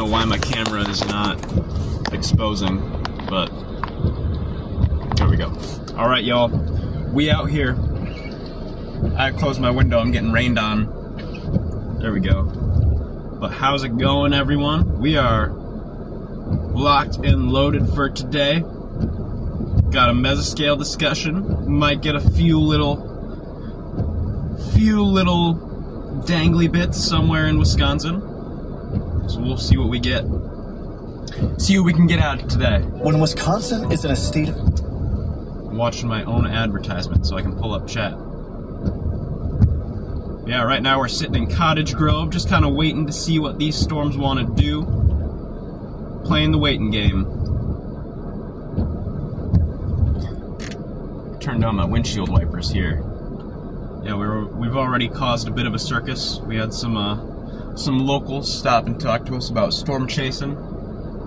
know why my camera is not exposing, but there we go. All right, y'all, we out here. I closed my window, I'm getting rained on. There we go. But how's it going, everyone? We are locked and loaded for today. Got a mesoscale discussion. Might get a few little dangly bits somewhere in Wisconsin. So we'll see what we get. See what we can get out of today. When Wisconsin is in a state of... I'm watching my own advertisement so I can pull up chat. Yeah, right now we're sitting in Cottage Grove, just kind of waiting to see what these storms want to do. Playing the waiting game. Turned on my windshield wipers here. Yeah, we've already caused a bit of a circus. We had some locals stop and talk to us about storm chasing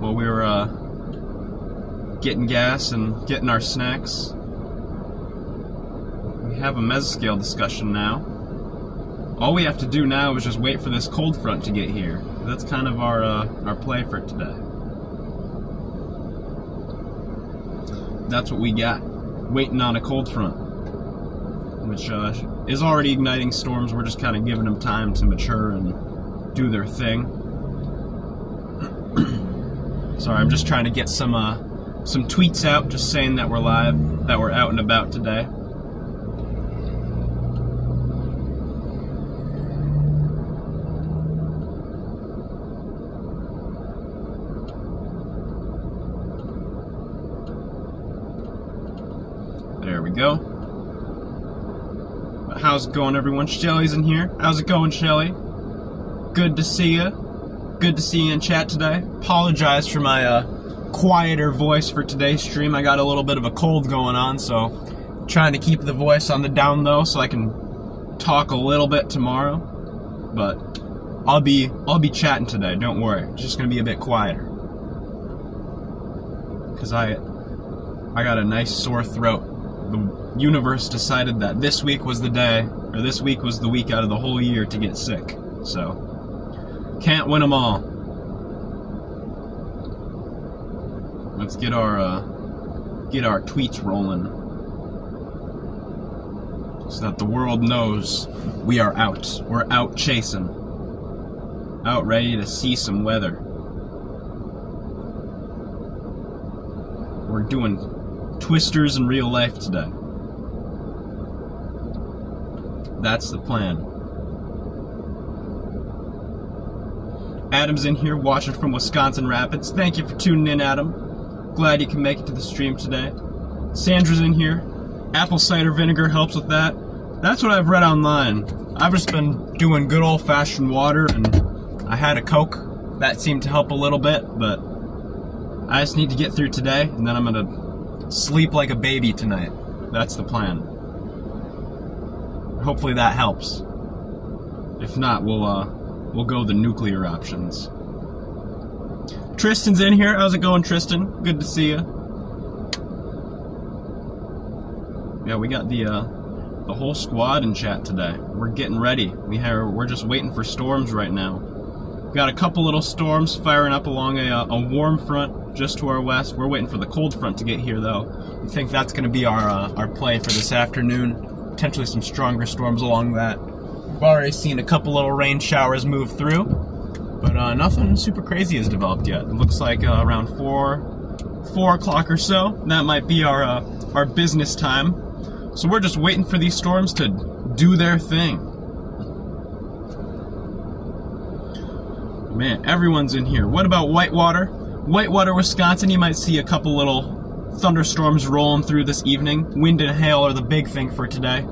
while we were getting gas and getting our snacks. We have a mesoscale discussion now. All we have to do now is just wait for this cold front to get here. That's kind of our play for today. That's what we got. Waiting on a cold front, which is already igniting storms. We're just kind of giving them time to mature and do their thing. Sorry, I'm just trying to get some tweets out, just saying that we're live, that we're out and about today. There we go. How's it going, everyone? Shelly's in here. How's it going, Shelly? Good to see you. Good to see you in chat today. Apologize for my quieter voice for today's stream. I got a little bit of a cold going on, so trying to keep the voice on the down low so I can talk a little bit tomorrow. But I'll be chatting today. Don't worry. It's just gonna be a bit quieter because I got a nice sore throat. The universe decided that this week was the day, or this week was the week out of the whole year to get sick. So, can't win them all. Let's get our tweets rolling, so that the world knows we are out. We're out chasing, out ready to see some weather. We're doing twisters in real life today. That's the plan. Adam's in here watching from Wisconsin Rapids. Thank you for tuning in, Adam. Glad you can make it to the stream today. Sandra's in here. Apple cider vinegar helps with that. That's what I've read online. I've just been doing good old-fashioned water, and I had a Coke. That seemed to help a little bit, but I just need to get through today, and then I'm gonna sleep like a baby tonight. That's the plan. Hopefully that helps. If not, we'll go the nuclear options. Tristan's in here. How's it going, Tristan? Good to see you. Yeah, we got the whole squad in chat today. We're getting ready. We're just waiting for storms right now. We've got a couple little storms firing up along a warm front just to our west. We're waiting for the cold front to get here, though. We think that's going to be our play for this afternoon. Potentially some stronger storms along that. We've already seen a couple little rain showers move through, but nothing super crazy has developed yet. It looks like around 4 o'clock or so. That might be our business time. So we're just waiting for these storms to do their thing. Man, everyone's in here. What about Whitewater? Whitewater, Wisconsin, you might see a couple little thunderstorms rolling through this evening. Wind and hail are the big thing for today.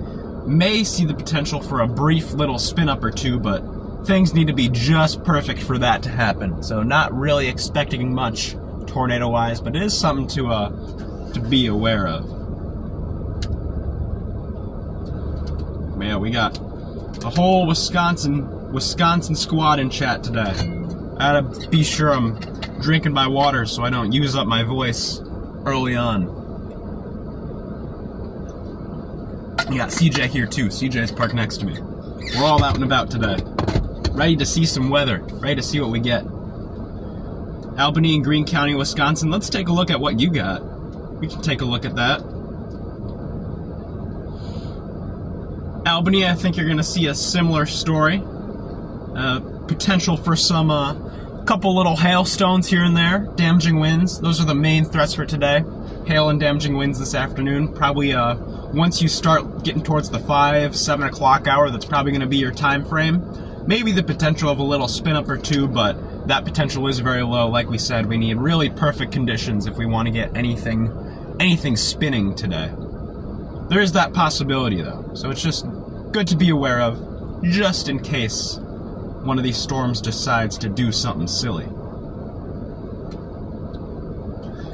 May see the potential for a brief little spin-up or two, but things need to be just perfect for that to happen. So not really expecting much tornado-wise, but it is something to be aware of. Man, we got the whole Wisconsin squad in chat today. I gotta be sure I'm drinking my water so I don't use up my voice early on. We got CJ here too. CJ's parked next to me. We're all out and about today. Ready to see some weather. Ready to see what we get. Albany and Greene County, Wisconsin. Let's take a look at what you got. We can take a look at that. Albany, I think you're going to see a similar story. Potential for some couple little hailstones here and there, damaging winds. Those are the main threats for today. Hail and damaging winds this afternoon. Probably once you start getting towards the 5, 7 o'clock hour, that's probably going to be your time frame. Maybe the potential of a little spin up or two, but that potential is very low. Like we said, we need really perfect conditions if we want to get anything spinning today. There is that possibility though, so it's just good to be aware of, just in case one of these storms decides to do something silly.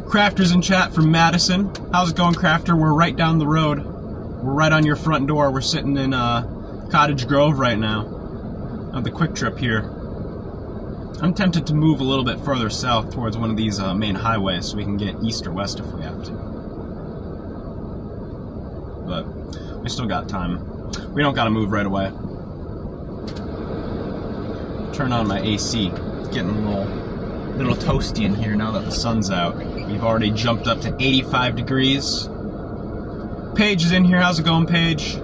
Crafter's in chat from Madison. How's it going, Crafter? We're right down the road. We're right on your front door. We're sitting in Cottage Grove right now on the quick trip here. I'm tempted to move a little bit further south towards one of these main highways so we can get east or west if we have to. But we still got time. We don't gotta move right away. Turn on my AC. It's getting a little toasty in here now that the sun's out. We've already jumped up to 85 degrees. Paige is in here. How's it going, Paige?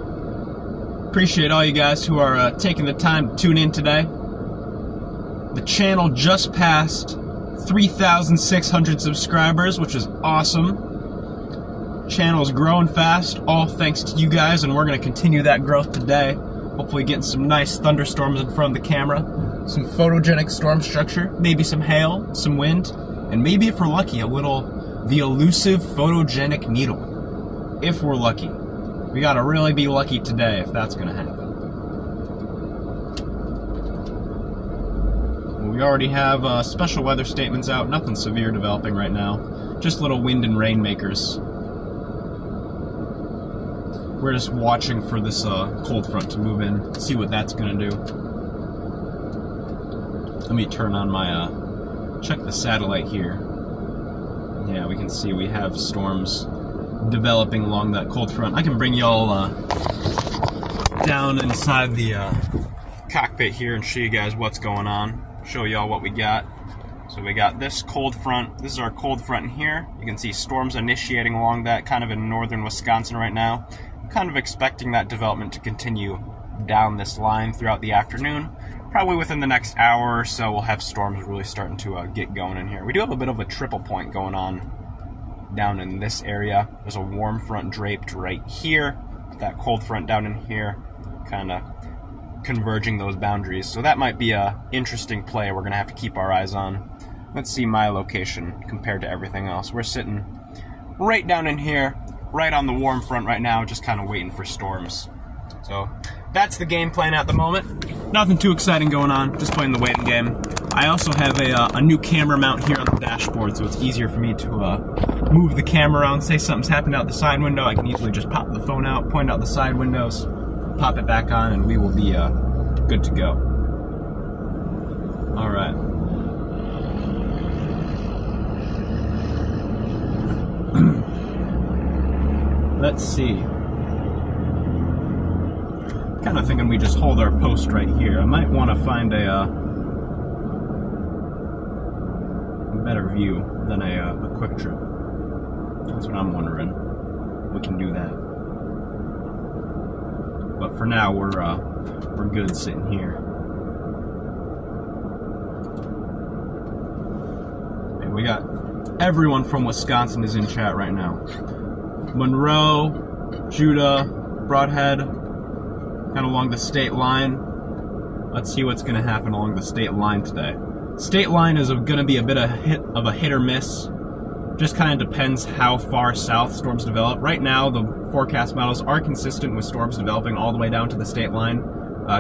Appreciate all you guys who are taking the time to tune in today. The channel just passed 3,600 subscribers, which is awesome. Channel's growing fast, all thanks to you guys, and we're going to continue that growth today. Hopefully getting some nice thunderstorms in front of the camera, some photogenic storm structure, maybe some hail, some wind, and maybe if we're lucky, the elusive photogenic needle. If we're lucky. We got to really be lucky today if that's going to happen. Well, we already have special weather statements out, nothing severe developing right now, just little wind and rain makers. We're just watching for this cold front to move in, see what that's going to do. Let me turn on my, check the satellite here. Yeah, we can see we have storms developing along that cold front. I can bring y'all down inside the cockpit here and show you guys what's going on. Show y'all what we got. So we got this cold front. This is our cold front in here. You can see storms initiating along that, kind of in northern Wisconsin right now. Kind of expecting that development to continue down this line throughout the afternoon. Probably within the next hour or so, we'll have storms really starting to get going in here. We do have a bit of a triple point going on down in this area. There's a warm front draped right here. That cold front down in here, kind of converging those boundaries. So that might be a interesting play we're going to have to keep our eyes on. Let's see my location compared to everything else. We're sitting right down in here, right on the warm front right now, just kind of waiting for storms. So that's the game plan at the moment. Nothing too exciting going on, just playing the waiting game. I also have a new camera mount here on the dashboard, so it's easier for me to move the camera around. Say something's happened out the side window, I can easily just pop the phone out, point out the side windows, pop it back on, and we will be good to go. All right. Let's see. Kind of thinking we just hold our post right here. I might want to find a better view than a quick trip. That's what I'm wondering. We can do that. But for now, we're good sitting here. And we got everyone from Wisconsin is in chat right now. Monroe, Judah, Broadhead, kind of along the state line. Let's see what's going to happen along the state line today. State line is going to be a bit of a hit or miss. Just kind of depends how far south storms develop. Right now, the forecast models are consistent with storms developing all the way down to the state line,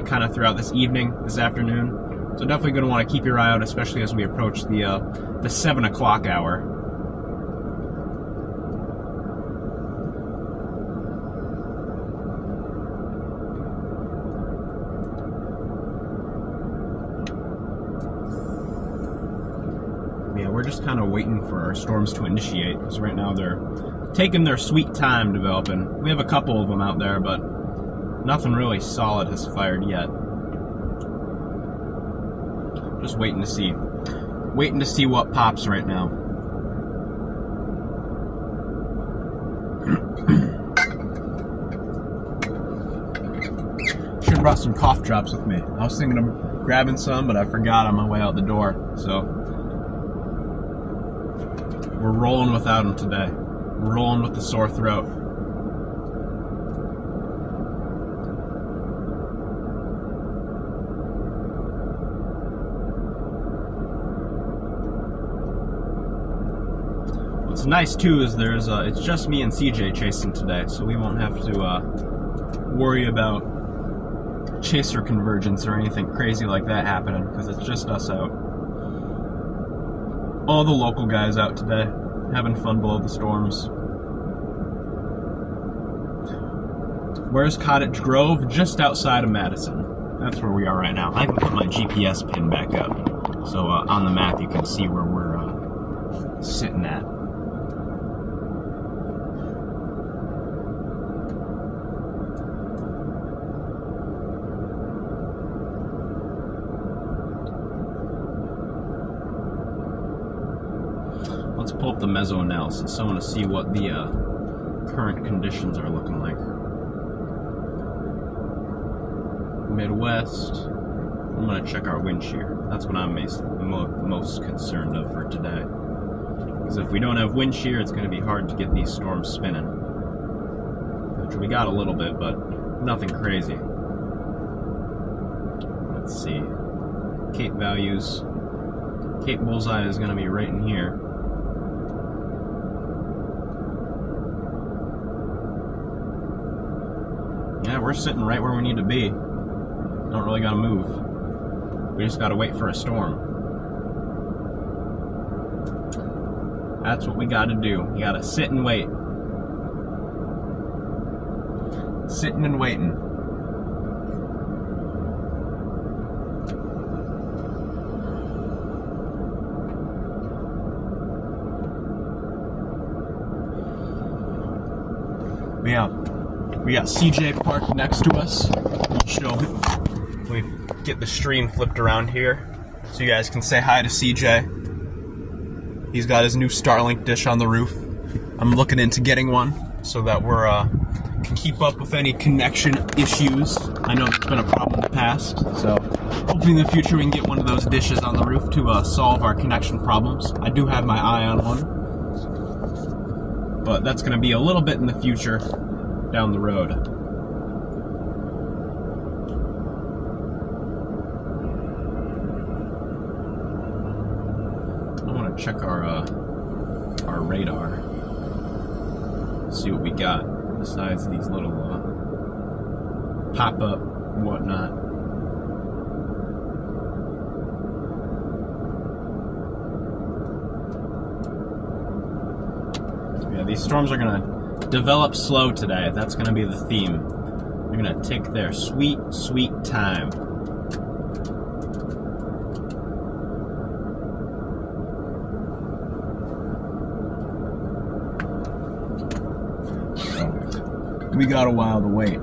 kind of throughout this evening, this afternoon. So definitely going to want to keep your eye out, especially as we approach the 7 o'clock hour. We're just kind of waiting for our storms to initiate, because right now they're taking their sweet time developing. We have a couple of them out there, but nothing really solid has fired yet. Just waiting to see. Waiting to see what pops right now. Should have brought some cough drops with me. I was thinking of grabbing some, but I forgot on my way out the door. So we're rolling without them today. We're rolling with the sore throat. What's nice too is it's just me and CJ chasing today, so we won't have to worry about chaser convergence or anything crazy like that happening, because it's just us out. All the local guys out today, having fun below the storms. Where's Cottage Grove? Just outside of Madison. That's where we are right now. I can put my GPS pin back up, so on the map you can see where we're sitting at. Let's pull up the meso-analysis. I want to see what the current conditions are looking like. Midwest. I'm going to check our wind shear. That's what I'm most concerned of for today. Because if we don't have wind shear, it's going to be hard to get these storms spinning. Which we got a little bit, but nothing crazy. Let's see. Cape values. Cape bullseye is going to be right in here. Yeah, we're sitting right where we need to be. Don't really gotta move. We just gotta wait for a storm. That's what we gotta do. You gotta sit and wait. Sitting and waiting. Yeah. We got CJ parked next to us. We get the stream flipped around here so you guys can say hi to CJ. He's got his new Starlink dish on the roof. I'm looking into getting one so that we're can keep up with any connection issues. I know it's been a problem in the past, so hopefully in the future we can get one of those dishes on the roof to solve our connection problems. I do have my eye on one, but that's going to be a little bit in the future. Down the road. I want to check our radar. See what we got besides these little pop-up whatnot. Yeah, these storms are gonna develop slow today. That's going to be the theme. They're going to take their sweet, sweet time. We got a while to wait.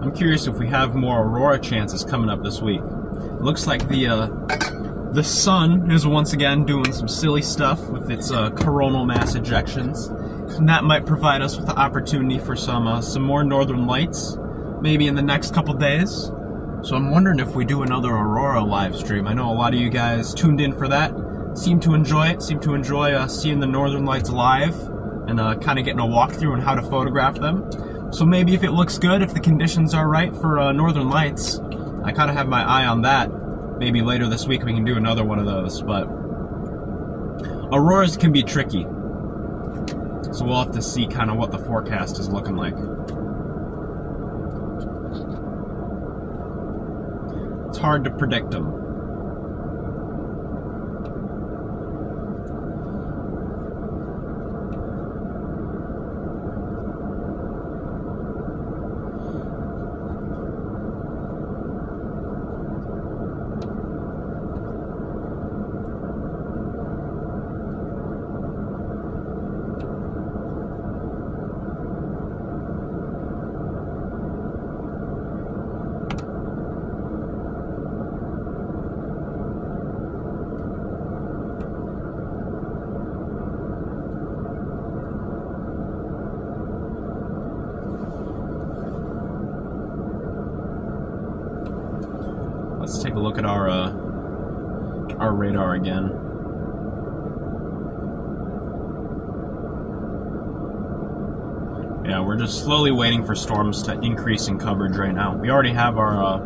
I'm curious if we have more aurora chances coming up this week. It looks like the sun is once again doing some silly stuff with its coronal mass ejections, and that might provide us with the opportunity for some more northern lights, maybe in the next couple days. So I'm wondering if we do another aurora live stream. I know a lot of you guys tuned in for that, seem to enjoy it, seem to enjoy seeing the northern lights live, and kind of getting a walkthrough on how to photograph them. So maybe if it looks good, if the conditions are right for Northern Lights, I kind of have my eye on that. Maybe later this week we can do another one of those, but auroras can be tricky. So we'll have to see kind of what the forecast is looking like. It's hard to predict them. our radar again. Yeah, we're just slowly waiting for storms to increase in coverage right now. We already have our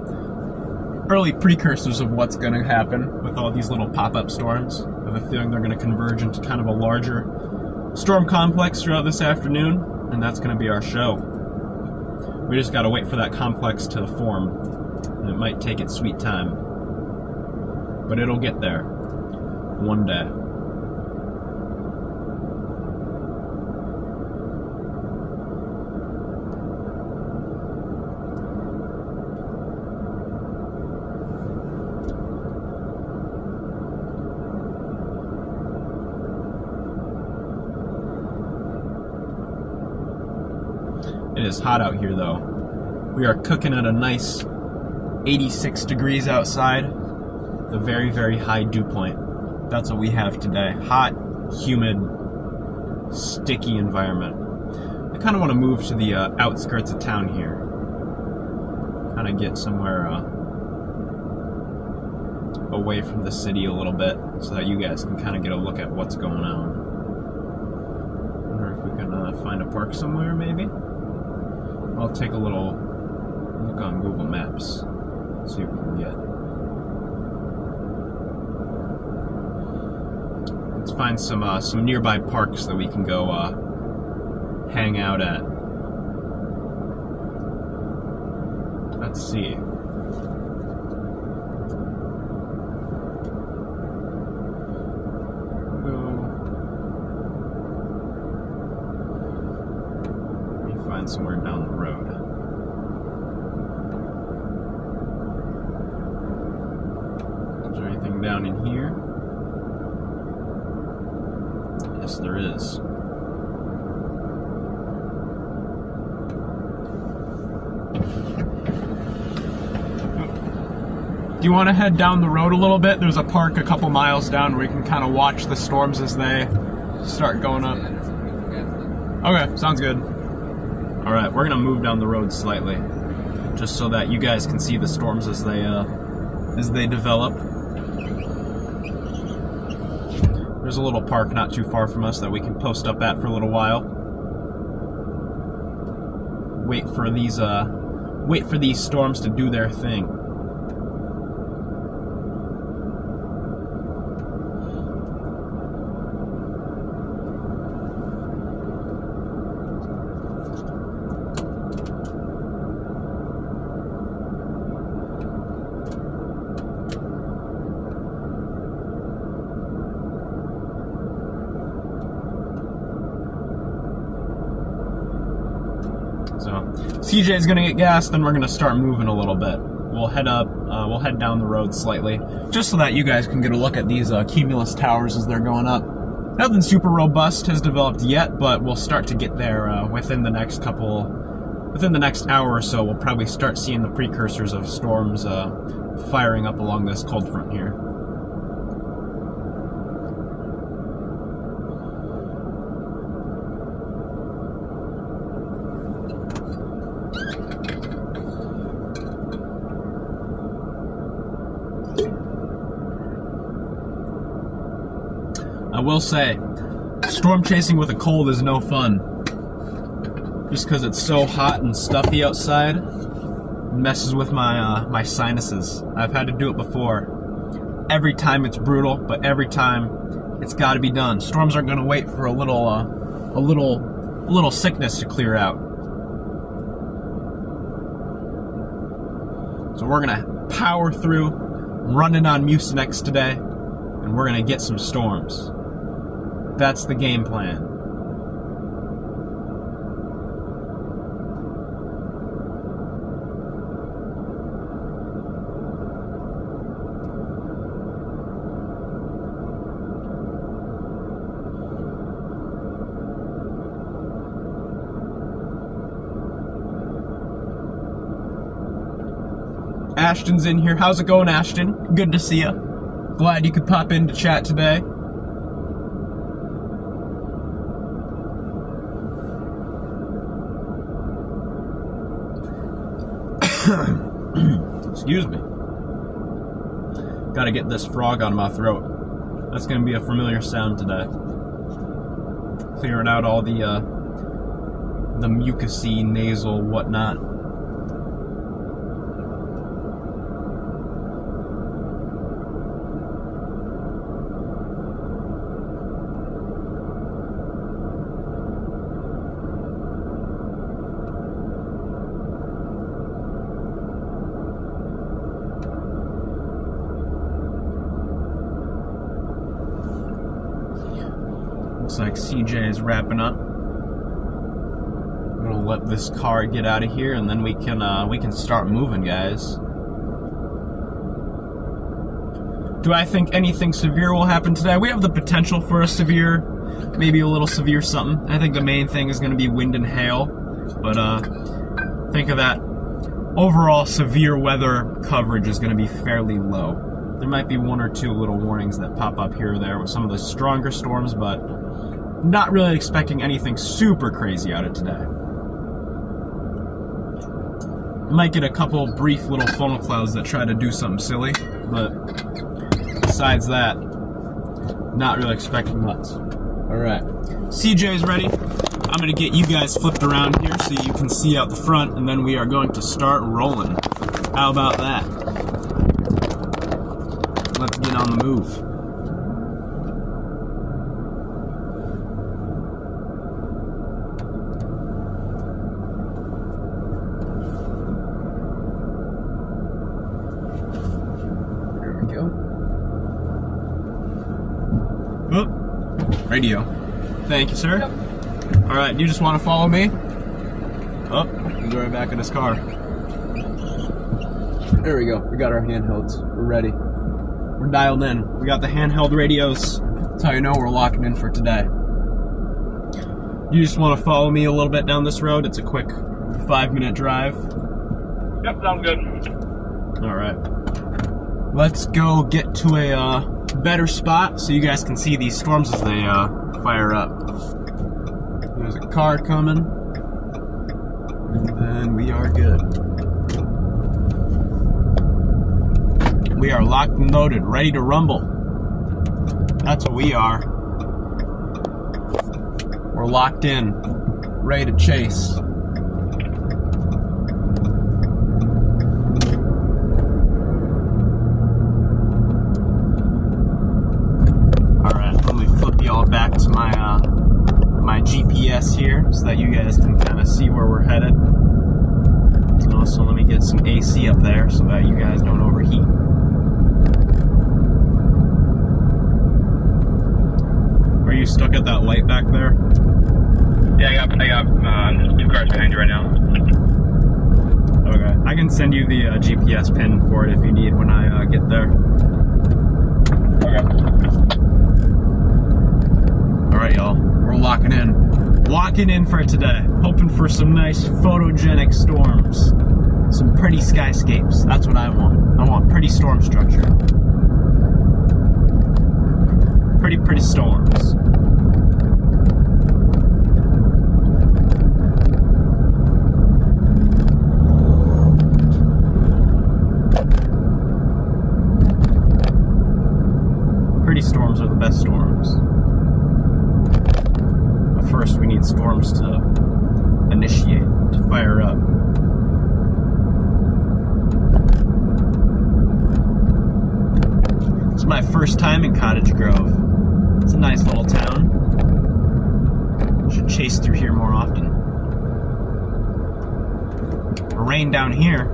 early precursors of what's going to happen with all these little pop-up storms. I have a feeling they're going to converge into kind of a larger storm complex throughout this afternoon, and that's going to be our show. We just got to wait for that complex to form, and it might take its sweet time, but it'll get there one day. It is hot out here, though. We are cooking at a nice 86 degrees outside. The very, very high dew point. That's what we have today. Hot, humid, sticky environment. I kind of want to move to the outskirts of town here. Kind of get somewhere away from the city a little bit so that you guys can kind of get a look at what's going on. I wonder if we can find a park somewhere, maybe? I'll take a little look on Google Maps, see what we can get. Let's find some nearby parks that we can go hang out at. Let's see. Somewhere down the road. Is there anything down in here? Yes, there is. Do you want to head down the road a little bit? There's a park a couple miles down where you can kind of watch the storms as they start going up. Okay, sounds good. Alright, we're going to move down the road slightly, just so that you guys can see the storms as they develop. There's a little park not too far from us that we can post up at for a little while. Wait for these storms to do their thing. So CJ's gonna get gas, then we're gonna start moving a little bit. We'll head down the road slightly, just so that you guys can get a look at these cumulus towers as they're going up. Nothing super robust has developed yet, but we'll start to get there within the next hour or so. We'll probably start seeing the precursors of storms firing up along this cold front here. I will say, storm chasing with a cold is no fun. Just because it's so hot and stuffy outside, it messes with my sinuses. I've had to do it before. Every time it's brutal, but every time it's got to be done. Storms aren't going to wait for a little sickness to clear out. So we're going to power through, running on Mucinex today, and we're going to get some storms. That's the game plan. Ashton's in here. How's it going, Ashton? Good to see you. Glad you could pop in to chat today. Excuse me. Gotta get this frog out of my throat. That's gonna be a familiar sound today. Clearing out all the mucousy, nasal, whatnot. Looks like CJ is wrapping up. I'm gonna let this car get out of here, and then we can start moving, guys. Do I think anything severe will happen today? We have the potential for a severe, maybe a little severe something. I think the main thing is gonna be wind and hail, but think of that. Overall severe weather coverage is gonna be fairly low. There might be one or two little warnings that pop up here or there with some of the stronger storms, but not really expecting anything super crazy out of today. Might get a couple brief little funnel clouds that try to do something silly, but besides that, not really expecting much. Alright, CJ's ready. I'm going to get you guys flipped around here so you can see out the front, and then we are going to start rolling. How about that? Let's get on the move. Oh, radio. Thank you, sir. Yep. Alright, you just want to follow me? Oh, he's right back in his car. There we go. We got our handhelds. We're ready. We're dialed in. We got the handheld radios. That's how you know we're locking in for today. You just want to follow me a little bit down this road? It's a quick 5-minute drive. Yep, sounds good. Alright. Let's go get to a better spot so you guys can see these storms as they fire up. There's a car coming, and then we are good. We are locked and loaded, ready to rumble. That's what we are. We're locked in, ready to chase. Back to my my GPS here so that you guys can kind of see where we're headed. And also let me get some AC up there so that you guys don't overheat. Are you stuck at that light back there? Yeah, I got 2 cars behind you right now. Okay, I can send you the GPS pin for it if you need when I get there. Okay. Alright, y'all. We're locking in. Locking in for today. Hoping for some nice photogenic storms. Some pretty skyscapes. That's what I want. I want pretty storm structure. Pretty storms. Pretty storms are the best storms. First, we need storms to initiate, to fire up. It's my first time in Cottage Grove. It's a nice little town. Should chase through here more often. Rain down here.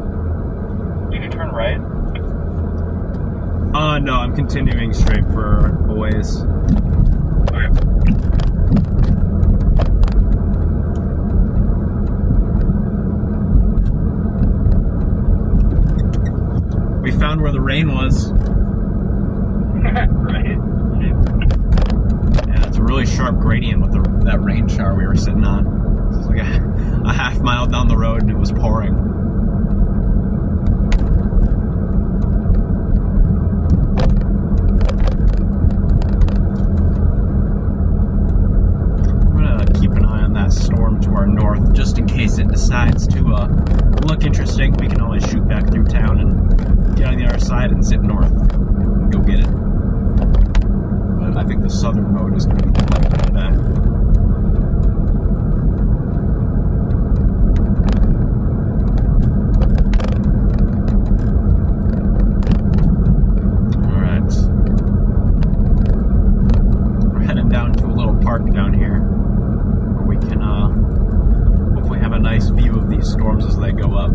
Did you turn right? No, I'm continuing straight for a ways. Okay. We found where the rain was. Right. Yeah, it's a really sharp gradient with that rain shower we were sitting on. It was like a half mile down the road and it was pouring. I'm gonna keep an eye on that storm to our north just in case it decides to look interesting. We can always shoot back through town and get on the other side and zip north. get it. But I think the southern mode is going to be the play for today. Alright. We're heading down to a little park down here where we can hopefully have a nice view of these storms as they go up.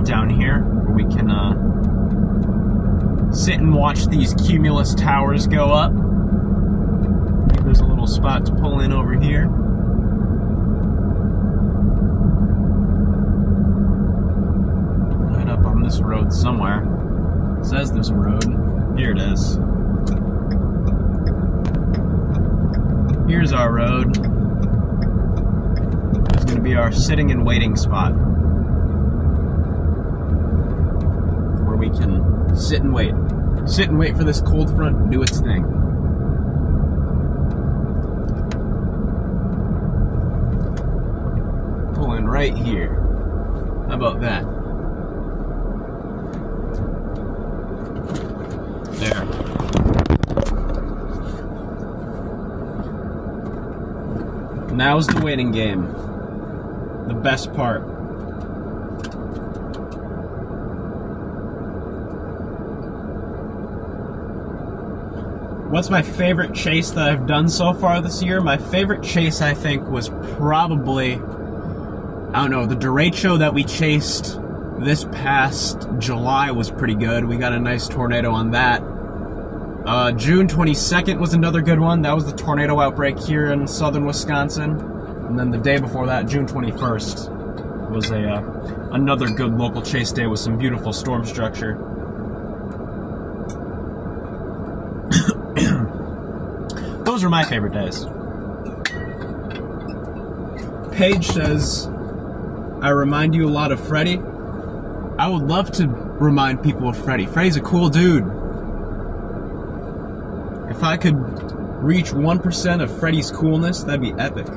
Down here where we can sit and watch these cumulus towers go up. I think there's a little spot to pull in over here. Right up on this road somewhere. It says there's a road. Here it is. Here's our road. It's going to be our sitting and waiting spot. We can sit and wait. Sit and wait for this cold front to do its thing. Pull in right here. How about that? There. Now's the waiting game. The best part. What's my favorite chase that I've done so far this year? My favorite chase, I think, was probably, I don't know, the derecho that we chased this past July was pretty good. We got a nice tornado on that. June 22nd was another good one. That was the tornado outbreak here in southern Wisconsin. And then the day before that, June 21st, was another good local chase day with some beautiful storm structure. Those are my favorite days. Paige says, I remind you a lot of Freddie. I would love to remind people of Freddie. Freddie's a cool dude. If I could reach 1% of Freddie's coolness, that'd be epic.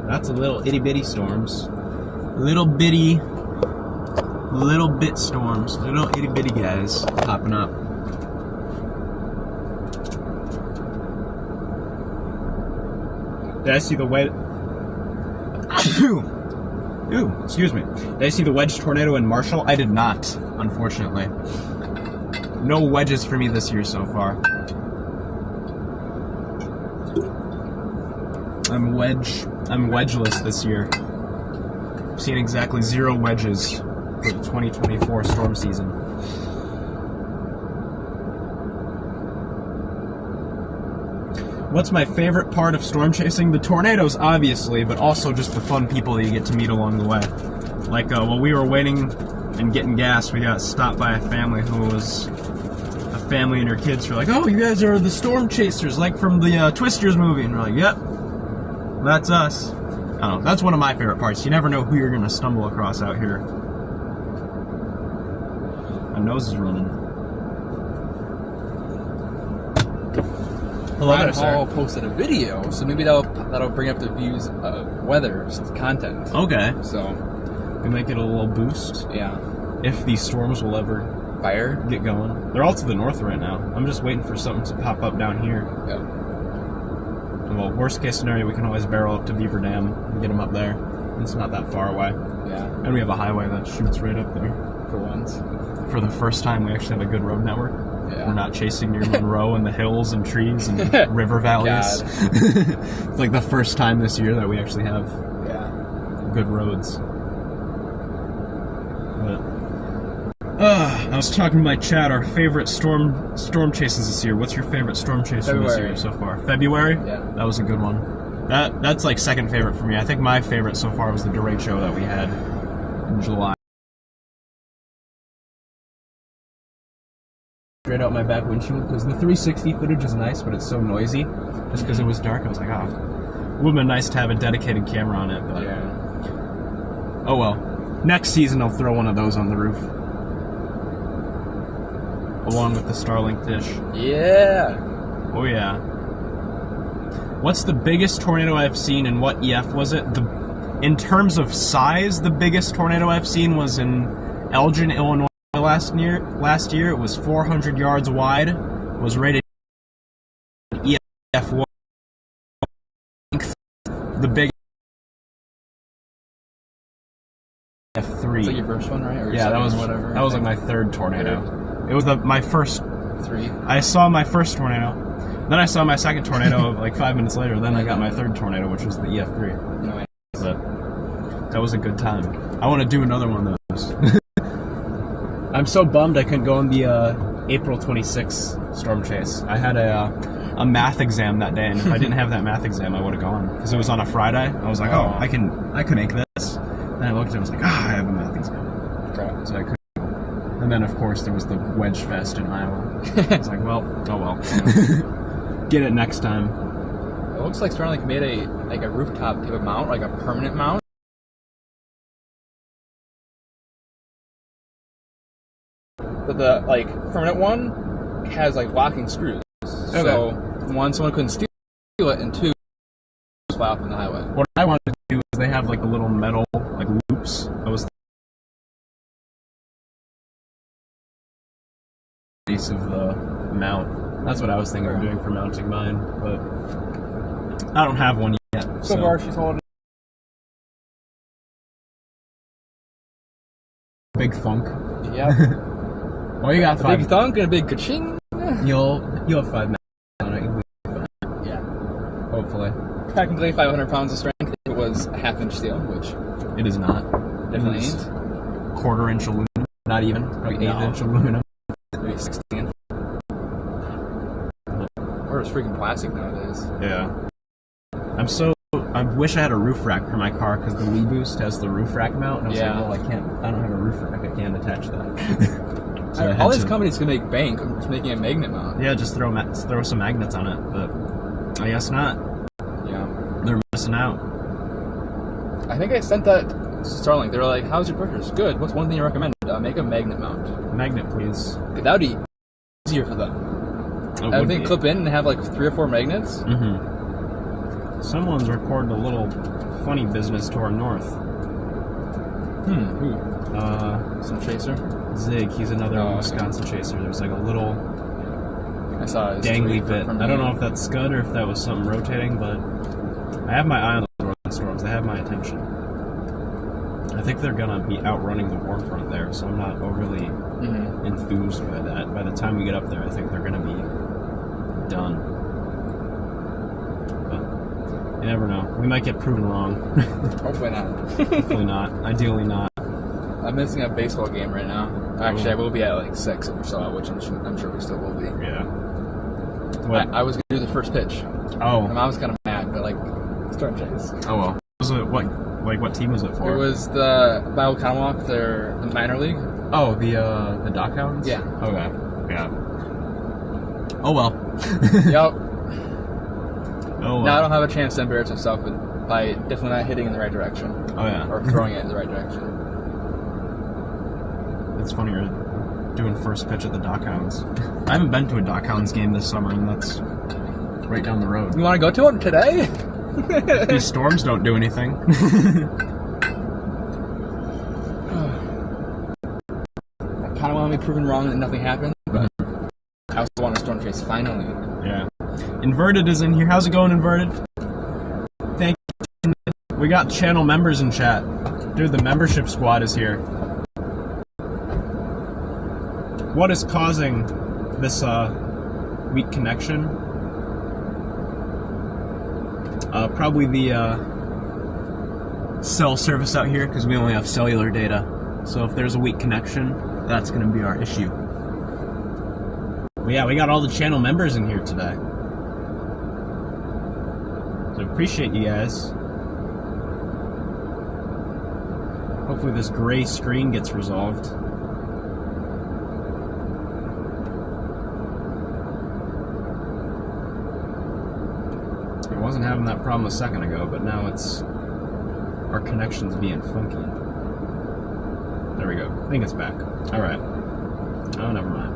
Lots of little itty-bitty storms. Little bit storms. Little itty-bitty guys popping up. Did I see the wedge? Ooh, excuse me. Did I see the wedge tornado in Marshall? I did not, unfortunately. No wedges for me this year so far. I'm wedgeless this year. I've seen exactly 0 wedges for the 2024 storm season. What's my favorite part of storm chasing? The tornadoes, obviously, but also just the fun people that you get to meet along the way. Like, while we were waiting and getting gas, we got stopped by a family who was a family and their kids were like, oh, you guys are the storm chasers, like from the Twisters movie. And we're like, yep, that's us. I don't know, that's one of my favorite parts. You never know who you're going to stumble across out here. My nose is running. Ron Hall posted a video, so maybe that'll bring up the views of weather content. Okay. So we might get a little boost. Yeah. If these storms will ever get going. They're all to the north right now. I'm just waiting for something to pop up down here. Yeah. Well, worst case scenario, we can always barrel up to Beaver Dam and get them up there. It's not that far away. Yeah. And we have a highway that shoots right up there. For once. For the first time, we actually have a good road network. Yeah. We're not chasing near Monroe and the hills and trees and river valleys. It's like the first time this year that we actually have good roads. But I was talking to my chat. Our favorite storm chases this year. What's your favorite storm chase from this year so far? February? Yeah. That was a good one. That's like second favorite for me. I think my favorite so far was the derecho that we had in July. Straight out my back windshield because the 360 footage is nice, but it's so noisy. Just because it was dark, I was like, oh, it would have been nice to have a dedicated camera on it. But oh well. Next season, I'll throw one of those on the roof, along with the Starlink dish. Yeah. Oh yeah. What's the biggest tornado I've seen, and what EF was it? In terms of size, the biggest tornado I've seen was in Elgin, Illinois. Last year, it was 400 yards wide, was rated EF1. The big F3. It's like your first one, right? Or Yeah, that was whatever. That was like my third tornado. It was my first 3. I saw my first tornado. Then I saw my second tornado like 5 minutes later. Then I got my third tornado, which was the EF3. No, But that was a good time. I want to do another one of those. I'm so bummed I couldn't go on the April 26th storm chase. I had a math exam that day, and if I didn't have that math exam, I would have gone. Because it was on a Friday. I was like, oh, I can make this. Then I looked at it, I was like, I have a math exam. Crap. So I couldn't go. And then, of course, there was the Wedge Fest in Iowa. I was like, well, oh well. Get it next time. It looks like Starlink made a rooftop type of mount, like a permanent mount. But the permanent one has locking screws. Okay. So one, someone couldn't steal it, and two, fly off on the highway. What I wanted to do is they have the little metal loops. I was the base of the mount. That's what I was thinking of doing for mounting mine, but I don't have one yet. So far, she's holding. Big thunk. Yeah. Well, you got a 5. big thunk and a big ka-ching. You'll have 5 minutes on it. You'll be fine. Yeah. Hopefully. Technically 500 pounds of strength if it was a half-inch steel, which it is not. definitely It is ain't. Quarter-inch aluminum. Not even. Like 1/8 aluminum. Maybe 16. Or it's freaking plastic nowadays. Yeah. I wish I had a roof rack for my car because the Wii Boost has the roof rack mount. And I was like, well, I don't have a roof rack. I can't attach that. So all these companies can make bank just making a magnet mount. Yeah, just throw some magnets on it, but I guess not. Yeah. They're missing out. I think I sent that to Starlink. They were like, how's your purchase? Good. What's one thing you recommend? Make a magnet mount. Magnet, please. That would be easier for them. Everything clip in and have 3 or 4 magnets. Mm-hmm. Someone's recording a little funny business to our north. Who? Some chaser? Zig, he's another Wisconsin chaser. There's a little I saw his dangly bit. I don't know if that's Scud or if that was something rotating, but I have my eye on the northern storms. They have my attention. I think they're gonna be outrunning the warm front there, so I'm not overly enthused by that. By the time we get up there, I think they're gonna be done. You never know. We might get proven wrong. Hopefully not. Hopefully not. Ideally not. I'm missing a baseball game right now. Actually, I will be at 6 if we're still out, which I'm sure we still will be. Yeah. I was going to do the first pitch. Oh. My mom was kind of mad, but storm chase. Oh well. Was it what team was it for? It was the Bible Commonwealth, the minor league. Oh, the Dockhounds? Yeah. Okay. Yeah. Oh well. Yep. Oh, Now I don't have a chance to embarrass myself by definitely not hitting in the right direction. Oh yeah. Or throwing it in the right direction. It's funny you're doing first pitch at the Dockhounds. I haven't been to a Dockhounds game this summer, and that's right down the road. You want to go to it today? These storms don't do anything. I kind of want to be proven wrong that nothing happened, but I also want a storm chase finally. Yeah. Inverted is in here. How's it going, Inverted? Thank you. We got channel members in chat. Dude, the membership squad is here. What is causing this weak connection. Probably the cell service out here, because we only have cellular data. So if there's a weak connection, that's going to be our issue. Well, yeah, we got all the channel members in here today. So appreciate you guys. Hopefully this gray screen gets resolved. I wasn't having that problem a second ago, but now our connection's being funky. There we go. I think it's back. Alright. Oh, never mind.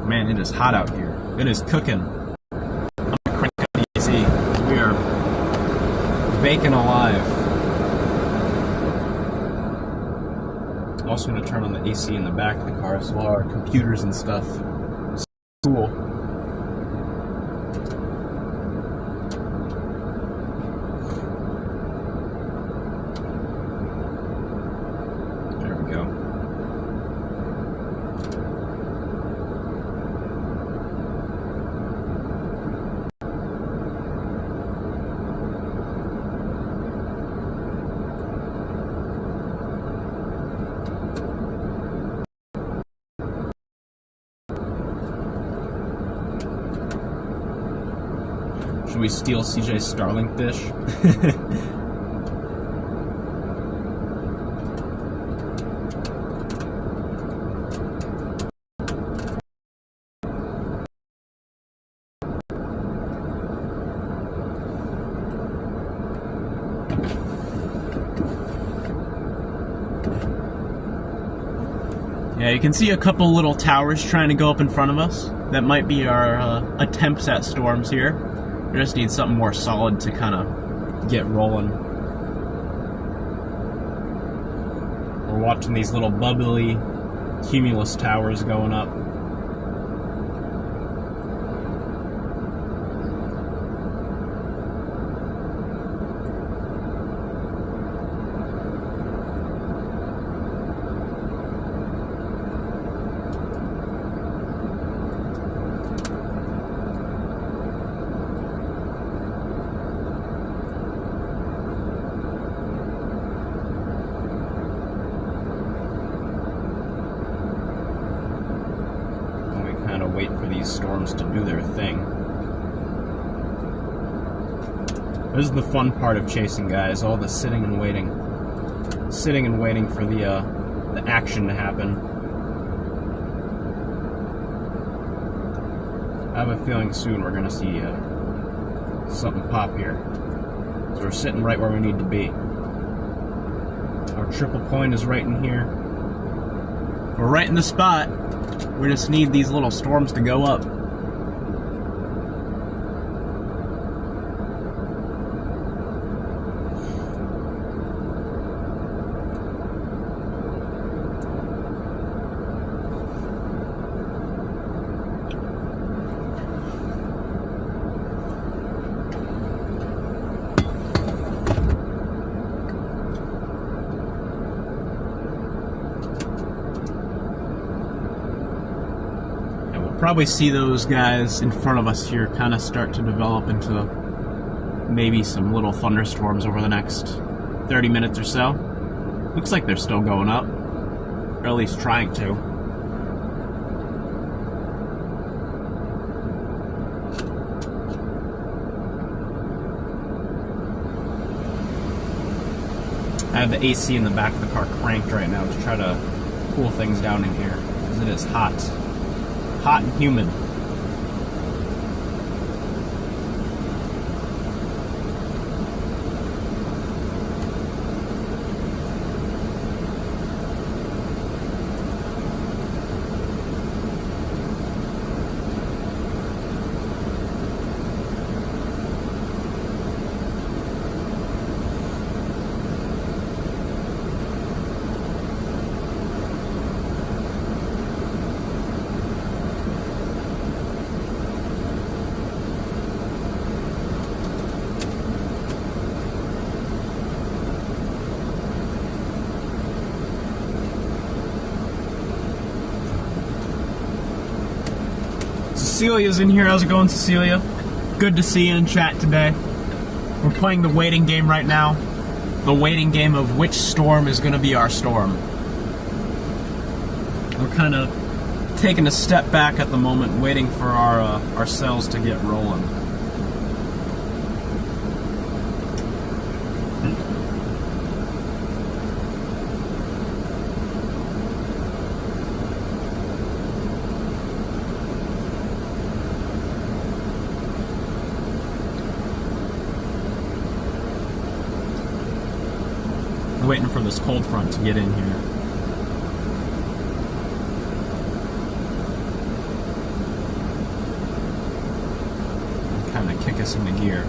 Man, it is hot out here. It is cooking. I'm gonna crank up the AC. We are baking alive. Also gonna turn on the AC in the back of the car as well, our computers and stuff. It's cool. Should we steal CJ's Starlink dish? Yeah, you can see a couple little towers trying to go up in front of us. That might be our attempts at storms here. We just need something more solid to kind of get rolling. We're watching these little bubbly cumulus towers going up. Wait for these storms to do their thing. This is the fun part of chasing, guys. All the sitting and waiting for the action to happen. I have a feeling soon we're gonna see something pop here. So we're sitting right where we need to be. Our triple point is right in here. We're right in the spot. We just need these little storms to go up. Probably see those guys in front of us here kind of start to develop into maybe some little thunderstorms over the next 30 minutes or so. Looks like they're still going up, or at least trying to. I have the AC in the back of the car cranked right now to try to cool things down in here, because it is hot. Hot and humid. Cecilia's in here. How's it going, Cecilia? Good to see you in chat today. We're playing the waiting game right now. The waiting game of which storm is going to be our storm. We're kind of taking a step back at the moment, waiting for our cells to get rolling. Waiting for this cold front to get in here. And kind of kick us into gear.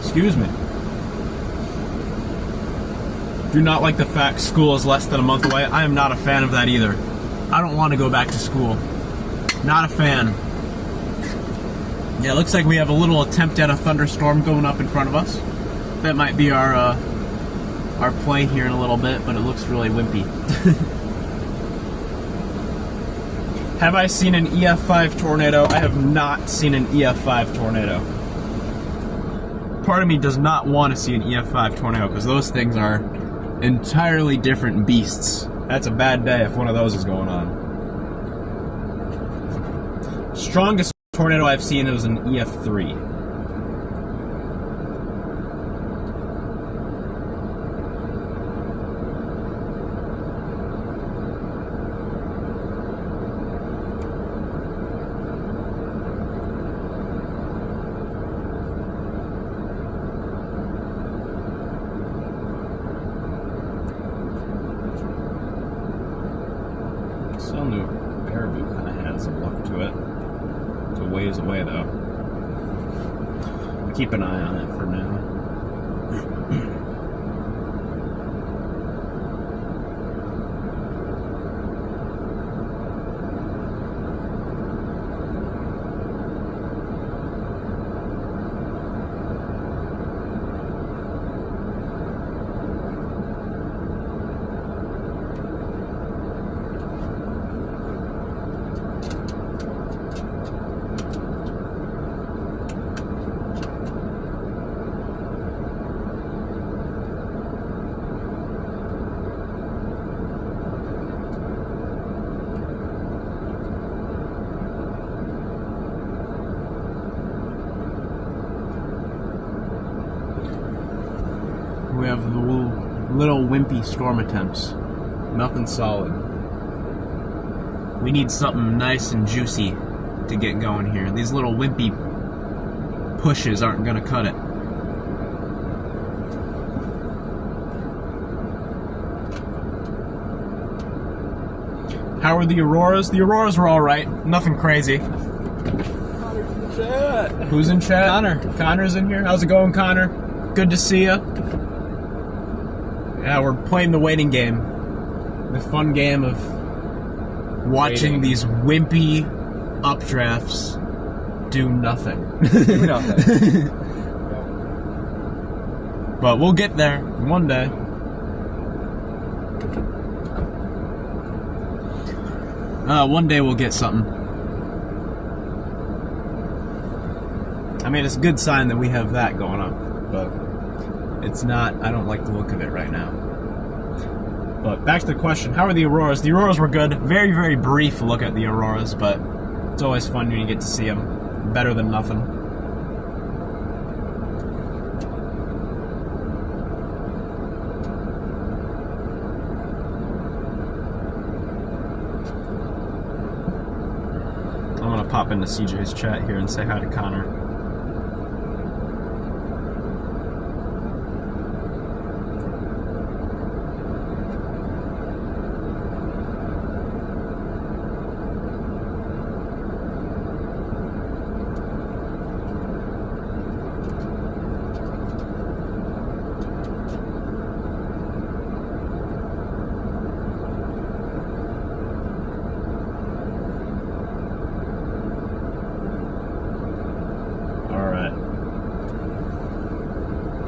Excuse me. Do not like the fact school is less than a month away. I am not a fan of that either. I don't want to go back to school. Not a fan. Yeah, it looks like we have a little attempt at a thunderstorm going up in front of us. That might be our play here in a little bit, but it looks really wimpy. Have I seen an EF5 tornado? I have not seen an EF5 tornado. Part of me does not want to see an EF5 tornado because those things are entirely different beasts. That's a bad day if one of those is going on. Strongest tornado I've seen was an EF3. Still new Baraboo kind of has a look to it. It's a ways away though. Keep an eye on it for now. We have the little wimpy storm attempts. Nothing solid. We need something nice and juicy to get going here. These little wimpy pushes aren't going to cut it. How are the auroras? The auroras were alright. Nothing crazy. Who's in chat? Connor. Connor's in here. How's it going, Connor? Good to see ya. Yeah, we're playing the waiting game. The fun game of watching these wimpy updrafts do nothing. Do nothing. But we'll get there one day. One day we'll get something. I mean, it's a good sign that we have that going on, but it's not. I don't like the look of it right now. But back to the question, how are the auroras? The auroras were good. Very, very brief look at the auroras, but it's always fun when you get to see them. Better than nothing. I'm gonna pop into CJ's chat here and say hi to Connor.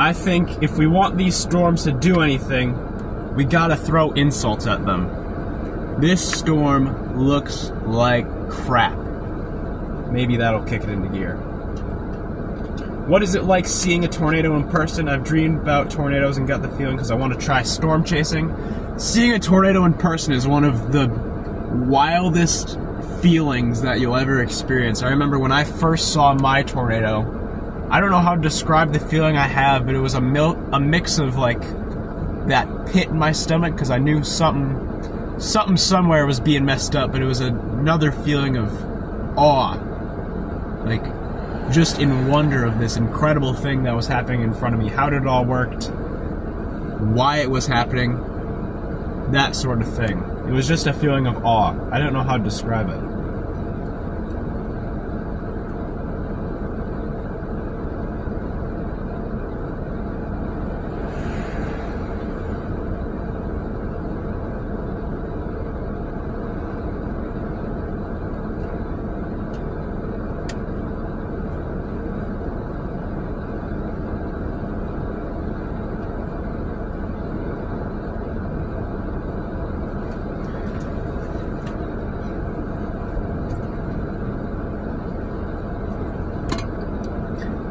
I think if we want these storms to do anything, we gotta throw insults at them. This storm looks like crap. Maybe that'll kick it into gear. What is it like seeing a tornado in person? I've dreamed about tornadoes and got the feeling because I want to try storm chasing. Seeing a tornado in person is one of the wildest feelings that you'll ever experience. I remember when I first saw my tornado, I don't know how to describe the feeling I have, but it was a mix of like that pit in my stomach because I knew something somewhere was being messed up, but it was another feeling of awe, like just in wonder of this incredible thing that was happening in front of me. How did it all work? Why it was happening? That sort of thing. It was just a feeling of awe. I don't know how to describe it.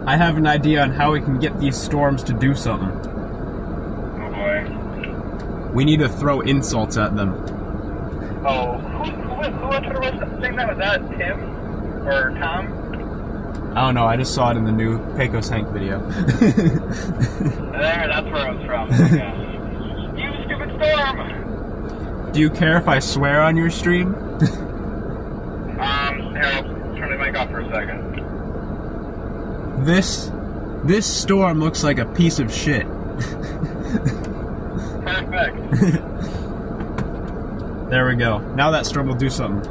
I have an idea on how we can get these storms to do something. Oh boy. We need to throw insults at them. Oh, who on Twitter was saying that? Was that Tim or Tom? I don't know, I just saw it in the new Pecos Hank video. There, that's where it was from. Yeah. You stupid storm! Do you care if I swear on your stream? Here, I'll turn the mic off for a second. This storm looks like a piece of shit. Perfect. There we go. Now that storm will do something.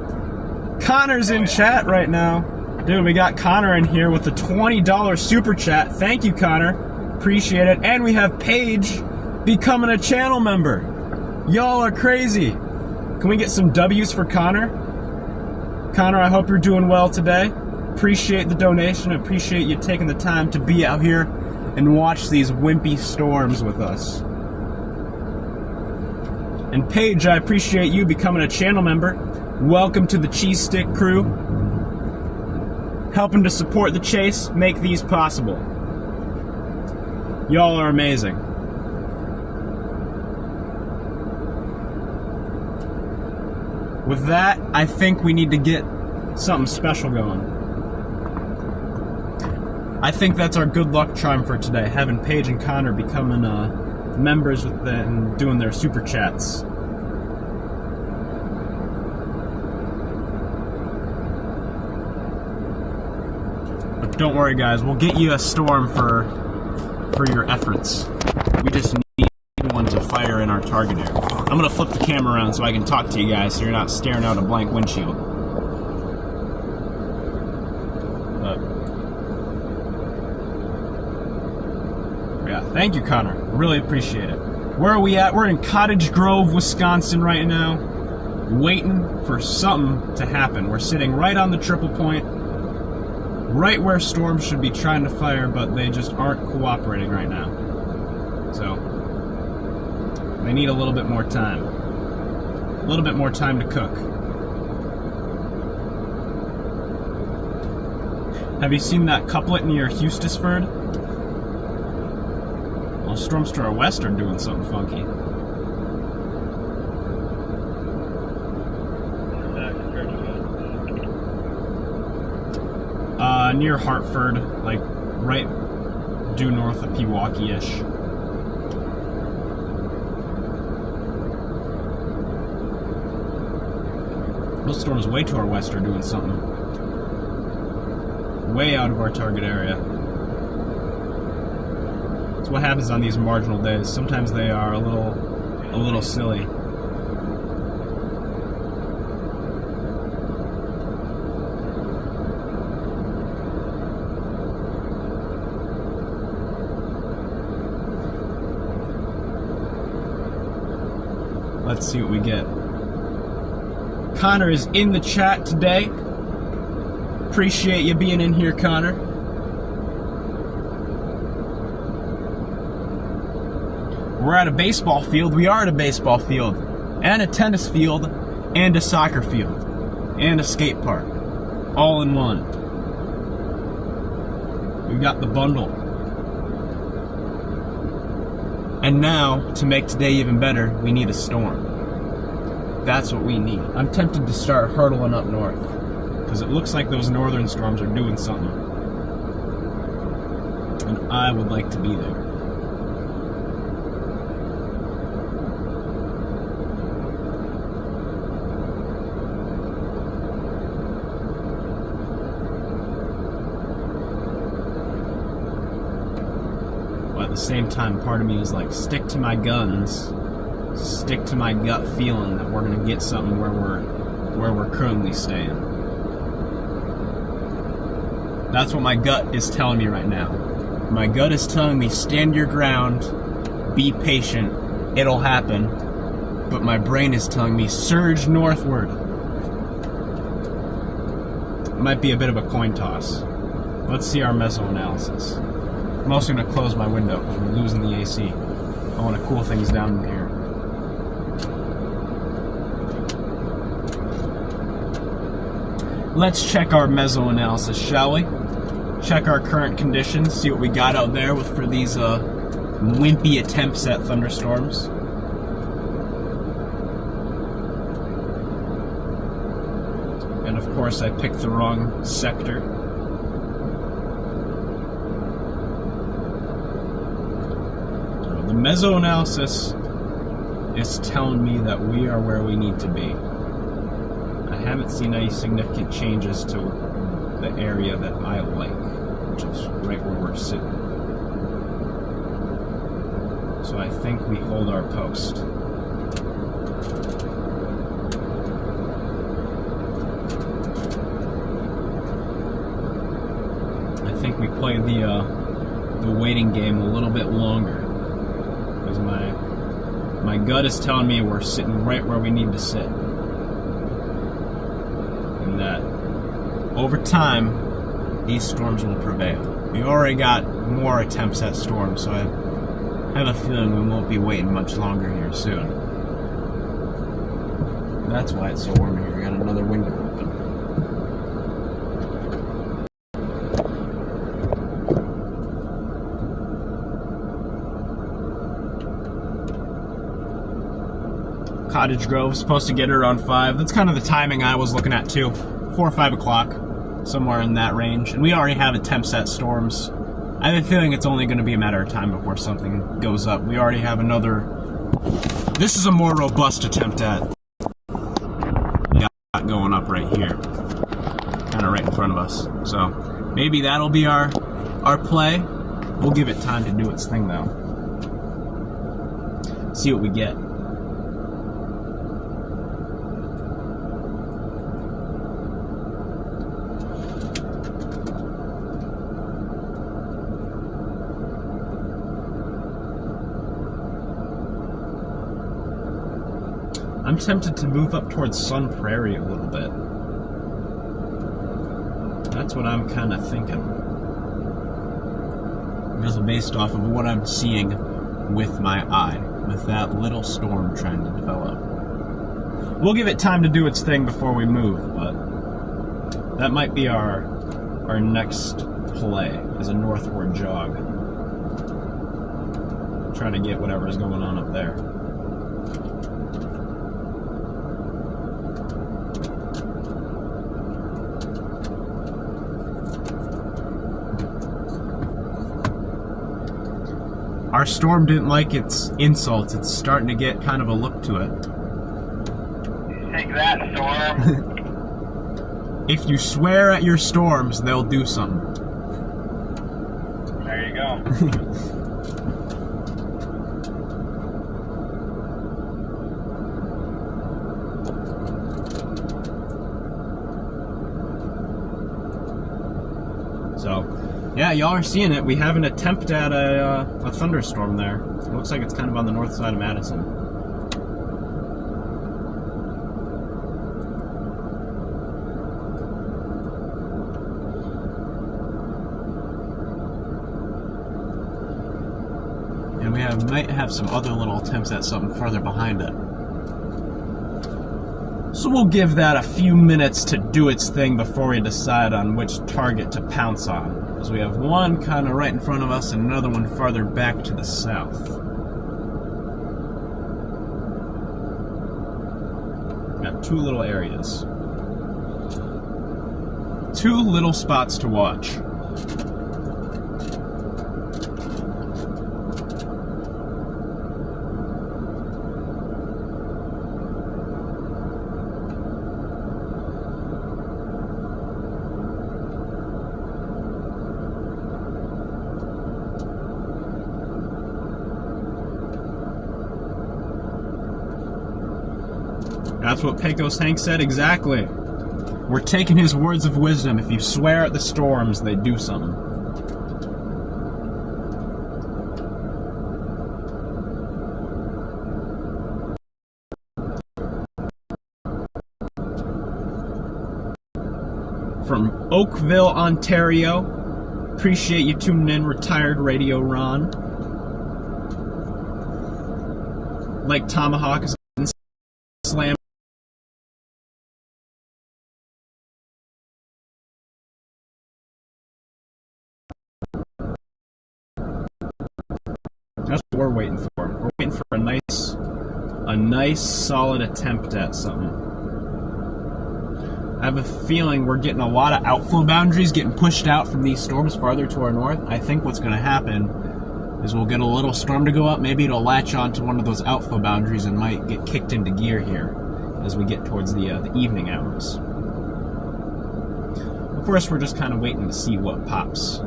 Connor's in chat right now. Dude, we got Connor in here with the $20 super chat. Thank you, Connor. Appreciate it. And we have Paige becoming a channel member. Y'all are crazy. Can we get some W's for Connor? Connor, I hope you're doing well today. Appreciate the donation. Appreciate you taking the time to be out here and watch these wimpy storms with us. And Paige, I appreciate you becoming a channel member. Welcome to the Cheese Stick crew. Helping to support the chase, make these possible. Y'all are amazing. With that, I think we need to get something special going. I think that's our good luck charm for today, having Paige and Connor becoming members with and doing their super chats. But don't worry, guys, we'll get you a storm for your efforts. We just need one to fire in our target area. I'm gonna flip the camera around so I can talk to you guys so you're not staring out a blank windshield. Thank you, Connor. Really appreciate it. Where are we at? We're in Cottage Grove, Wisconsin right now, waiting for something to happen. We're sitting right on the triple point, right where storms should be trying to fire, but they just aren't cooperating right now. So, they need a little bit more time. A little bit more time to cook. Have you seen that couplet near Hustisford? Well, storms to our west are doing something funky. Near Hartford, like right due north of Pewaukee-ish. Those storms way to our west are doing something. Way out of our target area. That's what happens on these marginal days. Sometimes they are a little silly. Let's see what we get. Connor is in the chat today. Appreciate you being in here, Connor. We're at a baseball field. We are at a baseball field. And a tennis field. And a soccer field. And a skate park. All in one. We got the bundle. And now, to make today even better, we need a storm. That's what we need. I'm tempted to start hurtling up north. Because it looks like those northern storms are doing something. And I would like to be there. But at the same time, part of me is like, stick to my guns. Stick to my gut feeling that we're going to get something where we're currently staying. That's what my gut is telling me right now. My gut is telling me, stand your ground, be patient, it'll happen. But my brain is telling me, surge northward. It might be a bit of a coin toss. Let's see our meso-analysis. I'm also going to close my window because we're losing the AC. I want to cool things down in here. Let's check our meso-analysis, shall we? Check our current conditions, see what we got out there for these wimpy attempts at thunderstorms. And of course I picked the wrong sector. The meso-analysis is telling me that we are where we need to be. I haven't seen any significant changes to the area that I like, which is right where we're sitting. So I think we hold our post. I think we play the waiting game a little bit longer, because my gut is telling me we're sitting right where we need to sit. And that over time, these storms will prevail. We already got more attempts at storms, so I have a feeling we won't be waiting much longer here soon. That's why it's so warm here. I got another window open. Cottage Grove supposed to get it around 5. That's kind of the timing I was looking at too. 4 or 5 o'clock, somewhere in that range. And we already have attempts at storms. I have a feeling it's only going to be a matter of time before something goes up. We already have another. This is a more robust attempt at going up right here, kind of right in front of us. So maybe that'll be our play. We'll give it time to do its thing though. See what we get. I'm tempted to move up towards Sun Prairie a little bit. That's what I'm kind of thinking. Just based off of what I'm seeing with my eye, with that little storm trying to develop. We'll give it time to do its thing before we move, but that might be our next play, is a northward jog. Try to get whatever's going on up there. Our storm didn't like its insults. It's starting to get kind of a look to it. Take that, storm. If you swear at your storms, they'll do something. There you go. So, yeah, y'all are seeing it. We have an attempt at a thunderstorm there. It looks like it's kind of on the north side of Madison. And we might have some other little attempts at something further behind it. So we'll give that a few minutes to do its thing before we decide on which target to pounce on. Because we have one kind of right in front of us and another one farther back to the south. Got two little areas. Two little spots to watch. That's what Pecos Hank said exactly. We're taking his words of wisdom. If you swear at the storms, they do something. From Oakville, Ontario. Appreciate you tuning in, Retired Radio Ron. Like Tomahawk is slam. That's what we're waiting for. We're waiting for a nice solid attempt at something. I have a feeling we're getting a lot of outflow boundaries getting pushed out from these storms farther to our north. I think what's going to happen is we'll get a little storm to go up. Maybe it'll latch onto one of those outflow boundaries and might get kicked into gear here as we get towards the evening hours. But first, we're just kind of waiting to see what pops.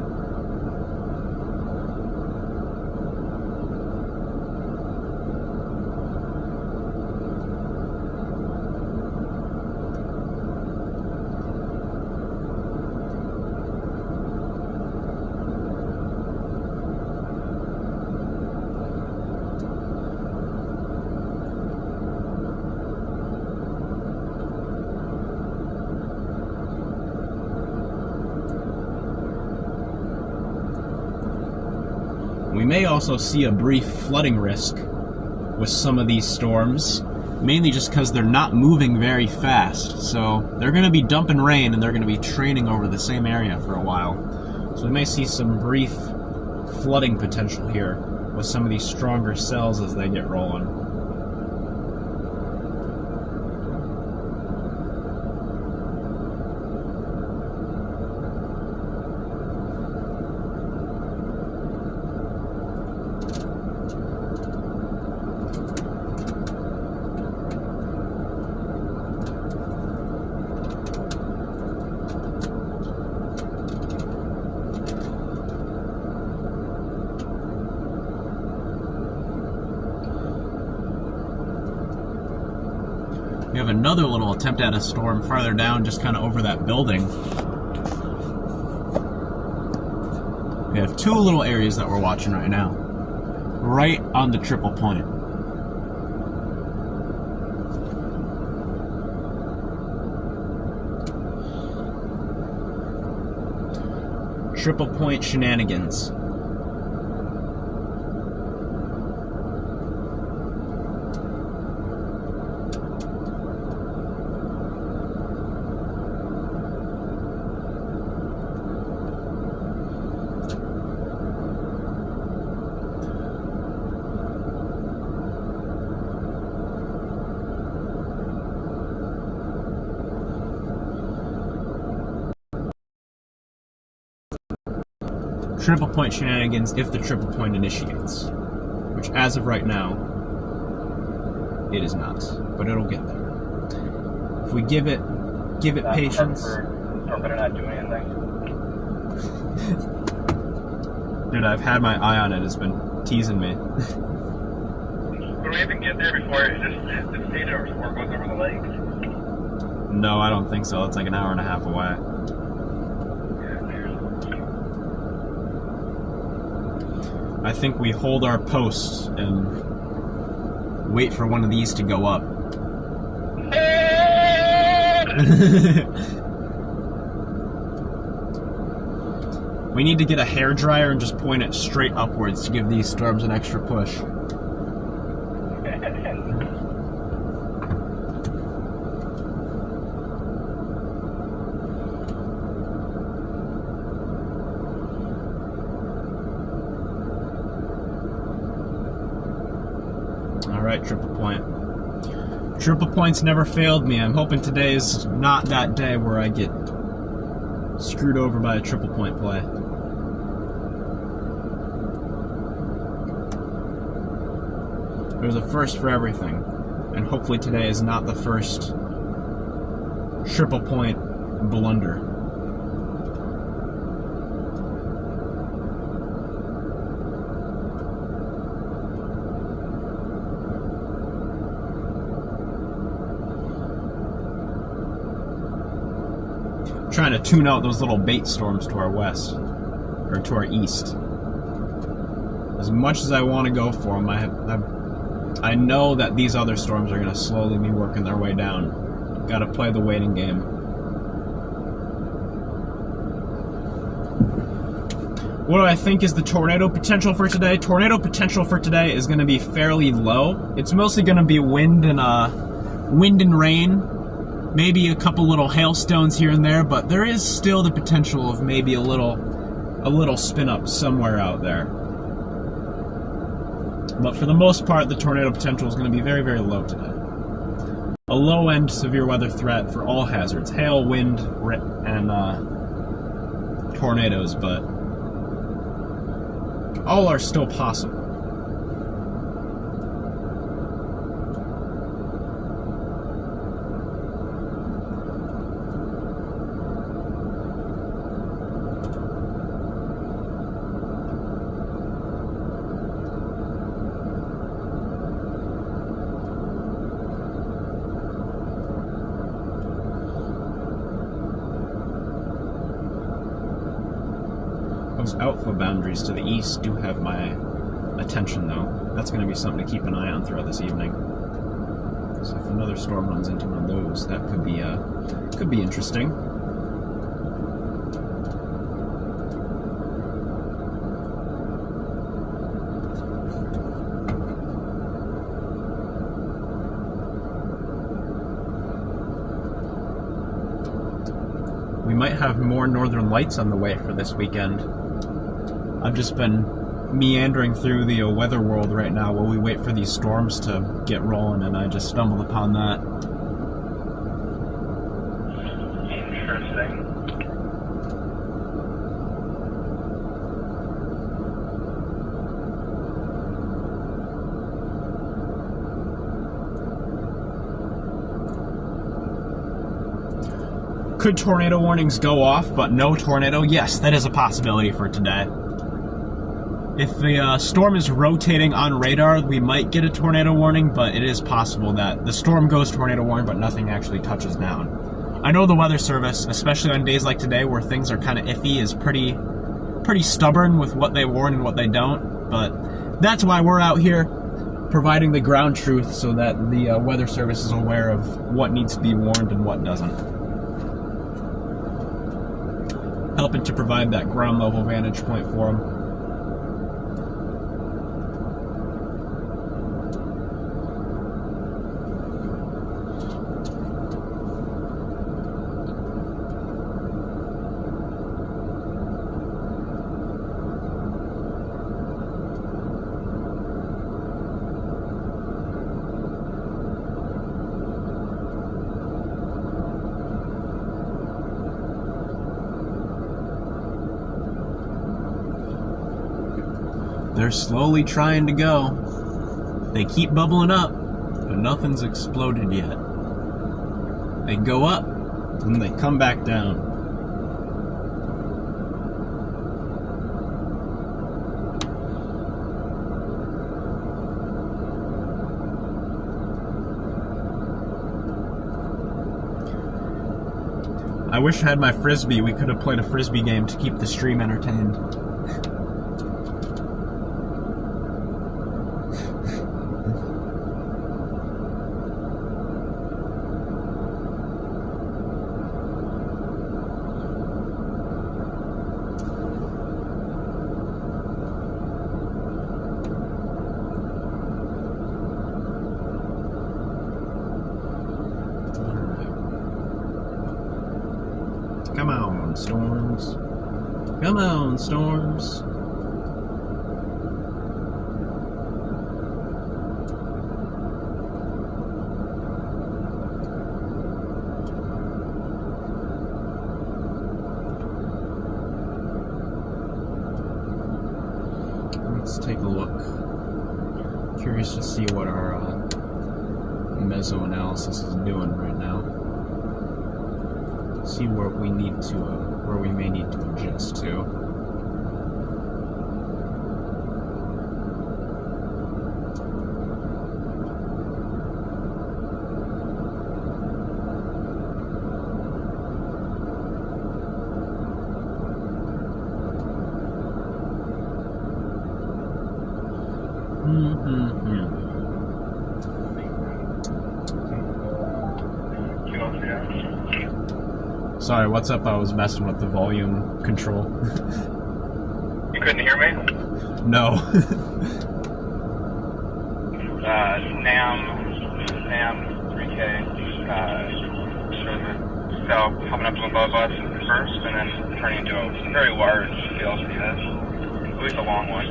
We may also see a brief flooding risk with some of these storms, mainly just because they're not moving very fast. So they're going to be dumping rain and they're going to be training over the same area for a while. So we may see some brief flooding potential here with some of these stronger cells as they get rolling. We have another little attempt at a storm farther down, just kind of over that building. We have two little areas that we're watching right now, right on the triple point. Triple point shenanigans. Triple point shenanigans if the triple point initiates, which as of right now, it is not, but it'll get there. If we give it patience. Storm better not do anything. Dude, I've had my eye on it. It's been teasing me. Would we even get there before it just stayed or goes over the lake? No, I don't think so. It's like an hour and a half away. I think we hold our posts and wait for one of these to go up. We need to get a hairdryer and just point it straight upwards to give these storms an extra push. Alright, triple point. Triple points never failed me. I'm hoping today is not that day where I get screwed over by a triple point play. There's a first for everything, and hopefully today is not the first triple point blunder. Trying to tune out those little bait storms to our west, or to our east. As much as I want to go for them, I know that these other storms are going to slowly be working their way down. Got to play the waiting game. What do I think is the tornado potential for today? Tornado potential for today is going to be fairly low. It's mostly going to be wind and rain. Maybe a couple little hailstones here and there, but there is still the potential of maybe a little spin up somewhere out there. But for the most part, the tornado potential is going to be very, very low today. A low-end severe weather threat for all hazards: hail, wind, and tornadoes, but all are still possible. Those outflow boundaries to the east do have my attention, though. That's going to be something to keep an eye on throughout this evening. So if another storm runs into one of those, that could be interesting. We might have more northern lights on the way for this weekend. I've just been meandering through the weather world right now while we wait for these storms to get rolling, and I just stumbled upon that. Interesting. Could tornado warnings go off, but no tornado? Yes, that is a possibility for today. If the storm is rotating on radar, we might get a tornado warning, but it is possible that the storm goes tornado warning, but nothing actually touches down. I know the Weather Service, especially on days like today where things are kind of iffy, is pretty stubborn with what they warn and what they don't, but that's why we're out here providing the ground truth so that the Weather Service is aware of what needs to be warned and what doesn't. Helping to provide that ground level vantage point for them. They're slowly trying to go. They keep bubbling up, but nothing's exploded yet. They go up, and they come back down. I wish I had my Frisbee. We could have played a Frisbee game to keep the stream entertained. on, storms. Come on, storms. Let's take a look. Curious to see what our meso-analysis is doing right now. See where we need to, where we may need to adjust to. Sorry, what's up? I was messing with the volume control. You couldn't hear me? No. NAM 3K, so coming up above us first, and then turning into a very large PLCS, at least a long one.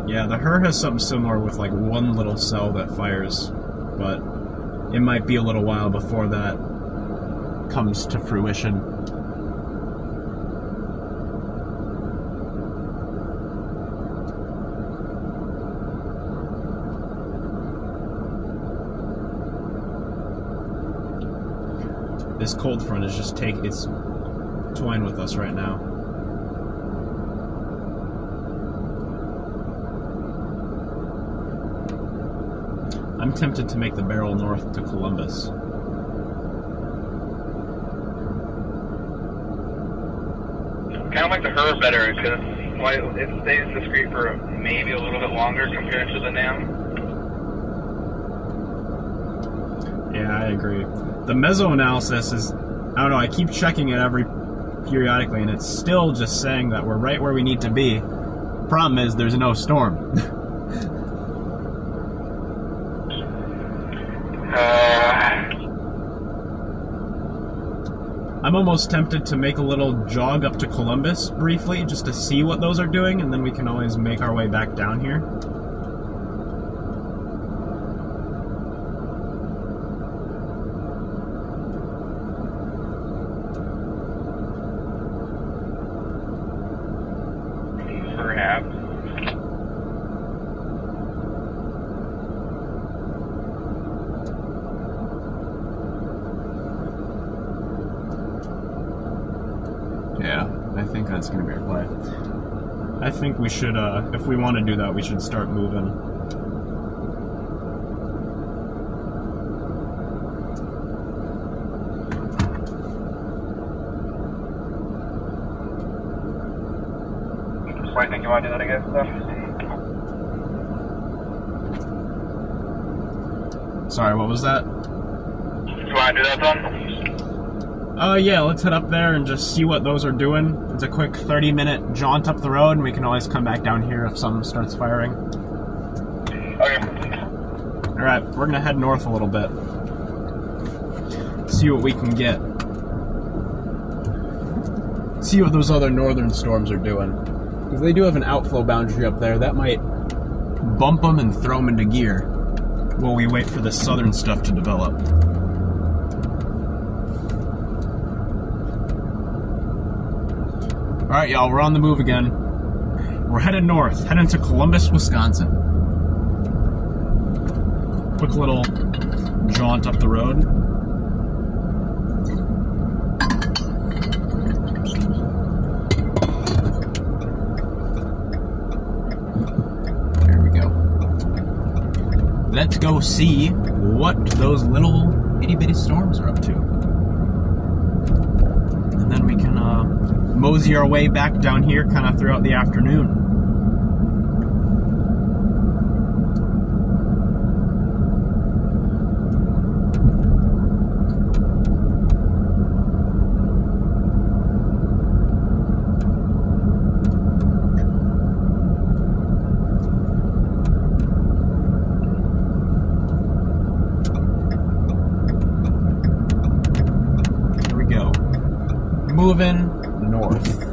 Yeah, the HER has something similar with like one little cell that fires, but it might be a little while before that comes to fruition. This cold front is just it's toying with us right now. I'm tempted to make the barrel north to Columbus. Kind of like the HER better, because it stays discrete for maybe a little bit longer compared to the NAM. Yeah, I agree. The meso-analysis is, I don't know, I keep checking it periodically, and it's still just saying that we're right where we need to be. Problem is, there's no storm. I'm almost tempted to make a little jog up to Columbus briefly, just to see what those are doing, and then we can always make our way back down here. Perhaps. Yeah, I think that's going to be our play. I think we should, if we want to do that, we should start moving. Why do you think you want to do that again, stuff? Sorry, what was that? You want to do that, son? Yeah, let's head up there and just see what those are doing. It's a quick 30-minute jaunt up the road, and we can always come back down here if something starts firing. Okay. Alright, we're gonna head north a little bit. See what we can get. See what those other northern storms are doing. Because they do have an outflow boundary up there. That might bump them and throw them into gear while we wait for the southern stuff to develop. Alright, y'all, we're on the move again. We're headed north, heading to Columbus, Wisconsin. Quick little jaunt up the road. There we go. Let's go see what those little itty-bitty storms are up to. And then we can mosey our way back down here kind of throughout the afternoon. Here we go. moving north.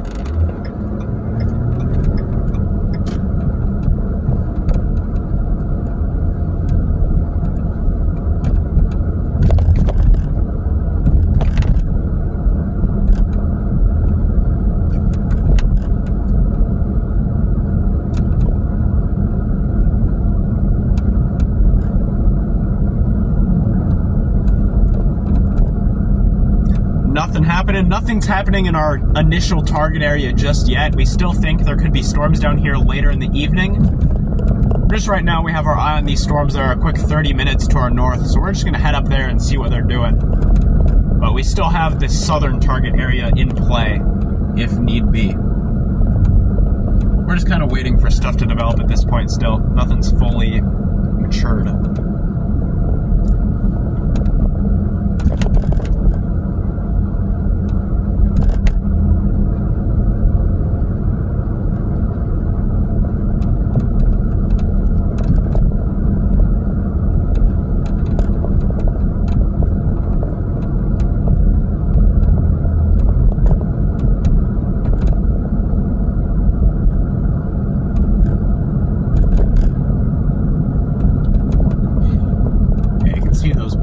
Nothing's happening in our initial target area just yet. We still think there could be storms down here later in the evening. Just right now we have our eye on these storms that are a quick 30 minutes to our north, so we're just going to head up there and see what they're doing. But we still have this southern target area in play, if need be. We're just kind of waiting for stuff to develop at this point still. Nothing's fully matured.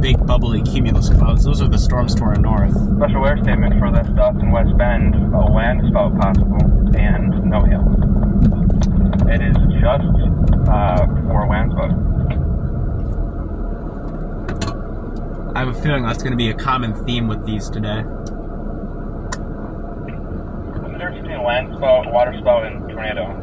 Big bubbly cumulus clouds. Those are the storms to our north. Special weather statement for the Stoughton and West Bend: a land spout possible and no hail. It is just for land spout. I have a feeling that's going to be a common theme with these today. The difference between a land spout, water spout, and tornado.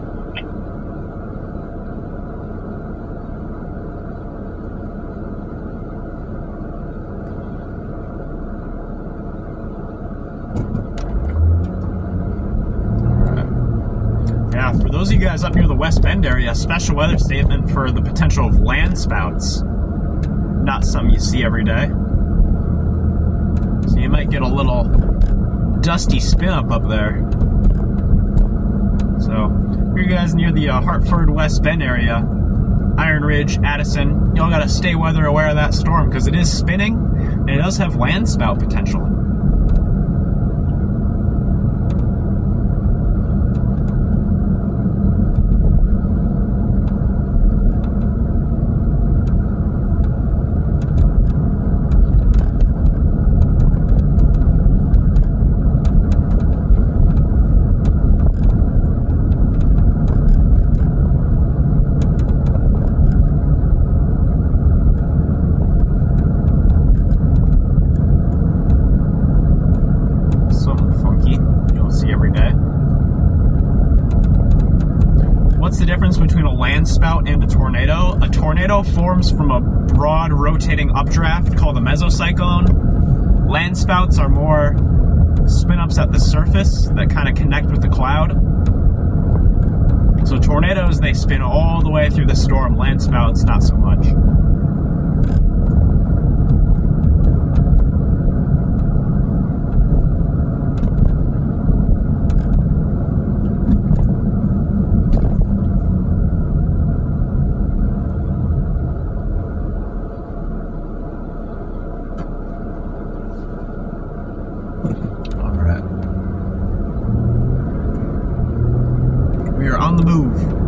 For those of you guys up near the West Bend area, a special weather statement for the potential of land spouts. Not something you see every day. So you might get a little dusty spin up there. So, for you guys near the Hartford, West Bend area, Iron Ridge, Addison, y'all gotta stay weather aware of that storm because it is spinning and it does have land spout potential. Between a land spout and a tornado. A tornado forms from a broad rotating updraft called a mesocyclone. Land spouts are more spin-ups at the surface that kind of connect with the cloud. So tornadoes, they spin all the way through the storm. Land spouts, not so much.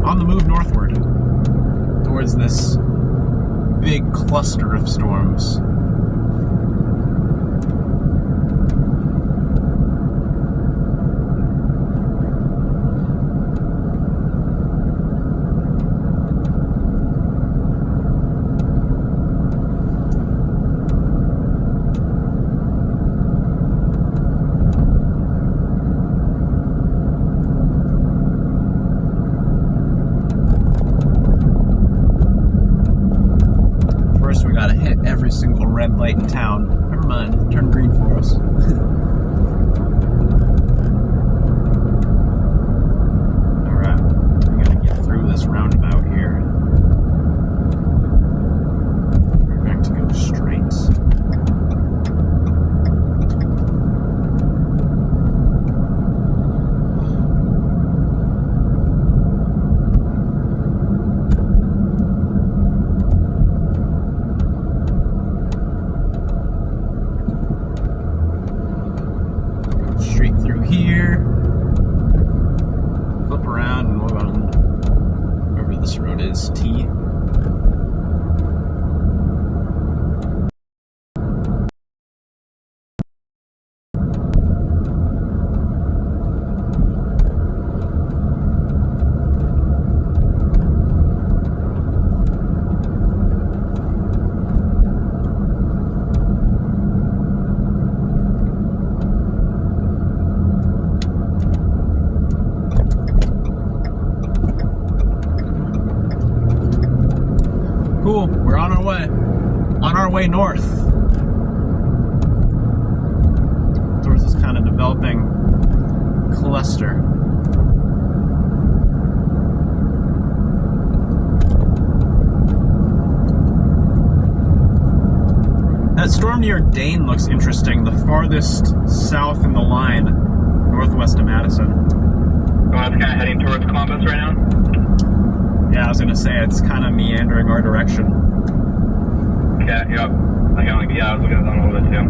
On the move northward towards this big cluster of storms. Every single red light in town. Never mind, turn green for us. Alright, we gotta get through this roundabout here. We're going to go straight. this tea. Cool, we're on our way north. Towards this kind of developing cluster. That storm near Dane looks interesting, the farthest south in the line, northwest of Madison. So it's kind of heading towards Columbus right now? Yeah, I was gonna say it's kind of meandering our direction. Okay, yep. I was looking at that a little bit too.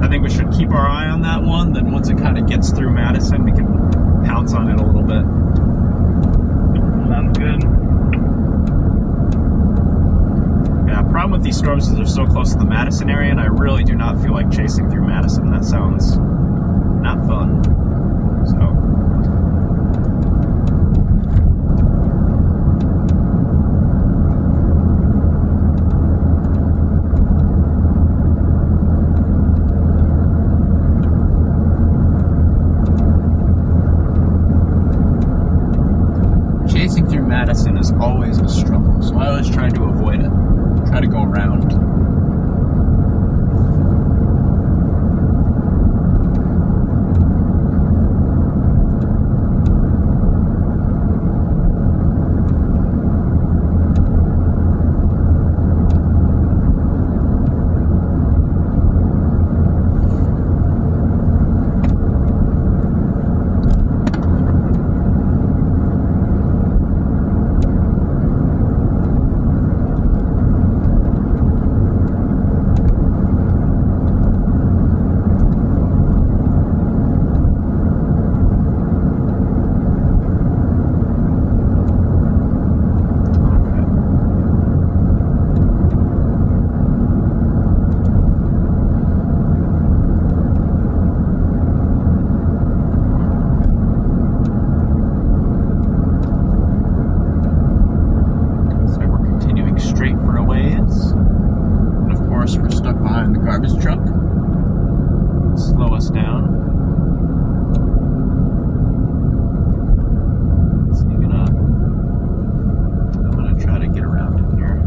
I think we should keep our eye on that one, then once it kind of gets through Madison, we can pounce on it a little bit. Sounds good. Yeah, problem with these storms is they're so close to the Madison area, and I really do not feel like chasing through Madison. That sounds not fun. So. Chasing through Madison is always a struggle, so I always try to avoid it. Try to go around. Garbage truck. Slow us down. So I'm gonna try to get around in here.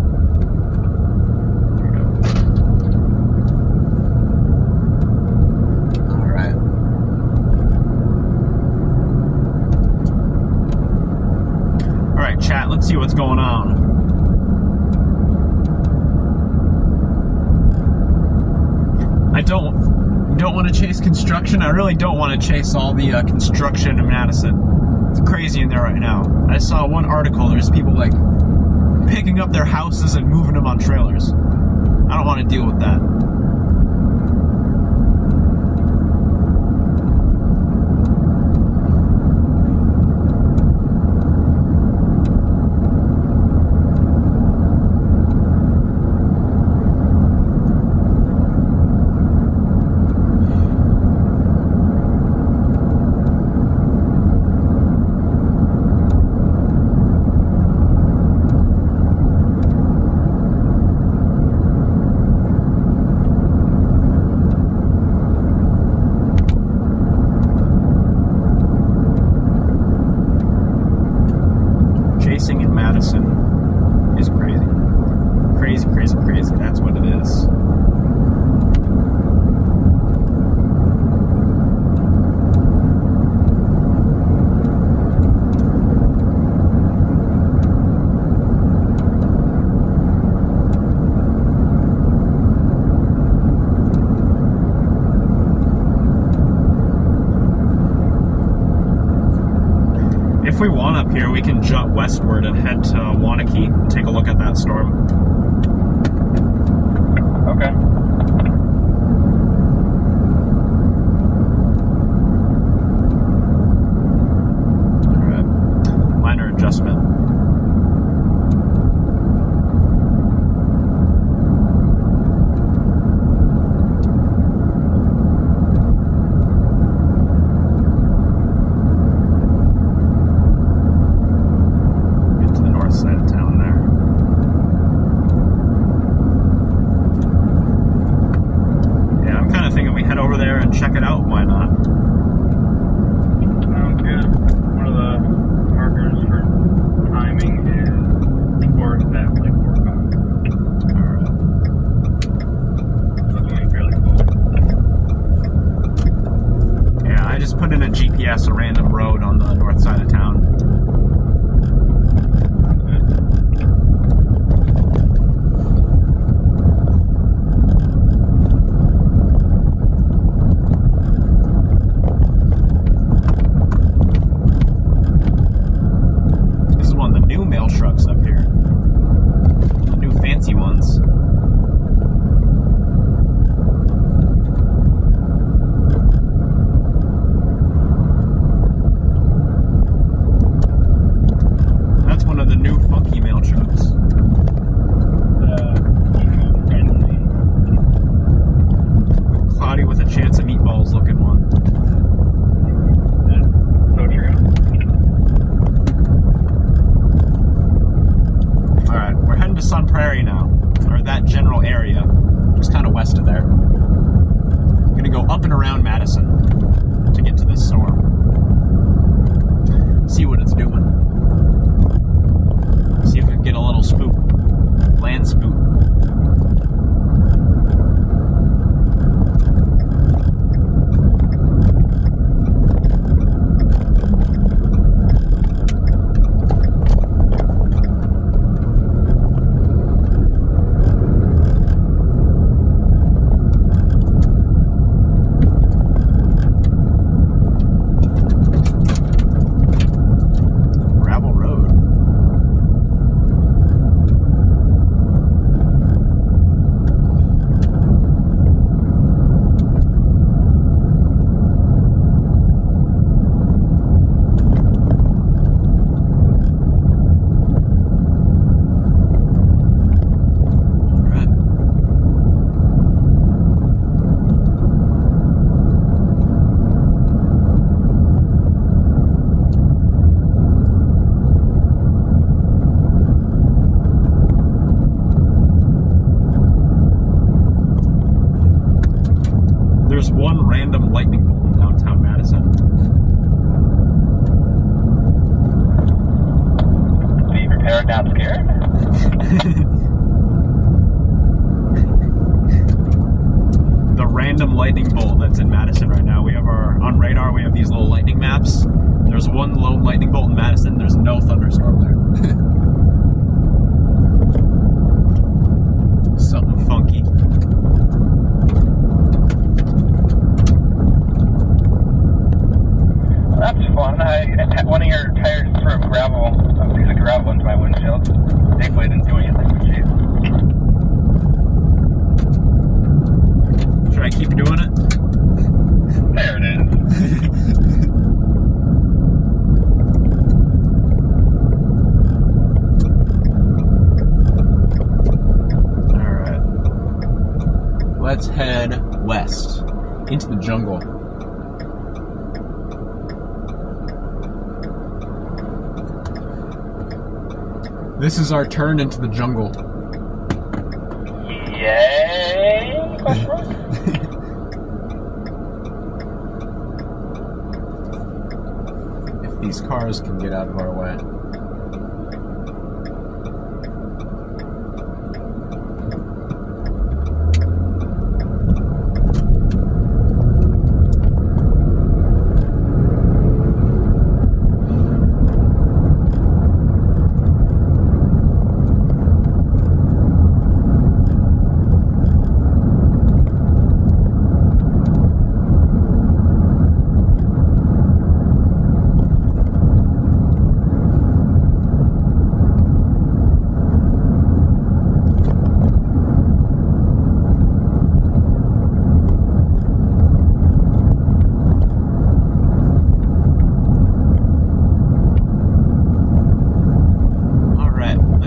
There we go. All right. All right, chat. Let's see what's going on. I don't want to chase construction. I really don't want to chase all the construction in Madison. It's crazy in there right now. I saw one article, there's people like picking up their houses and moving them on trailers. I don't want to deal with that. Is crazy. Crazy, crazy, crazy. That's what it is. If we want to Here we can jut westward and head to Wanakee and take a look at that storm. Okay. Alright. Minor adjustment. Side of town there. Yeah, I'm kind of thinking we head over there and check it out. Why not? Sounds good. One of the markers for timing is towards that like 4 o'clock. Alright. That's going fairly cool. Yeah, I just put in a GPS, a random road on the north side of town. Trucks up here. The new fancy ones. That's one of the new funky mail trucks. Cloudy with a chance of meatballs looking one. So true. Alright, we're heading to Sun Prairie now, or that general area, just kind of west of there. We're gonna go up and around Madison to get to this storm. See what it's doing. See if we can get a little spook. Land spook. There's one random lightning bolt in downtown Madison. Be prepared, not scared. The random lightning bolt that's in Madison right now. We have on radar, we have these little lightning maps. There's one lone lightning bolt in Madison. There's no thunderstorm there. Something funky. That's fun. One of your tires threw a piece of gravel into my windshield. Thankfully, it didn't do anything. Jeez. Should I keep doing it? There it is. Alright. Let's head west into the jungle. This is our turn into the jungle. Yay! If these cars can get out of our way.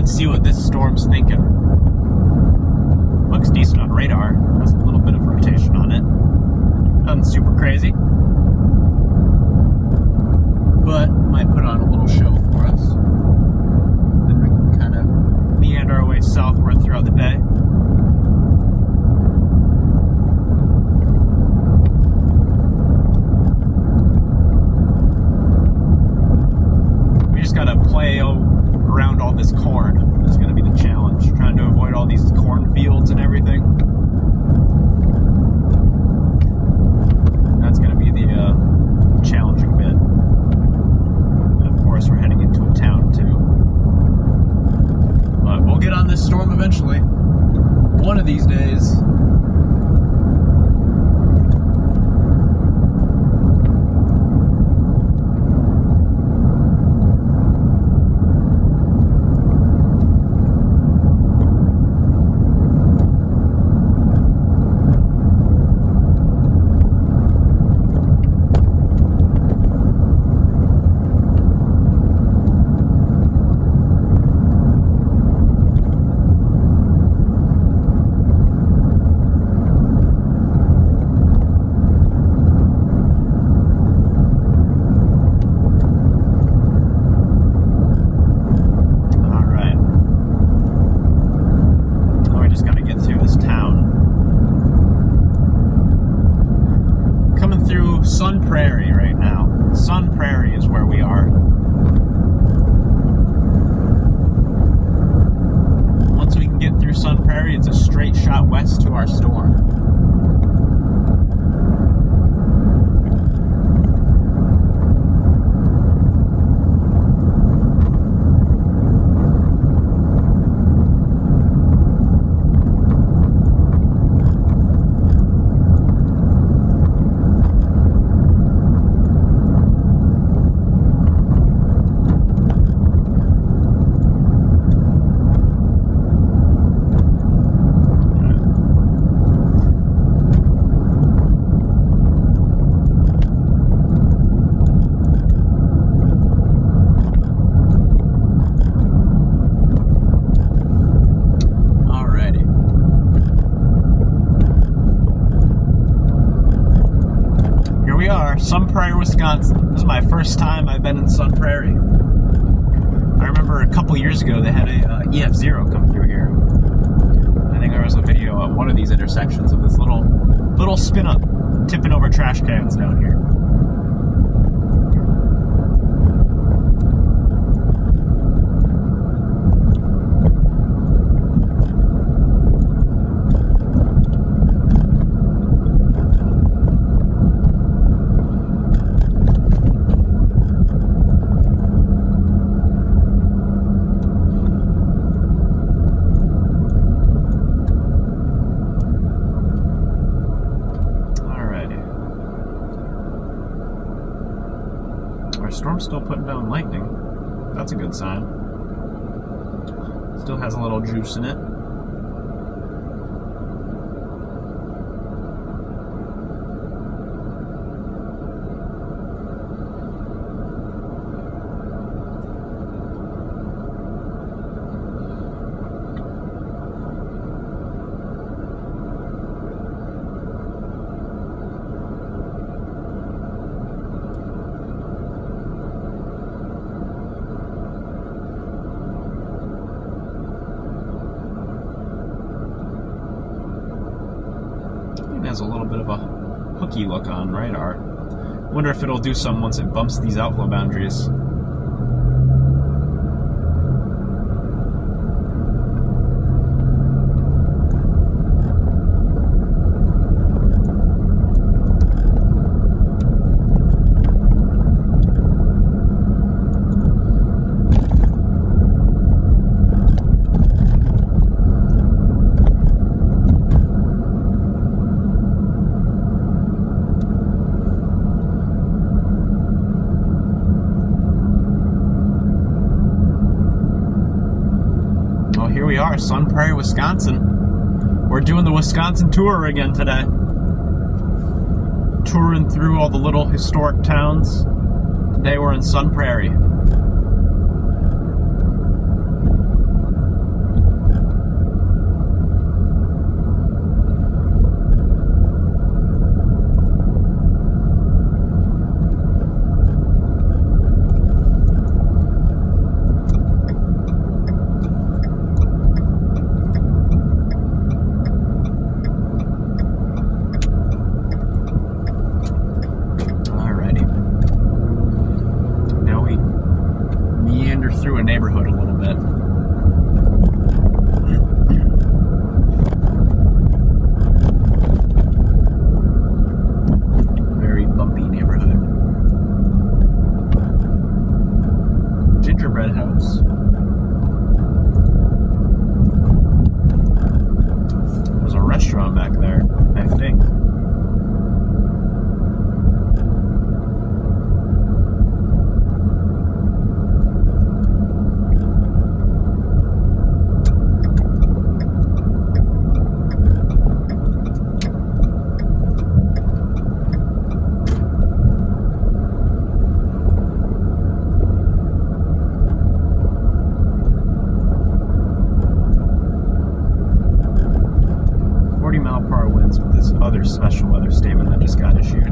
and see what this storm's thinking. Looks decent on radar. Has a little bit of rotation on it. Nothing super crazy. But might put on a little show for us. Then we can kind of meander our way southward throughout the day. We just gotta play around all this corn. That's gonna be the challenge. Trying to avoid all these cornfields and everything. That's gonna be the challenging bit. And of course, we're heading into a town too. But we'll get on this storm eventually. One of these days. Sun Prairie right now. Sun Prairie is where we are. Once we can get through Sun Prairie, it's a straight shot west to our storm. Sun Prairie, Wisconsin. This is my first time I've been in Sun Prairie. I remember a couple years ago they had a EF0 come through here. I think there was a video at one of these intersections of this little spin up tipping over trash cans down here. Our storm's still putting down lightning. That's a good sign. Still has a little juice in it. Has a little bit of a hooky look on radar. Wonder if it'll do something once it bumps these outflow boundaries. Here we are, Sun Prairie, Wisconsin. We're doing the Wisconsin tour again today. Touring through all the little historic towns. Today we're in Sun Prairie. through a neighborhood a little bit. Very bumpy neighborhood. Gingerbread house. There's a restaurant back there, I think. With this other special weather statement that just got issued.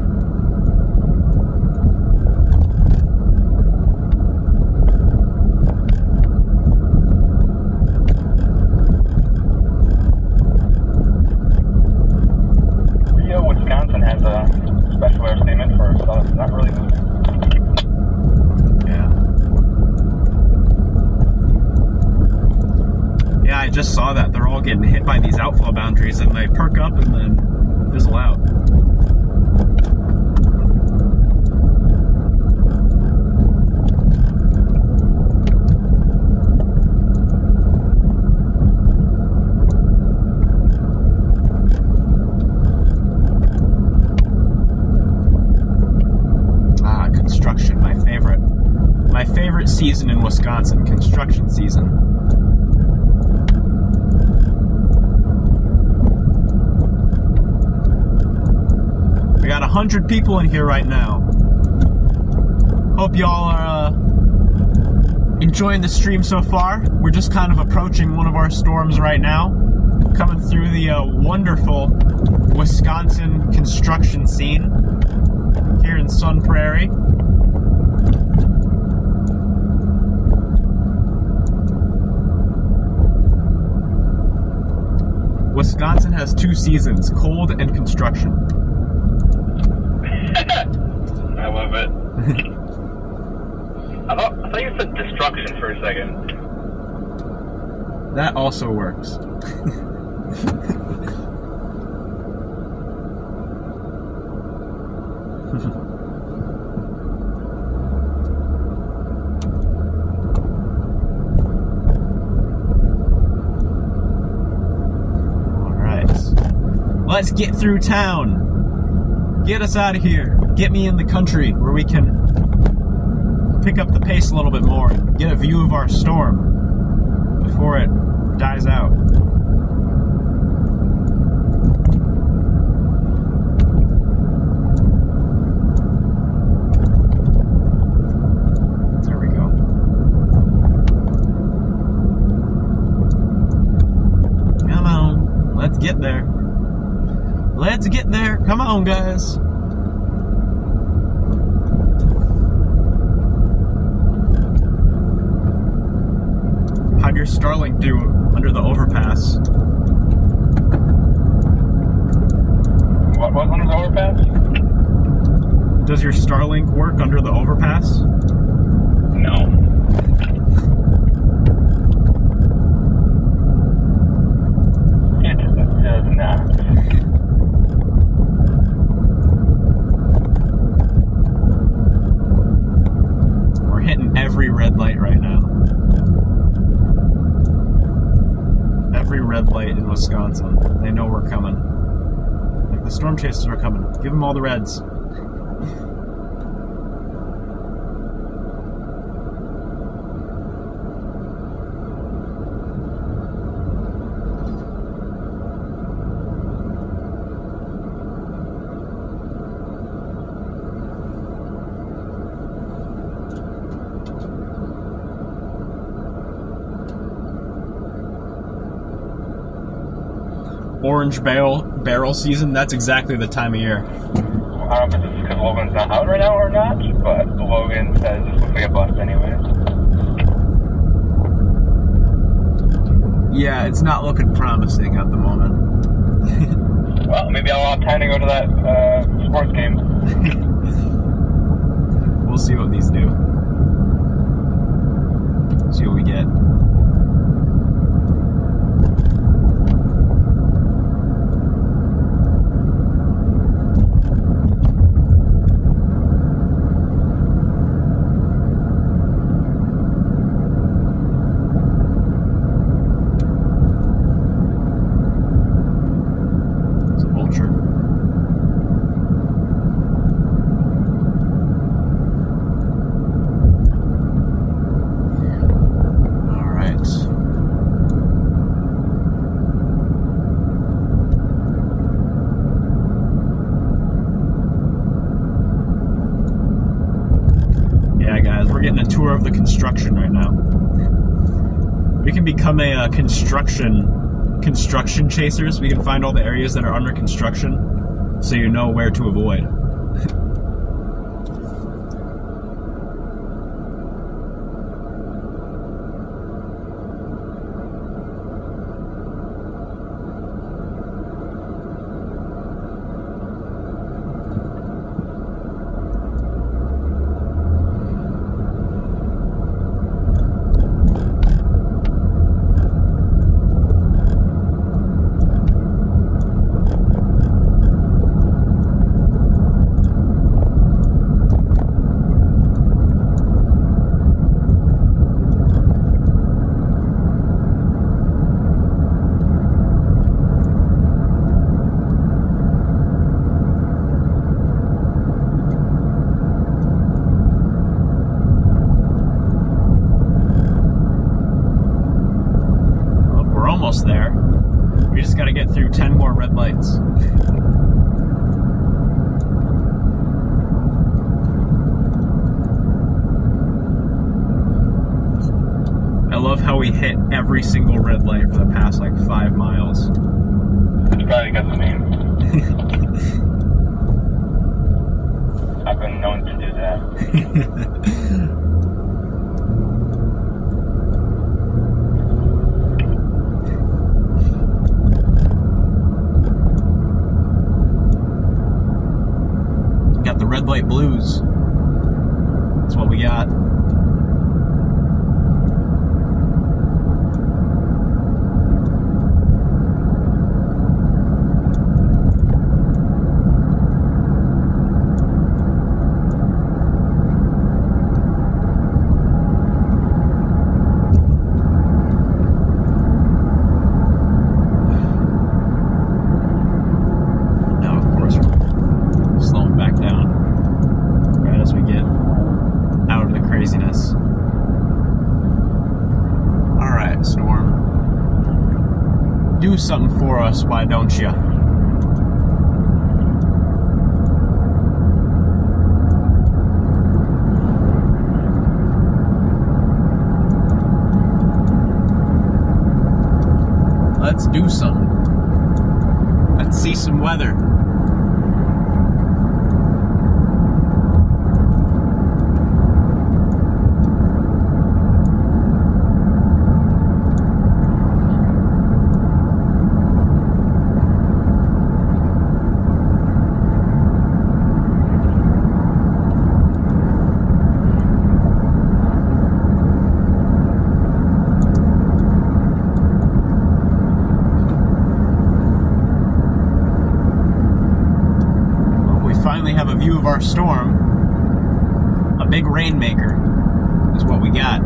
Yeah, Wisconsin has a special weather statement for stuff that's not really moving. Yeah, I just saw that. They're all getting hit by these outflow boundaries and they perk up and then fizzle out. Ah, construction, my favorite. My favorite season in Wisconsin, construction season. We got 100 people in here right now. Hope y'all are enjoying the stream so far. We're just kind of approaching one of our storms right now. Coming through the wonderful Wisconsin construction scene here in Sun Prairie. Wisconsin has 2 seasons, cold and construction. I love it. I thought you said destruction for a second. That also works. Let's get through town. Get us out of here. Get me in the country where we can pick up the pace a little bit more and get a view of our storm before it dies out. There we go. Come on. Let's get there. Let's get there. Come on, guys. How'd your Starlink do under the overpass? What was under the overpass? Does your Starlink work under the overpass? No. It does not. Every red light right now. Every red light in Wisconsin. They know we're coming. Like the storm chasers are coming. Give them all the reds. Orange barrel season, that's exactly the time of year. I don't know if it's because Logan's not out right now or not, but Logan says this looks like a bust anyways. Yeah, it's not looking promising at the moment. Well, maybe I'll have time to go to that sports game. We'll see what these do. the construction right now. We can become a construction chasers. We can find all the areas that are under construction, so you know where to avoid. Almost there. We just got to get through 10 more red lights. I love how we hit every single red light for the past like 5 miles. It's probably got the name. I've been known to do that. Got the red light blues. That's what we got. Alright, Storm. Do something for us, why don't you? Let's do something. Let's see some weather. Have a view of our storm. A big rainmaker is what we got.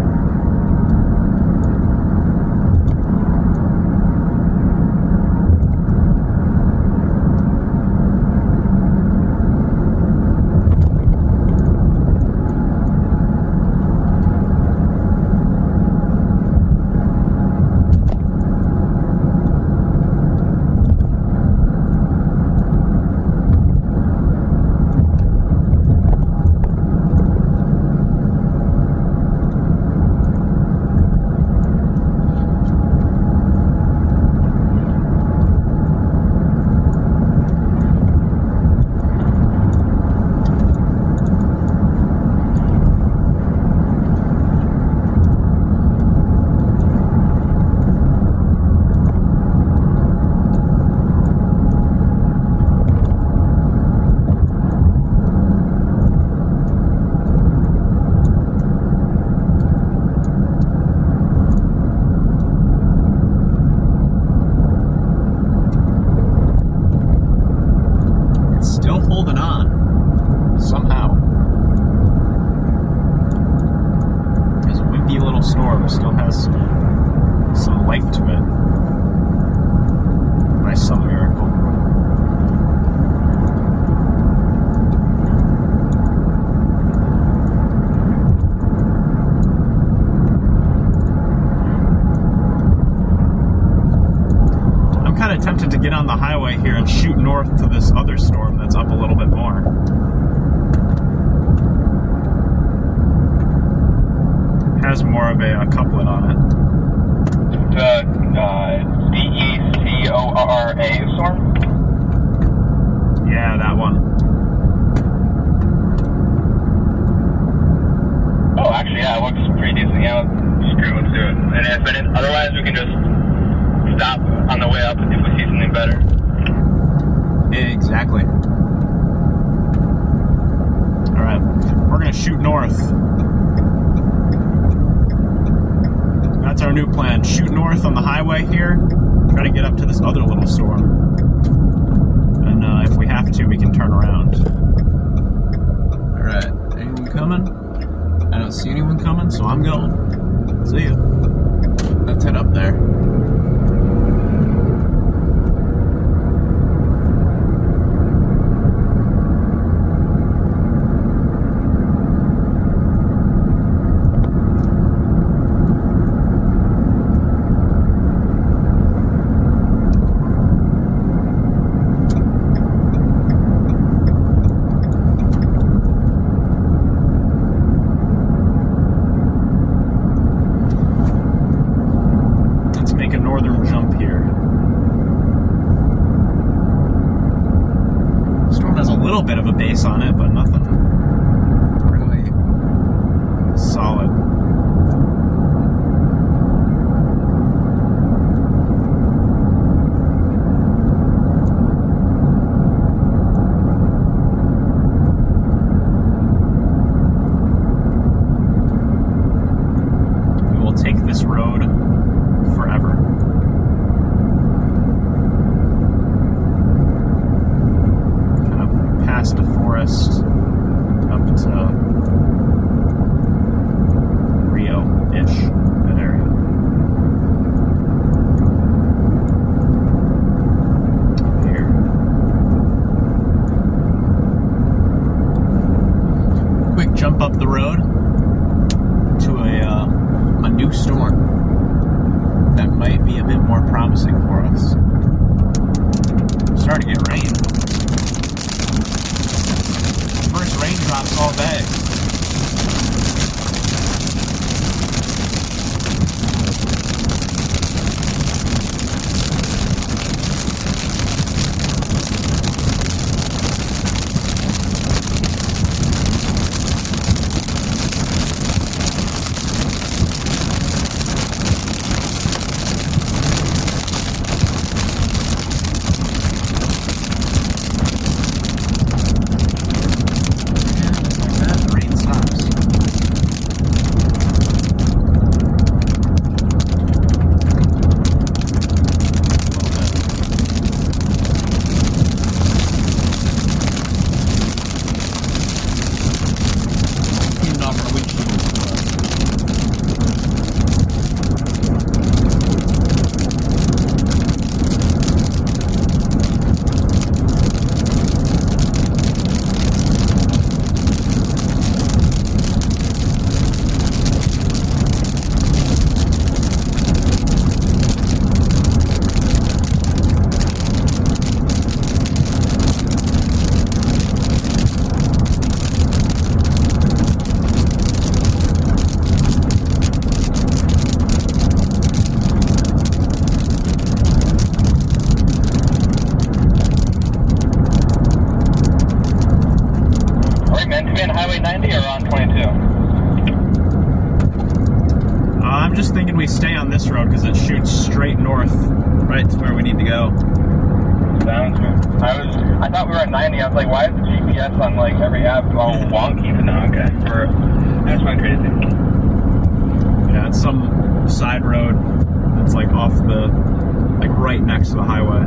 Storm still has some life to it by some miracle. I'm kind of tempted to get on the highway here and shoot north to this other storm that's up a little bit more. has more of a couplet on it. The DECORA storm? Yeah, that one. Oh, actually, yeah, it looks pretty decent. Yeah, screw it, let's do it. And otherwise, we can just stop on the way up if we see something better. Exactly. Alright, we're gonna shoot north. That's our new plan. Shoot north on the highway here, try to get up to this other little storm. And if we have to, we can turn around. Alright, anyone coming? I don't see anyone coming, so I'm going. See ya. Let's head up there. Bit of a base on it, but nothing really solid. We will take this road forever. Past a forest up to Rio-ish, that area. Here. Quick jump up the road to a new storm that might be a bit more promising for us. Starting to get rain. First raindrops all day. I'm just thinking we stay on this road because it shoots straight north, right to where we need to go. Sounds good. I thought we were at 90. I was like, why is the GPS on like every app all wonky? But no, okay. That's fine, crazy. Yeah, it's some side road that's like off the, like right next to the highway.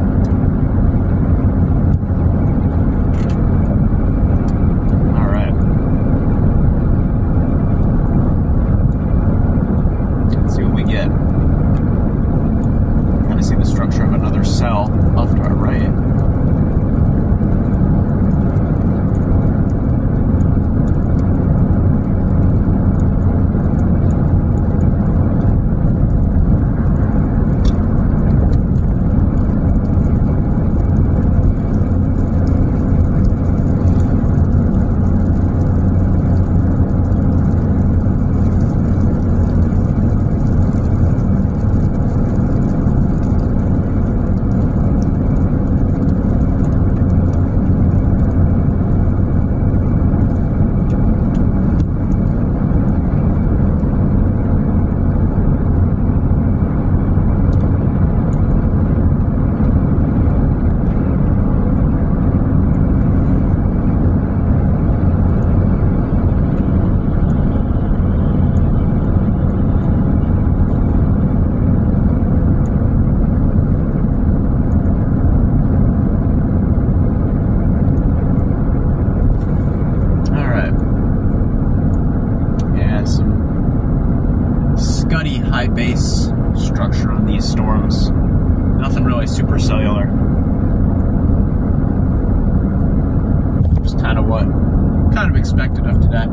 See the structure of another cell off to our right. infrastructure on these storms. Nothing really super cellular. Just kind of what kind of expected of today.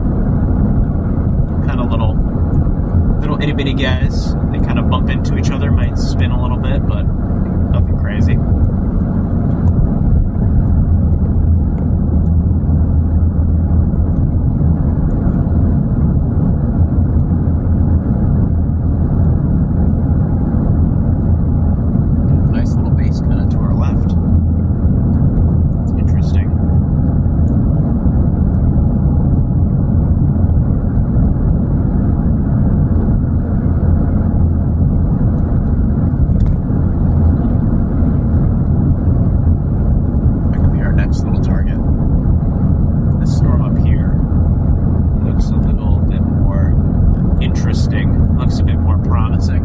Kind of little itty bitty guys. They kind of bump into each other, might spin a little bit, but nothing crazy. Nice little base kind of to our left. It's interesting. Little target. This storm up here looks a little bit more interesting, looks a bit more promising.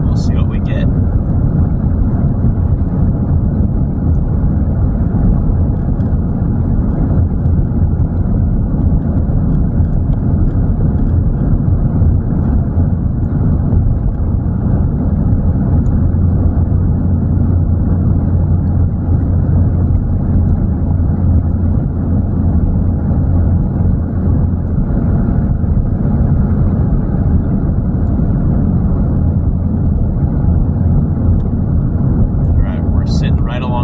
We'll see what we get.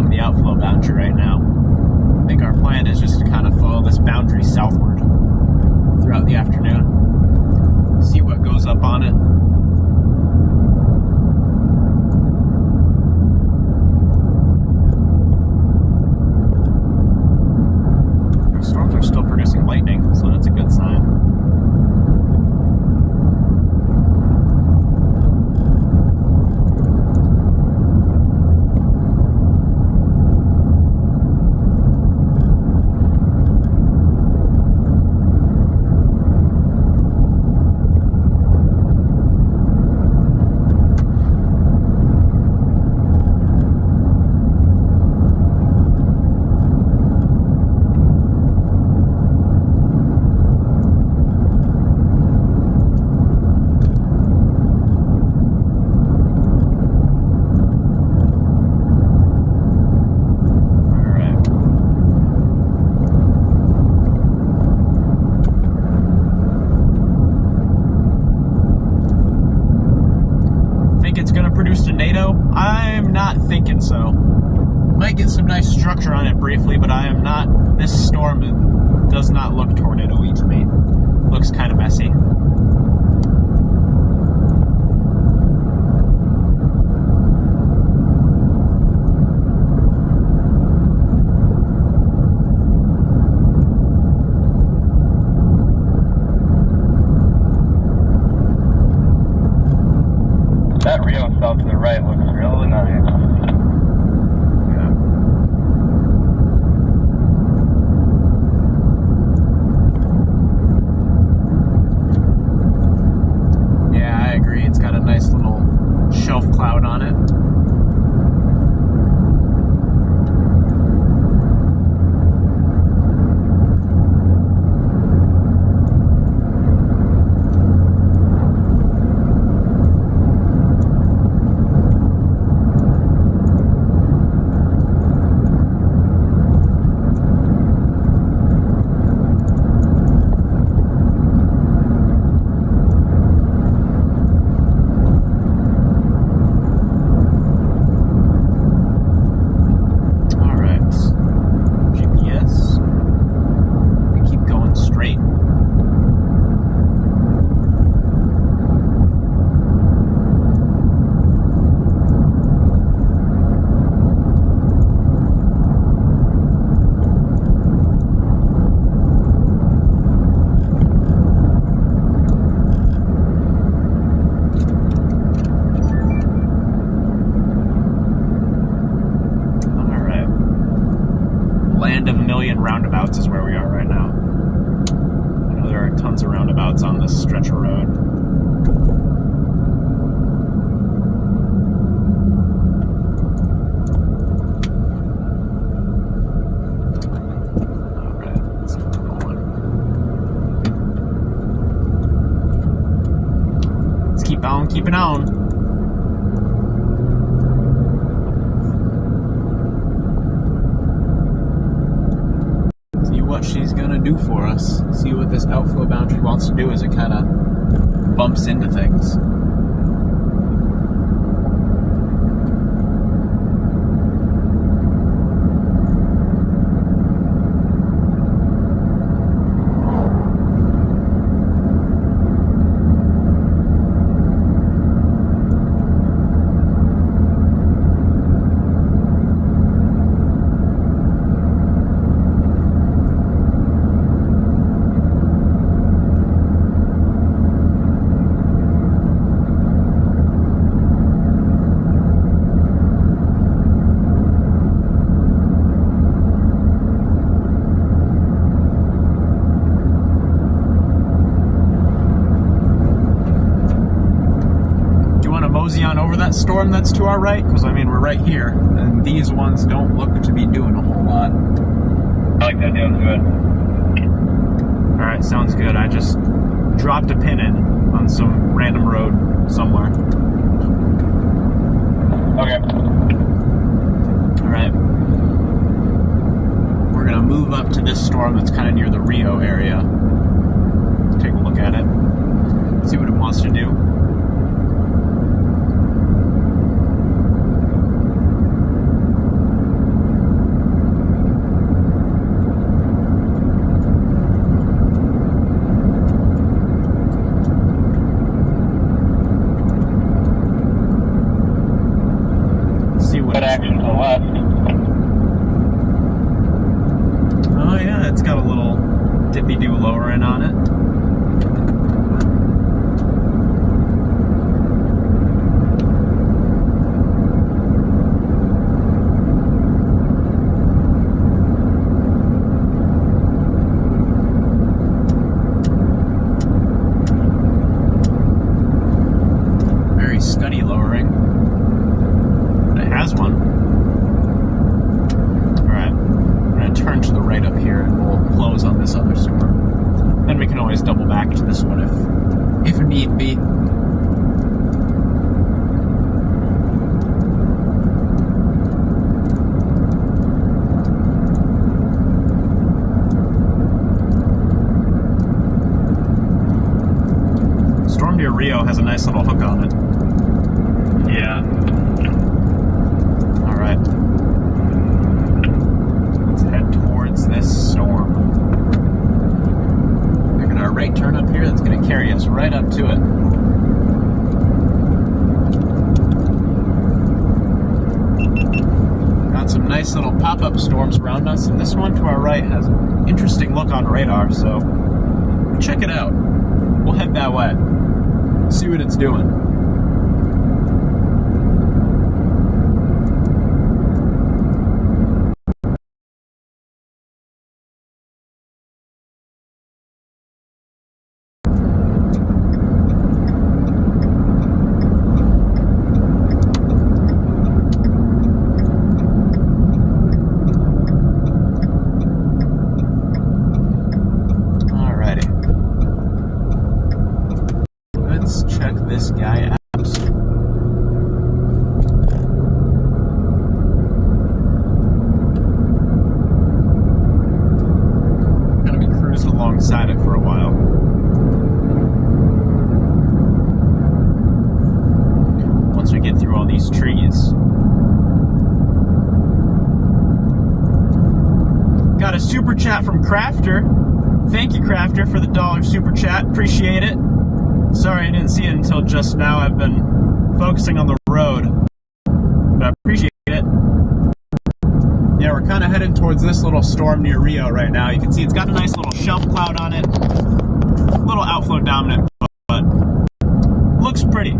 The outflow boundary right now. I think our plan is just to kind of follow this boundary southward throughout the afternoon. See what goes up on it. The storms are still producing lightning, so that's a good sign. Produce tornado? I'm not thinking so. Might get some nice structure on it briefly, but I am not. This storm does not look tornado-y to me. Looks kind of messy. That Rio cell to the right looks really nice. Yeah, I agree. It's got a nice little shelf cloud on it. Land of a million roundabouts is where we are right now. I know there are tons of roundabouts on this stretch of road. Alright, let's keep going. on, keep it on. See what she's gonna do for us. See what this outflow boundary wants to do as it kind of bumps into things. Mosey on over that storm that's to our right, because I mean we're right here, and these ones don't look to be doing a whole lot. I like that, sounds good. Alright, sounds good. I just dropped a pin in on some random road somewhere. Okay. Alright. We're gonna move up to this storm that's kind of near the Rio area. Take a look at it. See what it wants to do. Good action to the left. Oh yeah, it's got a little dippy-do lowering on it. Very scuddy lowering. Has one. Alright, I'm going to turn to the right up here and we'll close on this other storm. Then we can always double back to this one if need be. Storm near Rio has a nice little hook on it. Yeah. Alright. Let's head towards this storm. Making our right turn up here, that's going to carry us right up to it. Got some nice little pop-up storms around us, and this one to our right has an interesting look on radar, so check it out. We'll head that way. See what it's doing. This guy out. Gonna be cruising alongside it for a while. Once we get through all these trees. Got a super chat from Crafter. Thank you, Crafter, for the $1 super chat. Appreciate it. Sorry I didn't see it until just now. I've been focusing on the road, but I appreciate it. Yeah, we're kind of heading towards this little storm near Rio right now. You can see it's got a nice little shelf cloud on it. A little outflow dominant, but looks pretty.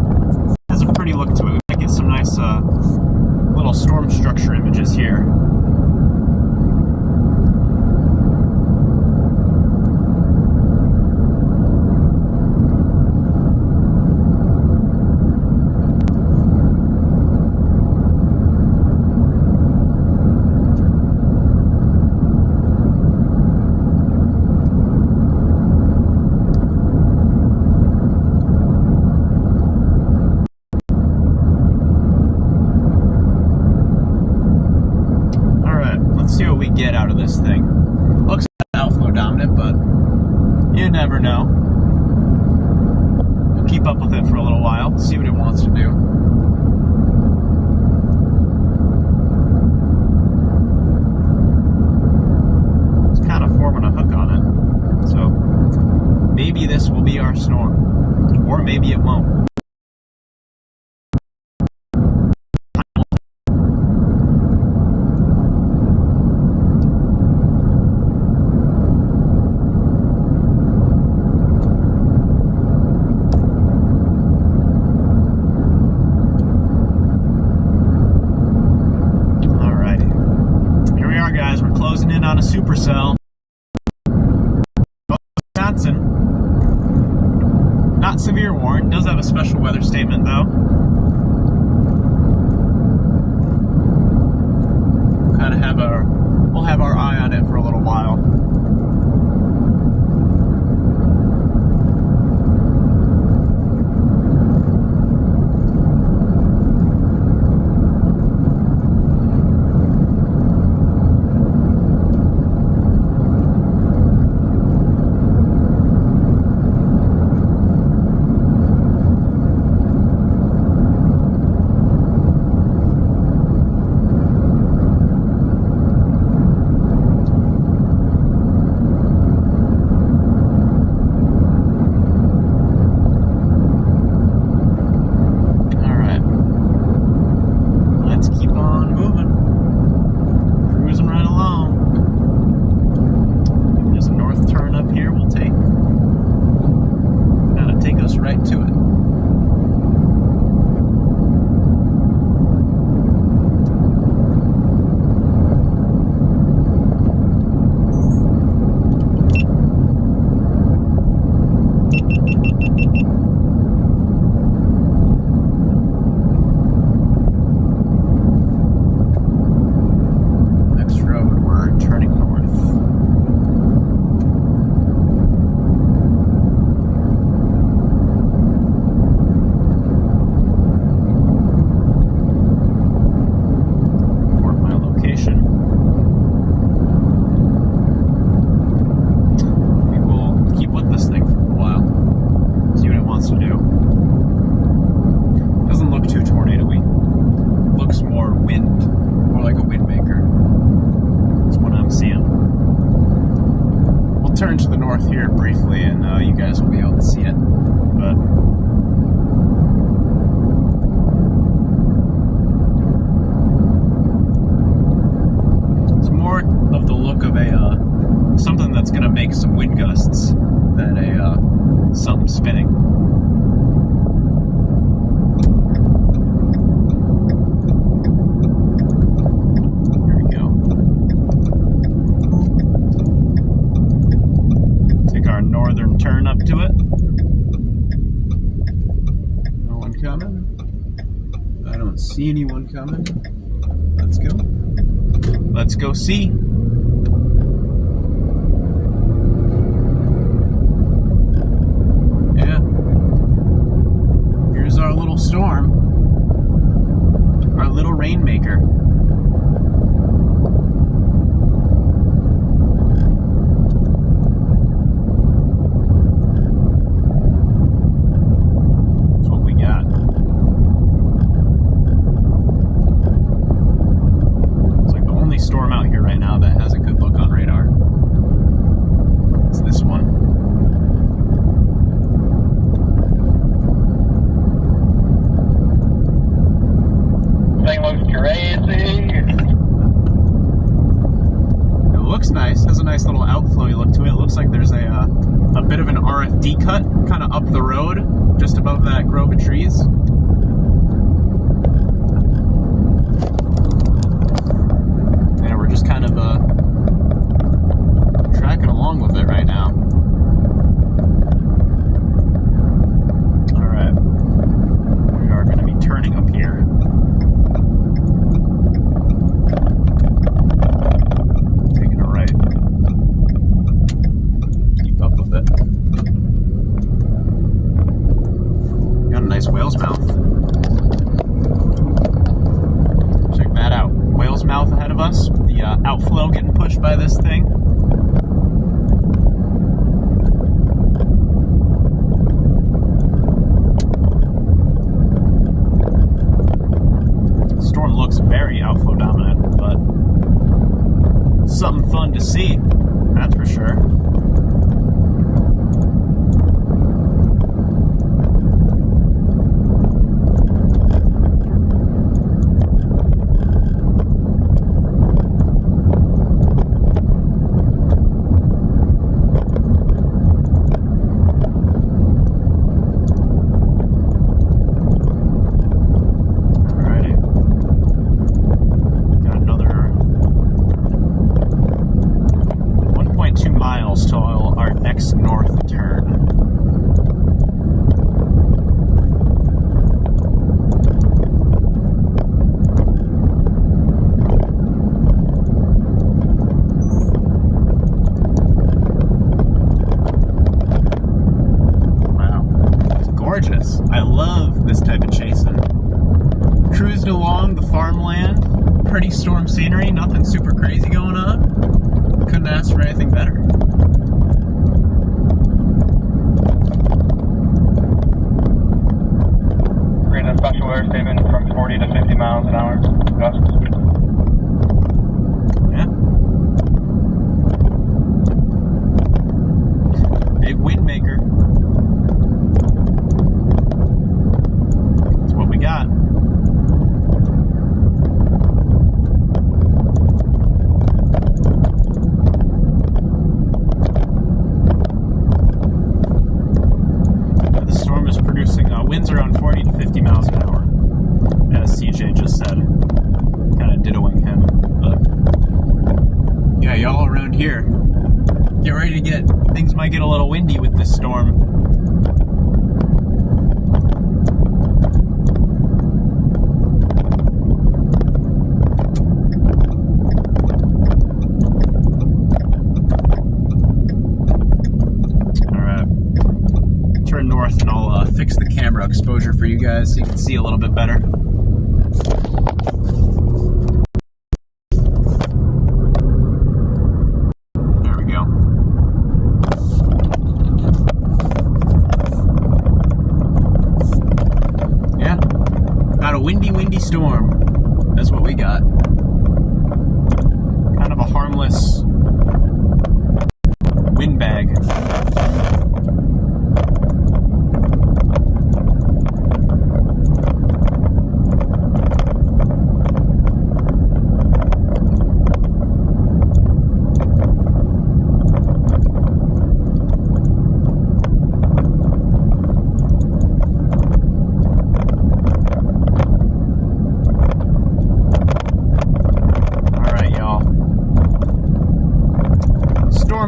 Has a pretty look to it. We might get some nice little storm structure images here. keep up with it for a little while, see what it wants to do. It's kind of forming a hook on it. So maybe this will be our storm, or maybe it won't. On a supercell. Wisconsin. Not severe warning. Does have a special weather statement though. We'll have our eye on it for a little while. Turn to the north here briefly, and you guys will be able to see it. But it's more of the look of a something that's going to make some wind gusts than a something spinning. Northern turn up to it. No one coming. I don't see anyone coming. Let's go. Let's go see. Yeah. Here's our little storm. Our little rainmaker. Nice. Has a nice little outflowy look to it. It looks like there's a bit of an RFD cut kind of up the road just above that grove of trees. And we're just kind of tracking along with it right now. Alright. We are going to be turning up here. Whale's mouth. Check that out. Whale's mouth ahead of us. The outflow getting pushed by this thing. gorgeous. I love this type of chasing. Cruised along the farmland, pretty storm scenery, nothing super crazy going on. Couldn't ask for anything better. Read a special weather statement from 40 to 50 miles an hour. Gusts. Yeah. Big wind maker. That's what we got. The storm is producing winds around 40 to 50 miles an hour, as CJ just said. Kind of dittoing him. But yeah, y'all around here, get ready to get, things might get a little windy with this storm. Alright, turn north and I'll fix the camera exposure for you guys so you can see a little bit better. There we go. Yeah, got a windy storm. That's what we got. Kind of a harmless windbag.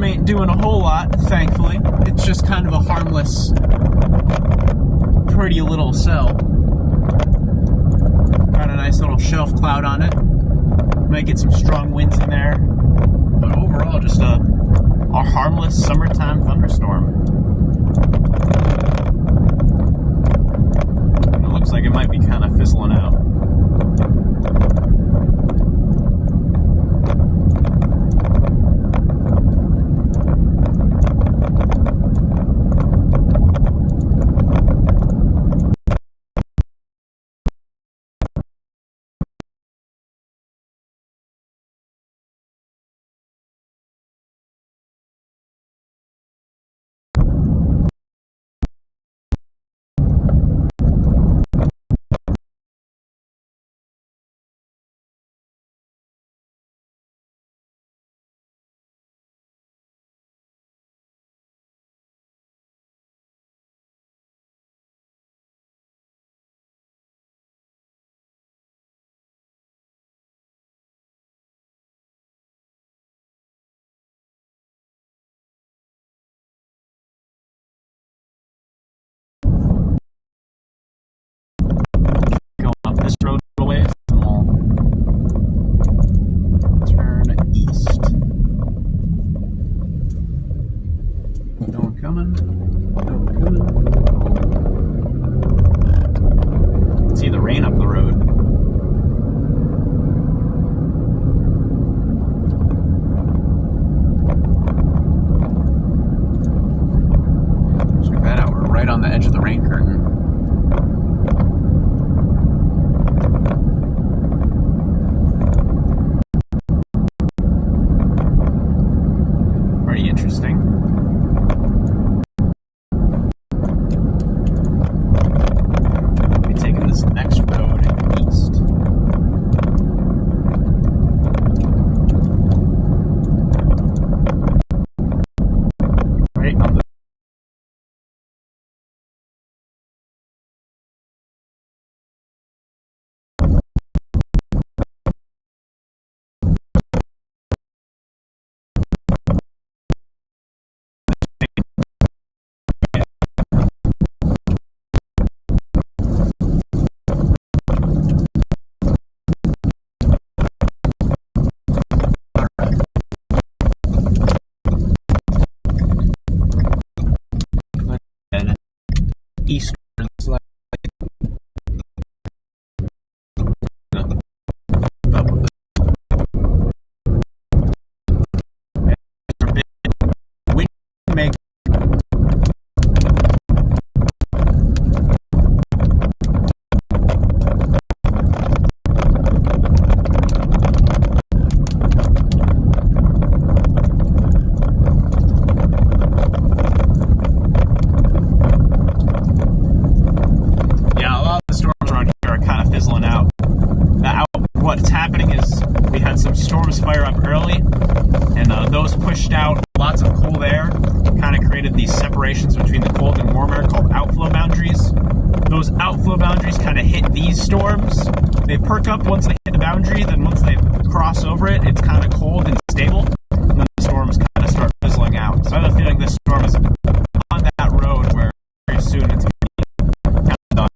Ain't doing a whole lot, thankfully. It's just kind of a harmless, pretty little cell. Got a nice little shelf cloud on it. Might get some strong winds in there. But overall, just a harmless summertime thunderstorm. It looks like it might be kind of fizzling out. This road a ways, and we'll turn east. No one coming. No one coming. See the rain up the road. Check that out. We're right on the edge of the rain curtain. Interesting. We'll be taking this next road east. Right on the eastward storms fire up early, and those pushed out lots of cold air, kind of created these separations between the cold and warm air called outflow boundaries. Those outflow boundaries kind of hit these storms. They perk up once they hit the boundary, then once they cross over it, it's kind of cold and stable, and then the storms kind of start fizzling out. So I have a feeling this storm is on that road where very soon it's going to be kind of done.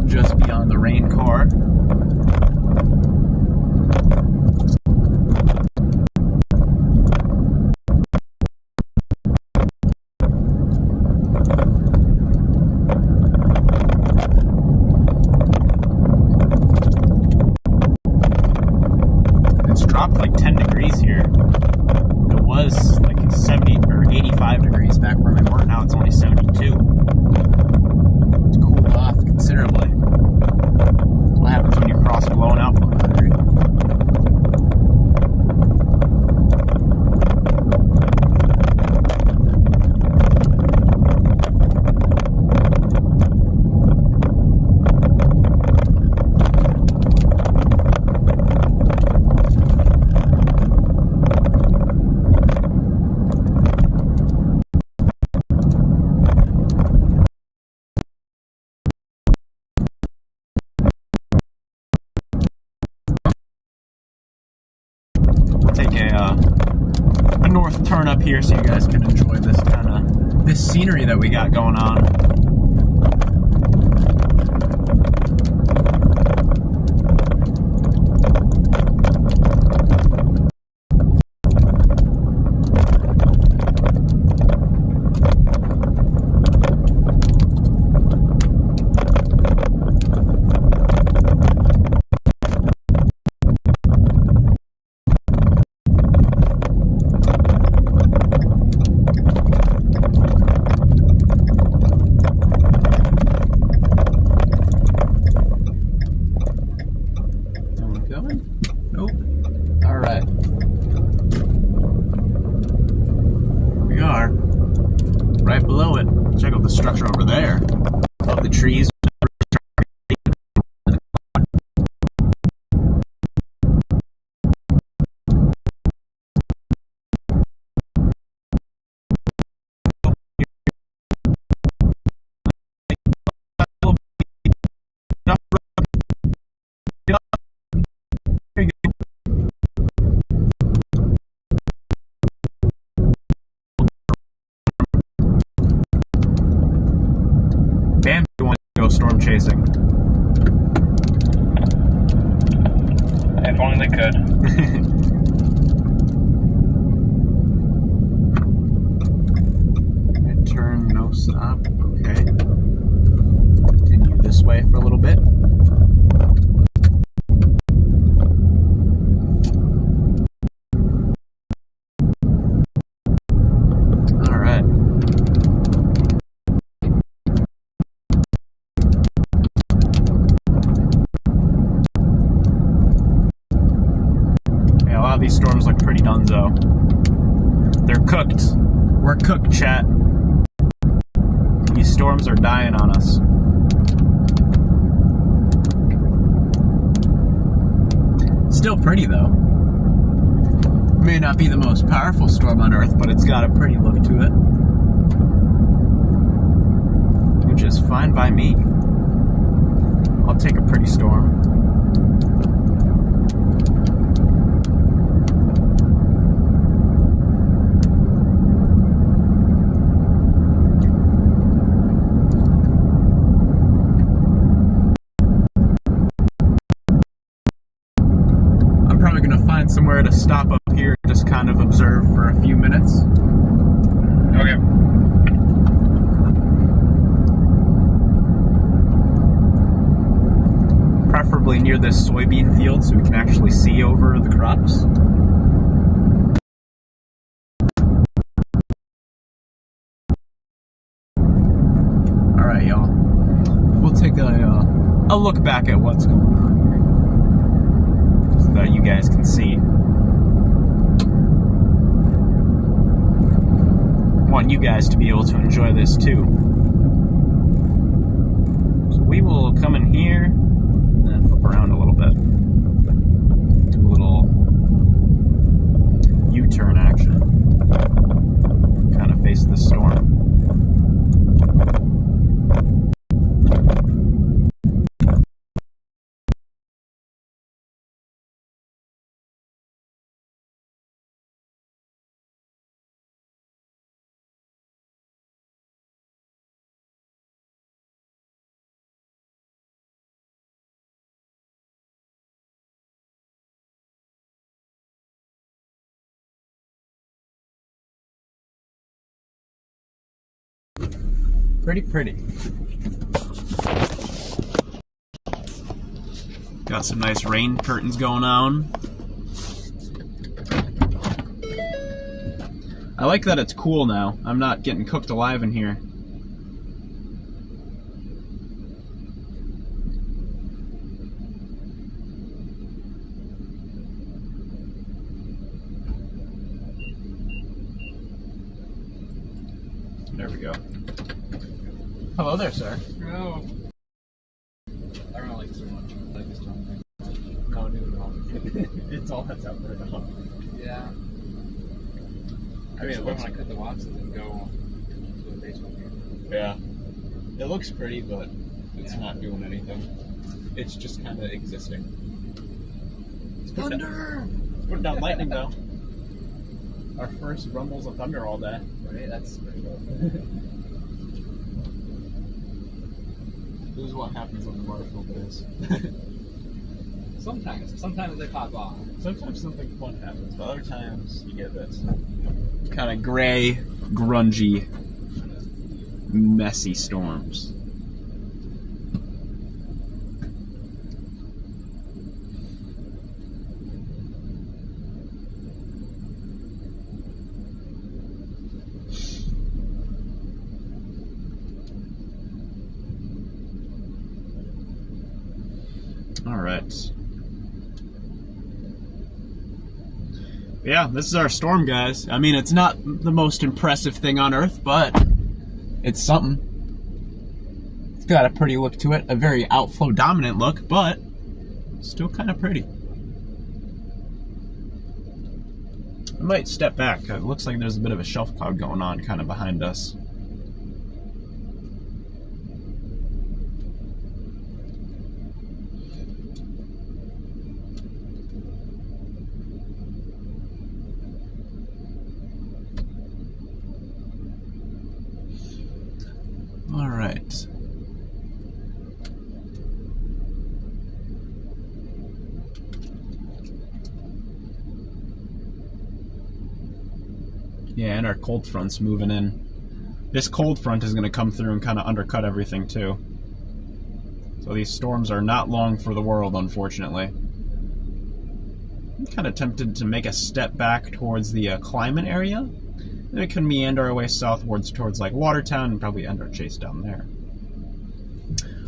Just beyond the rain car. It's dropped like 10 degrees here. It was like 70 or 85 degrees back where we were. Now it's only 72. It's cooled off considerably. What happens when you cross a blown outflow boundary? Take a north turn up here so you guys can enjoy this scenery that we got going on. Nope. Alright. We are right below it. Check out the structure over there. Above the trees. Bam, you want to go storm chasing. If only they could. Turn, no stop. Okay. Continue this way for a little bit. cooked. We're cooked, chat. These storms are dying on us. Still pretty, though. May not be the most powerful storm on Earth, but it's got a pretty look to it. Which is fine by me. I'll take a pretty storm. Somewhere to stop up here, just kind of observe for a few minutes. Okay. Preferably near this soybean field so we can actually see over the crops. Alright, y'all. We'll take a look back at what's going on so that you guys can see. Want you guys to be able to enjoy this too. So we will come in here and then flip around a little bit. Do a little U-turn action. Kind of face the storm. Pretty. Got some nice rain curtains going on. I like that it's cool now. I'm not getting cooked alive in here. There we go. Hello there, sir. No. I don't like so much. I like this one. No, dude, It's all that's out there now. yeah. I mean, when I cut the boxes and go to the basement here. Yeah. It looks pretty, but it's not doing anything. It's just kind of existing. Thunder! Put down lightning, though. Our first rumbles of thunder all day. Right, that's pretty cool. This is what happens on the Marshall days. Sometimes they pop off. Sometimes something fun happens, but other times you get this kind of gray, grungy, messy storms. All right. Yeah, this is our storm, guys. I mean, it's not the most impressive thing on Earth, but it's something. It's got a pretty look to it, a very outflow dominant look, but still kind of pretty. I might step back. It looks like there's a bit of a shelf cloud going on kind of behind us. All right. Yeah, and our cold front's moving in. This cold front is going to come through and kind of undercut everything too. So these storms are not long for the world, unfortunately. I'm kind of tempted to make a step back towards the climate area. Then we can meander our way southwards towards like Watertown and probably end our chase down there.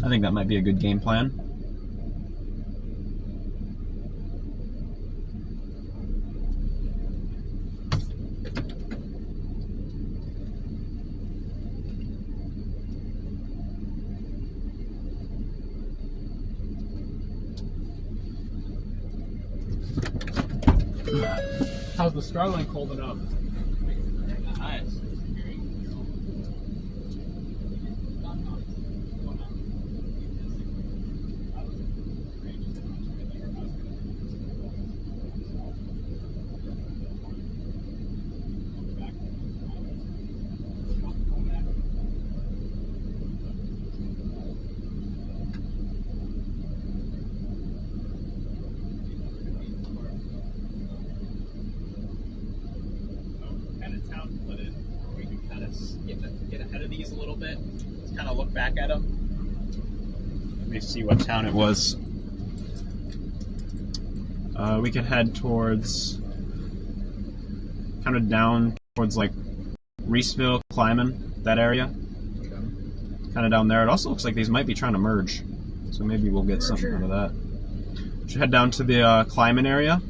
I think that might be a good game plan. How's the Starlink holding up? Nice. Get ahead of these a little bit. Just kind of look back at them. Let me see what town it was. We could head towards, kind of down towards like Reeseville, Kleiman, that area. Kind of down there. It also looks like these might be trying to merge, so maybe we'll get something out of that. Should head down to the Kleiman area.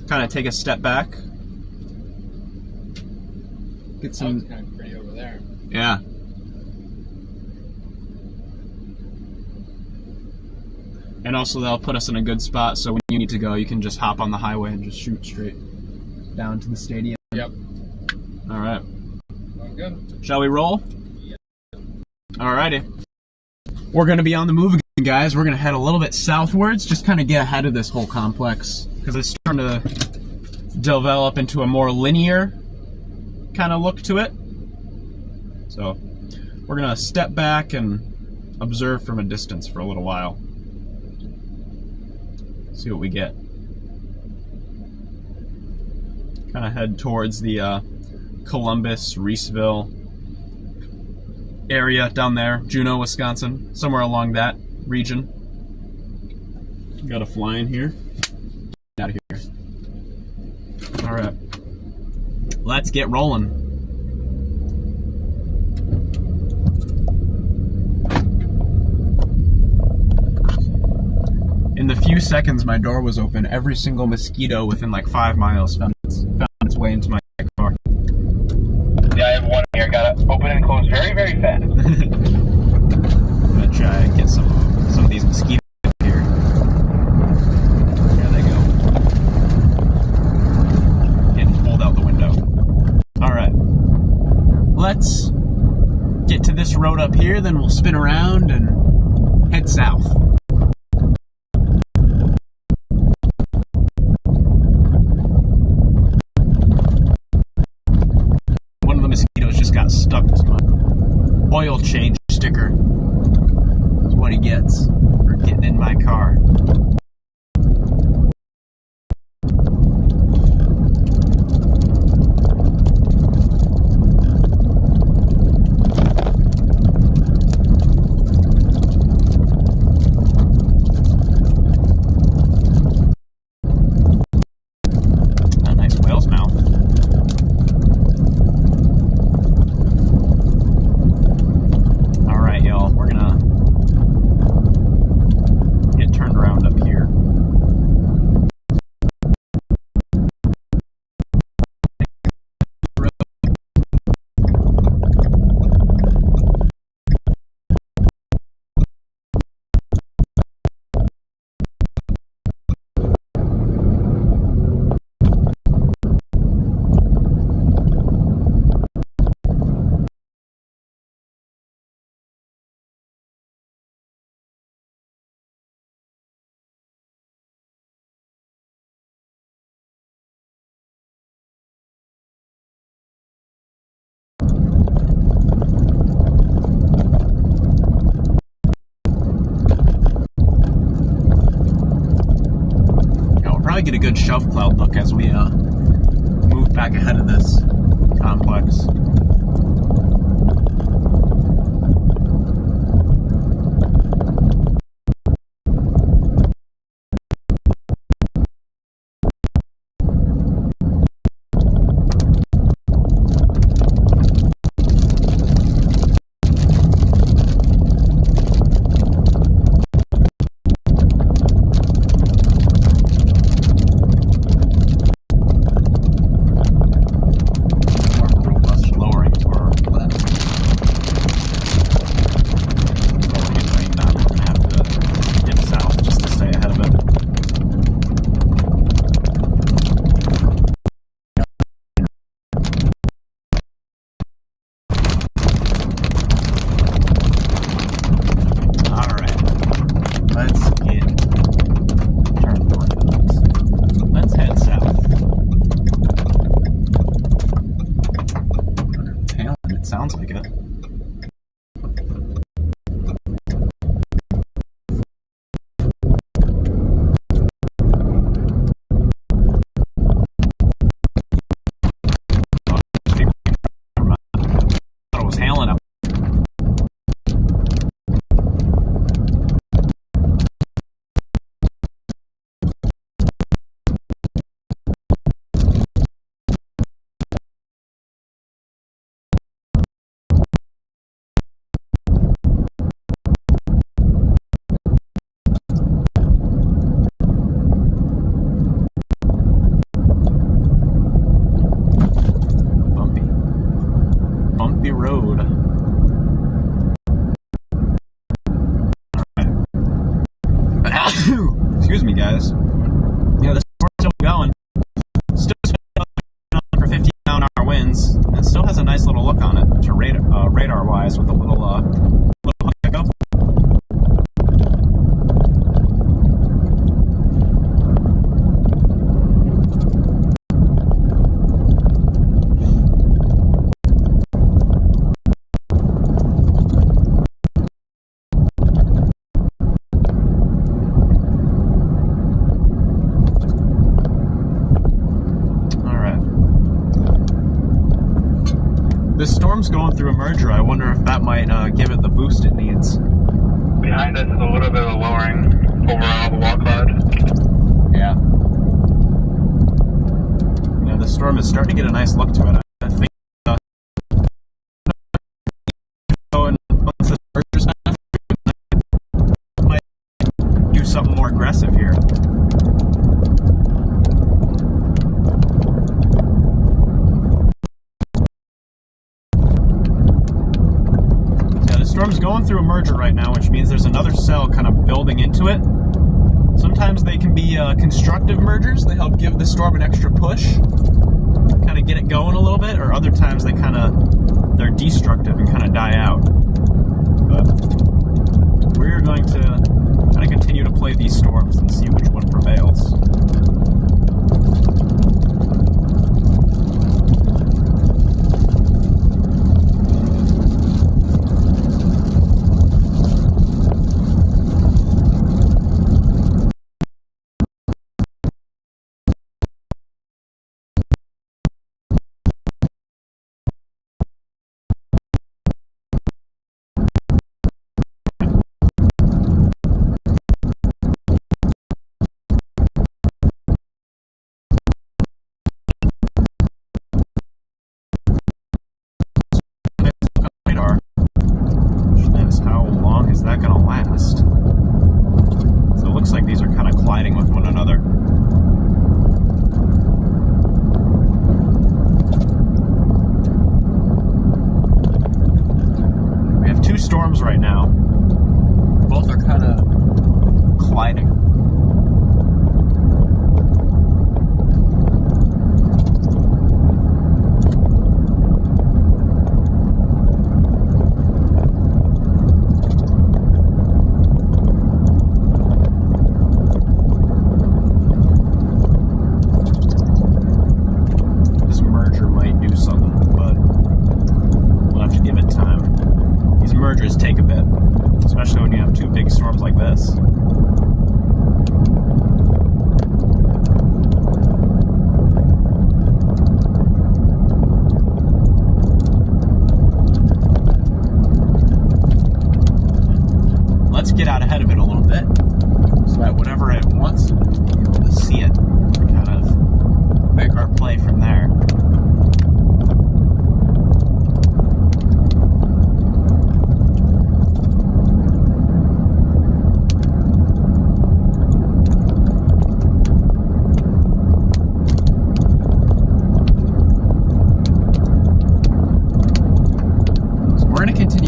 Kind of take a step back. Get some. Kind of pretty over there. Yeah. And also that'll put us in a good spot, so when you need to go, you can just hop on the highway and just shoot straight down to the stadium. Yep. All right. Sounds good. Shall we roll? Yeah. Alrighty. We're going to be on the move again, guys. We're going to head a little bit southwards, just kind of get ahead of this whole complex, because it's starting to develop into a more linear kind of look to it. So we're going to step back and observe from a distance for a little while. See what we get. Kind of head towards the Columbus, Reeseville area down there, Juneau, Wisconsin, somewhere along that region. Got a fly in here. Out of here. All right. Let's get rolling. In the few seconds my door was open, every single mosquito within like 5 miles found its way into my car. Yeah, I have one here. Got to open and close very, very fast. I'm gonna try and get some of these mosquitoes here. There they go. Getting pulled out the window. Alright. Let's get to this road up here, then we'll spin around and head south. One of the mosquitoes just got stuck to my oil change sticker. That's what he gets for getting in my car. A nice whale's mouth. Alright, y'all, we're gonna get turned around up here. Probably get a good shelf cloud look as we move back ahead of this complex. More robust lowering. sounds like it. It was hailing up. Bumpy road. Excuse me, guys. Yeah, the storm's still going. Still for 50-mile-an-hour winds, and still has a nice little look on it to radar-wise with a little echo. This storm's going through a merger. I wonder if that might give it the boost it needs. Behind us is a little bit of a lowering overall the wall cloud. Yeah. You know, the storm is starting to get a nice look to it. I think once this merger's done, it might do something more aggressive here. Storm's going through a merger right now, which means there's another cell kind of building into it. Sometimes they can be constructive mergers. They help give the storm an extra push, kind of get it going a little bit, or other times they're destructive and kind of die out. But we're going to kind of continue to play these storms and see which one prevails. Is that going to last? So it looks like these are kind of colliding with one another. We have two storms right now. Both are kind of colliding. Mergers take a bit, especially when you have two big storms like this. Let's get out ahead of it a little bit, so that whenever it wants, we'll be able to see it and kind of make our play from there.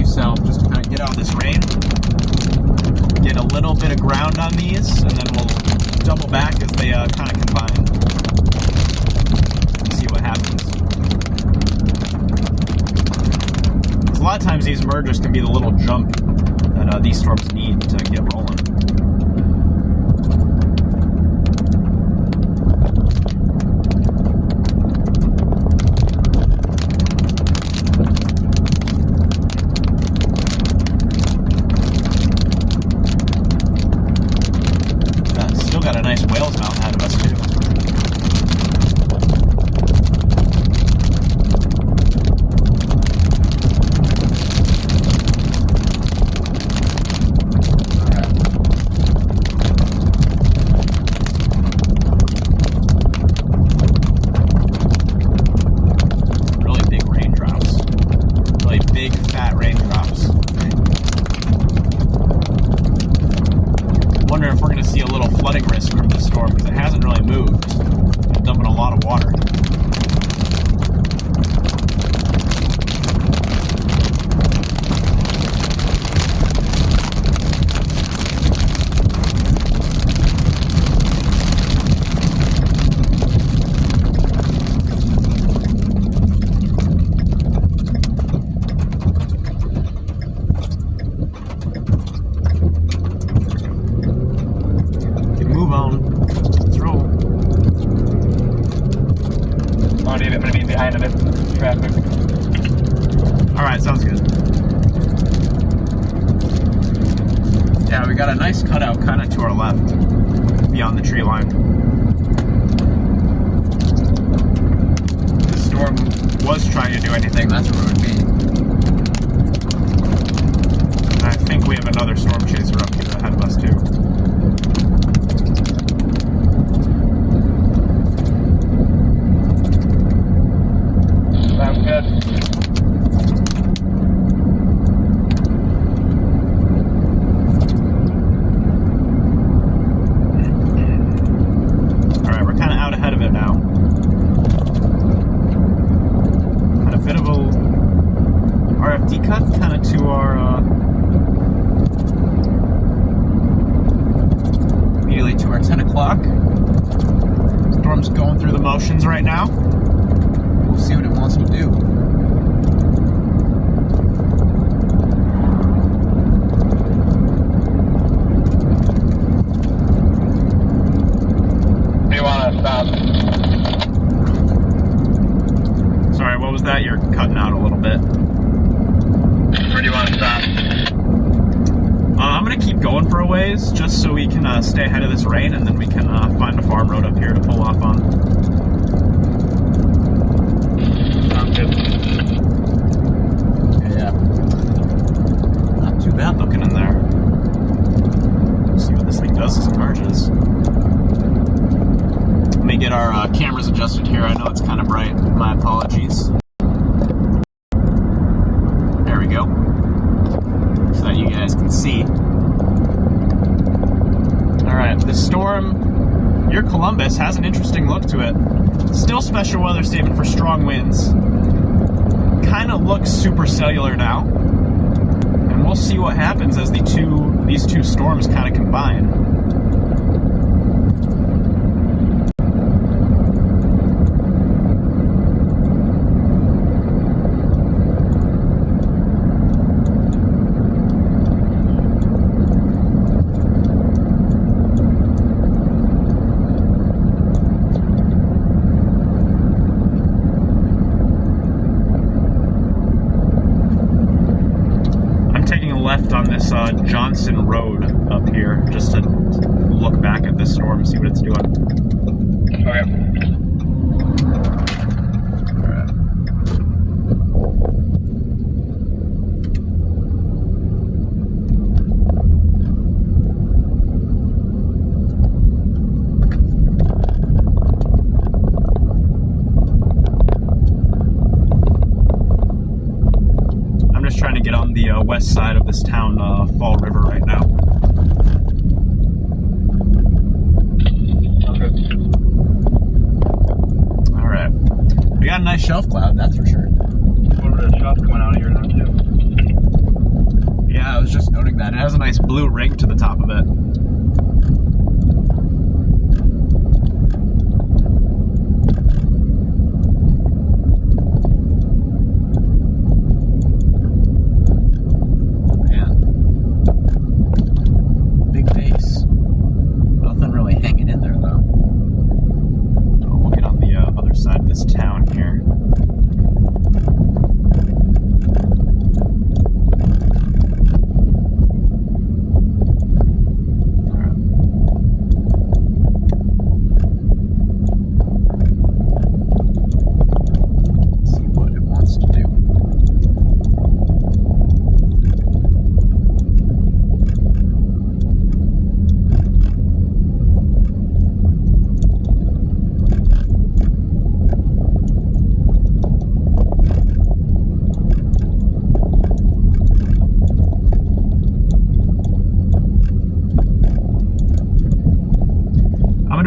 South just to kind of get out of this rain, get a little bit of ground on these, and then we'll double back as they kind of combine. See what happens. Because a lot of times these mergers can be the little jump that these storms need to get rolling. lane behind of it. Traffic. Alright, sounds good. Yeah, we got a nice cutout kind of to our left, beyond the tree line. If the storm was trying to do anything, that's where it would be. And I think we have another storm chaser up here ahead of us, too. Sounds good. Alright, we're kind of out ahead of it now. Had a bit of a RFD cut kind of to our, immediately to our 10 o'clock. Storm's going through the motions right now. We'll see what it wants to do. Do you want to stop? Sorry, what was that? You're cutting out a little bit. Where do you want to stop? I'm going to keep going for a ways, just so we can stay ahead of this rain, and then we can find a farm road up here to pull off on. Sounds good. Yeah. Not too bad looking in there. Let's see what this thing does as it merges. Let me get our cameras adjusted here. I know it's kind of bright. My apologies. There we go. So that you guys can see. Alright, the storm near Columbus has an interesting look to it. Still special weather statement for strong winds. Kind of looks supercellular now. And we'll see what happens as these two storms kind of combine. Left on this Johnson Road up here, just to look back at this storm, see what it's doing. Okay. Alright. I'm just trying to get on the west side of this town, Fall River, right now. Sounds good. Alright. We got a nice shelf cloud, that's for sure. A little bit of shelf coming out of here now, too. Yeah, I was just noting that. It has a nice blue ring to the top of it. Town here. See what it wants to do.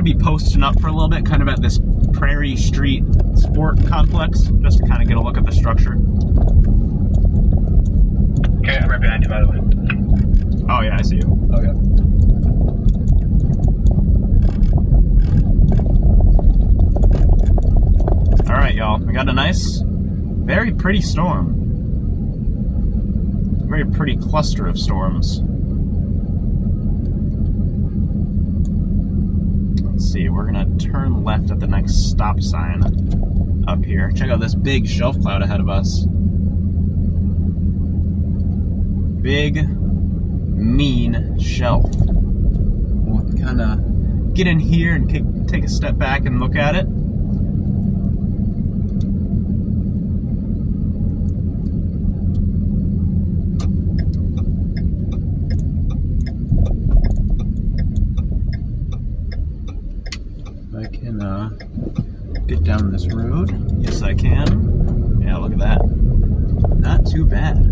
Be posting up for a little bit, kind of at this Prairie Street Sport Complex, just to kind of get a look at the structure. Okay, I'm right behind you, by the way. Oh yeah, I see you. Okay. Alright, y'all. We got a nice, very pretty storm. A very pretty cluster of storms. Let's see, we're gonna turn left at the next stop sign. up here. Check out this big shelf cloud ahead of us. Big, mean shelf. We'll kind of get in here and take a step back and look at it. I can get down this road. Yes, I can. Yeah, look at that. Not too bad.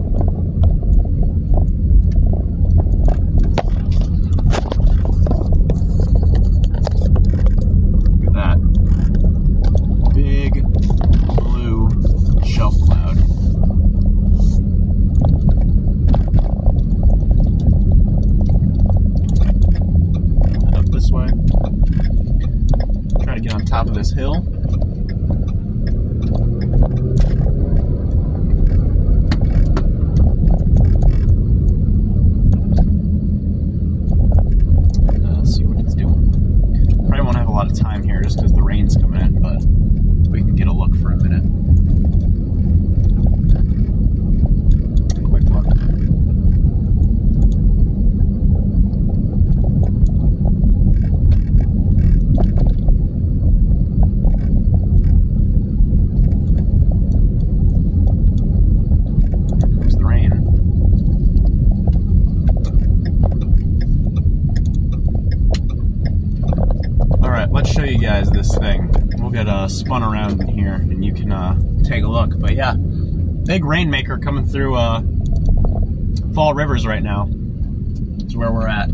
Look at that. Big blue shelf cloud. Head up this way. Try to get on top of this hill. See what it's doing. Probably won't have a lot of time here just because the rain's coming in, but we can get a look for a minute. Quick look. Let's show you guys this thing. We'll get spun around in here and you can take a look. But yeah, big rainmaker coming through Fall Rivers right now. That's where we're at.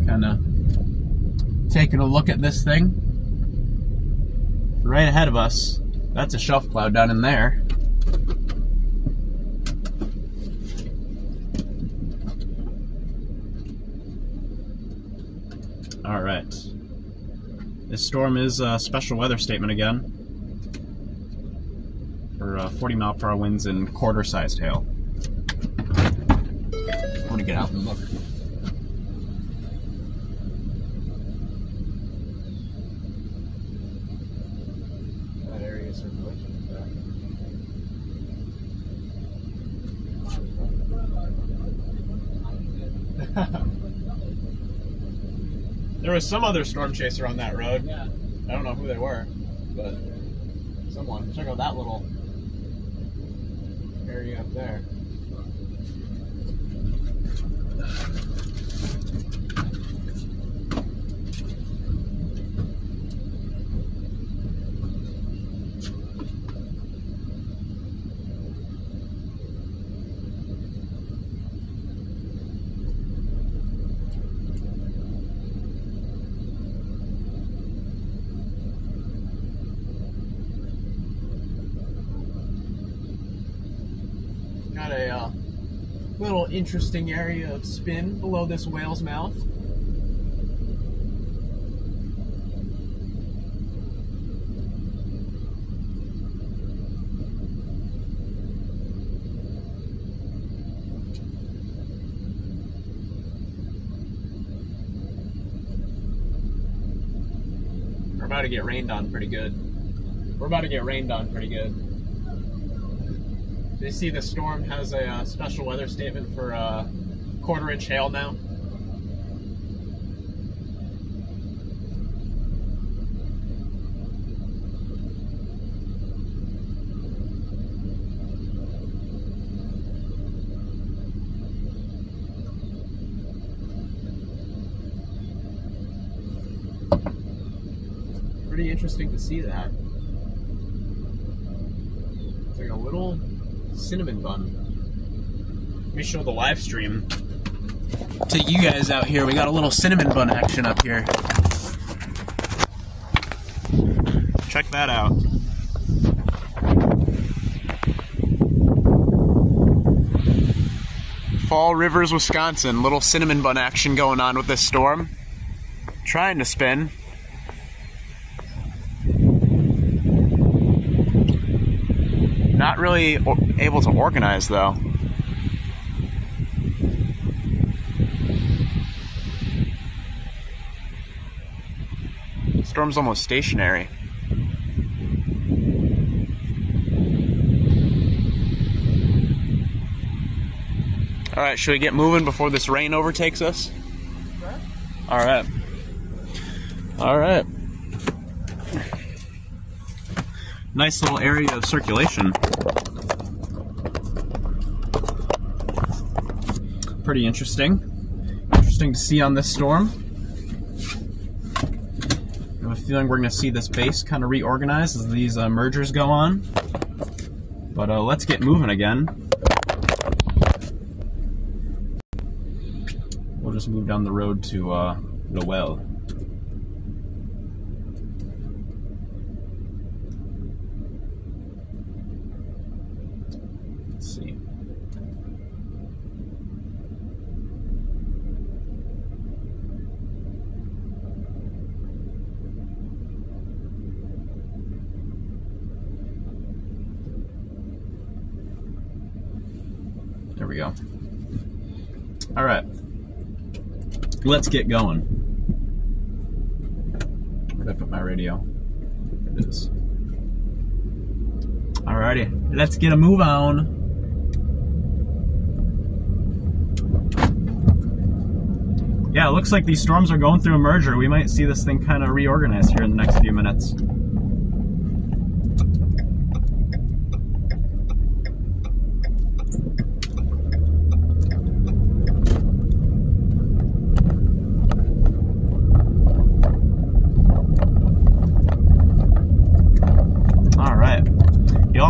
Kind of taking a look at this thing. Right ahead of us, that's a shelf cloud down in there. Alright. This storm is a special weather statement again. For 40-mile-per-hour winds and quarter-sized hail. I'm gonna get out and look. That area of circulation is there. There was some other storm chaser on that road. Yeah. I don't know who they were, but someone. Check out that little area up there. Got a little interesting area of spin below this whale's mouth. We're about to get rained on pretty good. You see the storm has a special weather statement for quarter-inch hail now. Pretty interesting to see that. It's like a little cinnamon bun. Let me show the live stream to you guys out here. We got a little cinnamon bun action up here. Check that out. Fall Rivers, Wisconsin. Little cinnamon bun action going on with this storm. Trying to spin. Not really able to organize, though. Storm's almost stationary. Alright, should we get moving before this rain overtakes us? Alright. Alright. Nice little area of circulation. Pretty interesting. Interesting to see on this storm. I have a feeling we're going to see this base kind of reorganize as these mergers go on. But let's get moving again. We'll just move down the road to the well. Let's see. There we go. All right. Let's get going. Where did I put my radio? There it is. Alrighty, let's get a move on. Yeah, it looks like these storms are going through a merger. We might see this thing kind of reorganize here in the next few minutes.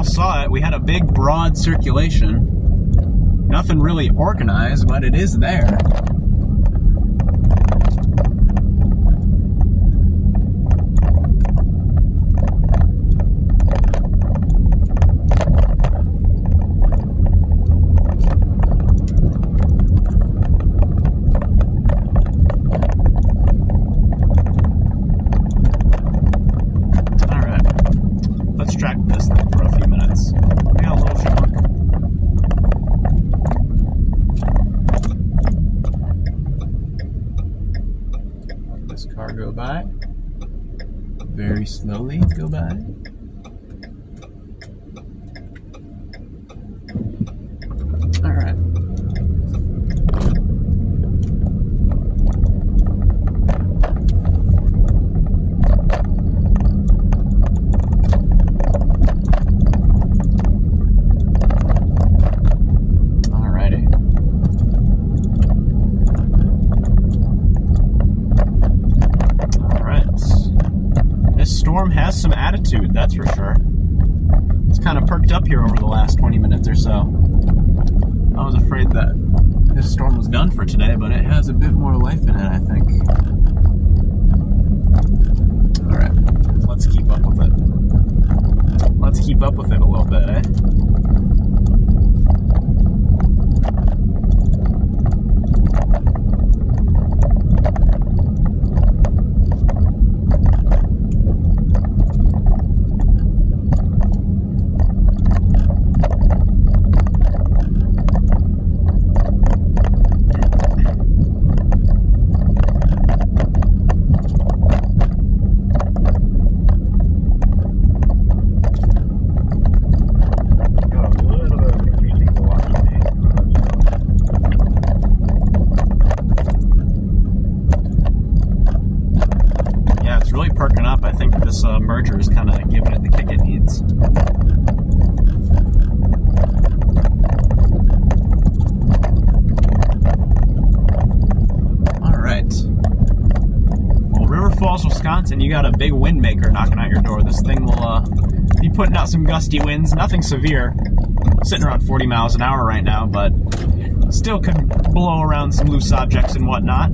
Saw it. We had a big broad circulation. Nothing really organized, but it is there. Go by. Very slowly go by. All right. Storm has some attitude, that's for sure. It's kind of perked up here over the last 20 minutes or so. I was afraid that this storm was done for today, but it has a bit more life in it, I think. Alright, let's keep up with it. Let's keep up with it a little bit, eh? Merger is kind of giving it the kick it needs. All right. Well, River Falls, Wisconsin, you got a big wind maker knocking out your door. This thing will be putting out some gusty winds. Nothing severe. Sitting around 40 miles an hour right now, but still could blow around some loose objects and whatnot.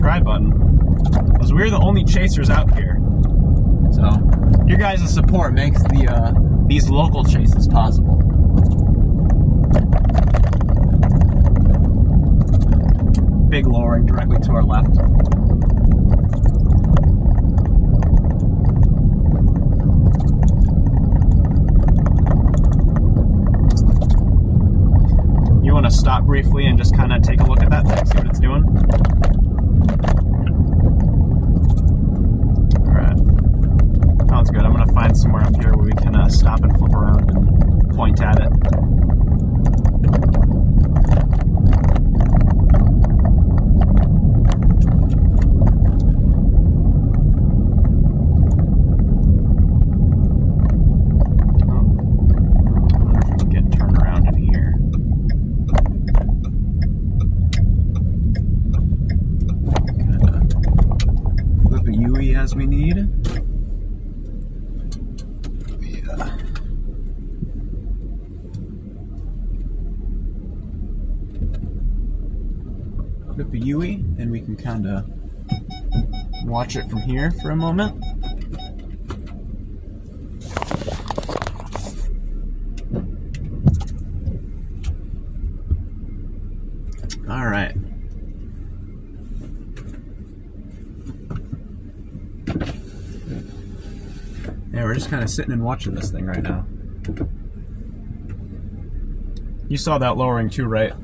subscribe button, because we're the only chasers out here. So, your guys' support makes these local chases possible. Big lowering directly to our left. You want to stop briefly and just kind of take a look at that thing, see what it's doing? Alright. Sounds good. I'm going to find somewhere up here where we can stop and flip around and point at it. As we need. Yeah. Flip the UE and we can kind of watch it from here for a moment. All right. Yeah, we're just kind of sitting and watching this thing right now. You saw that lowering too, right?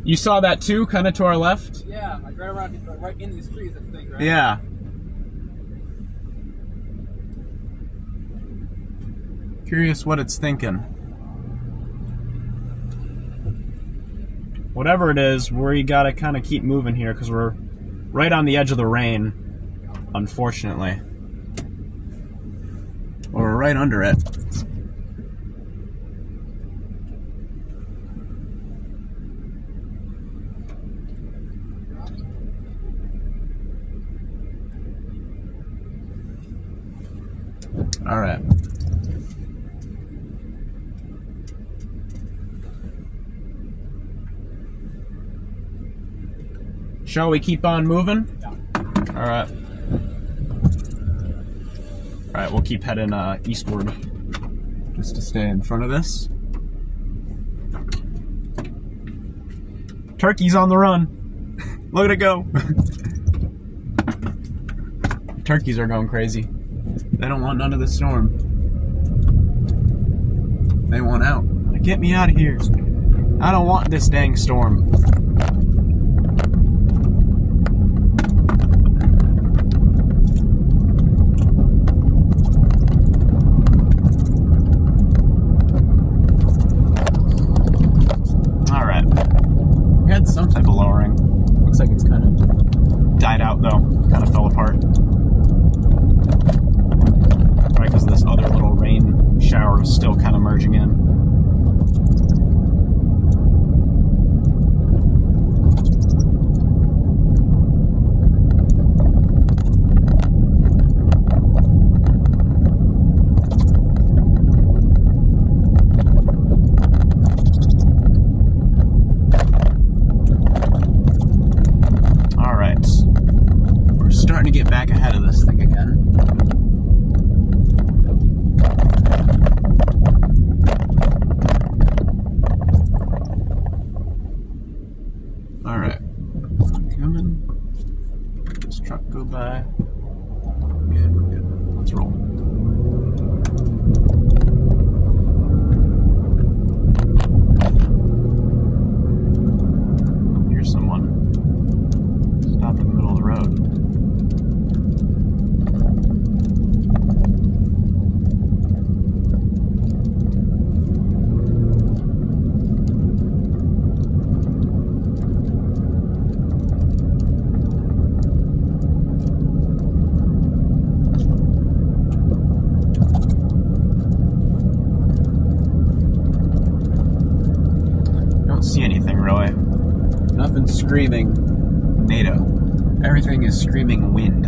You saw that too, kind of to our left? Yeah, like right around, right in these trees, I think, right? Yeah. Curious what it's thinking. Whatever it is, we gotta kind of keep moving here because we're right on the edge of the rain, unfortunately. Or we're right under it. All right. Shall we keep on moving? Yeah. All right. Alright, we'll keep heading eastward just to stay in front of this. Turkey's on the run. Look at it go. Turkeys are going crazy. They don't want none of the storm. They want out. Like, get me out of here. I don't want this dang storm. Some type of lowering. Looks like it's kind of died out though. Kind of fell apart. Probably because this other little rain shower is still kind of merging in. To get back ahead of this thing again. All right, coming. This truck go by. And we're good. Let's roll. Here's someone stopped in the middle of the road. See anything really. Nothing's screaming NATO. Everything is screaming wind.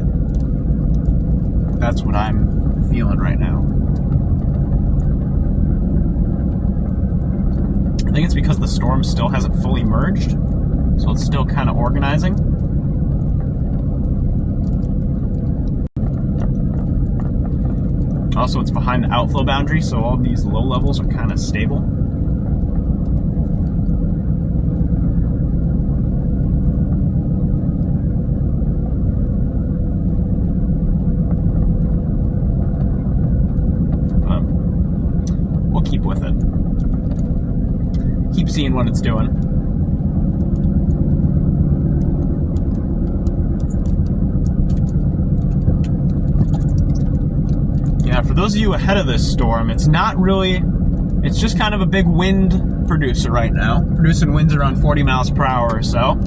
That's what I'm feeling right now. I think it's because the storm still hasn't fully merged, so it's still kind of organizing. Also, it's behind the outflow boundary, so all these low levels are kind of stable. We'll keep with it. Keep seeing what it's doing. Yeah, for those of you ahead of this storm, it's just kind of a big wind producer right now. Producing winds around 40 miles per hour or so.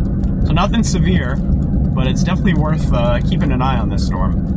So nothing severe, but it's definitely worth keeping an eye on this storm.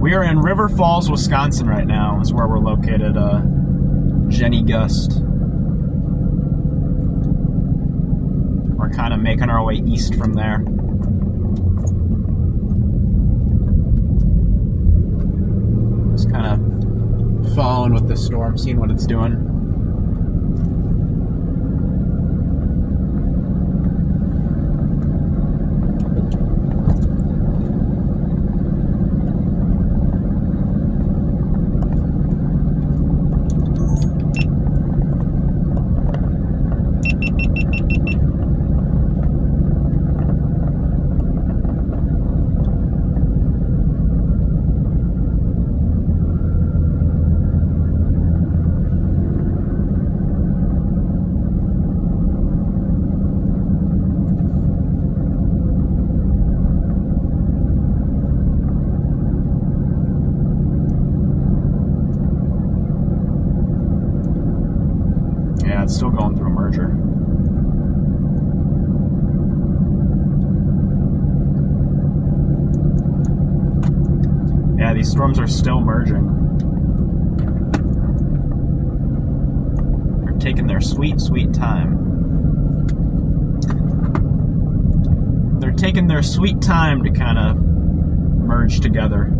We are in River Falls, Wisconsin right now, is where we're located, Jenny Gust. We're kind of making our way east from there. Just kind of following with the storm, seeing what it's doing. Yeah, it's still going through a merger. Yeah, these storms are still merging. They're taking their sweet, sweet time. They're taking their sweet time to kind of merge together.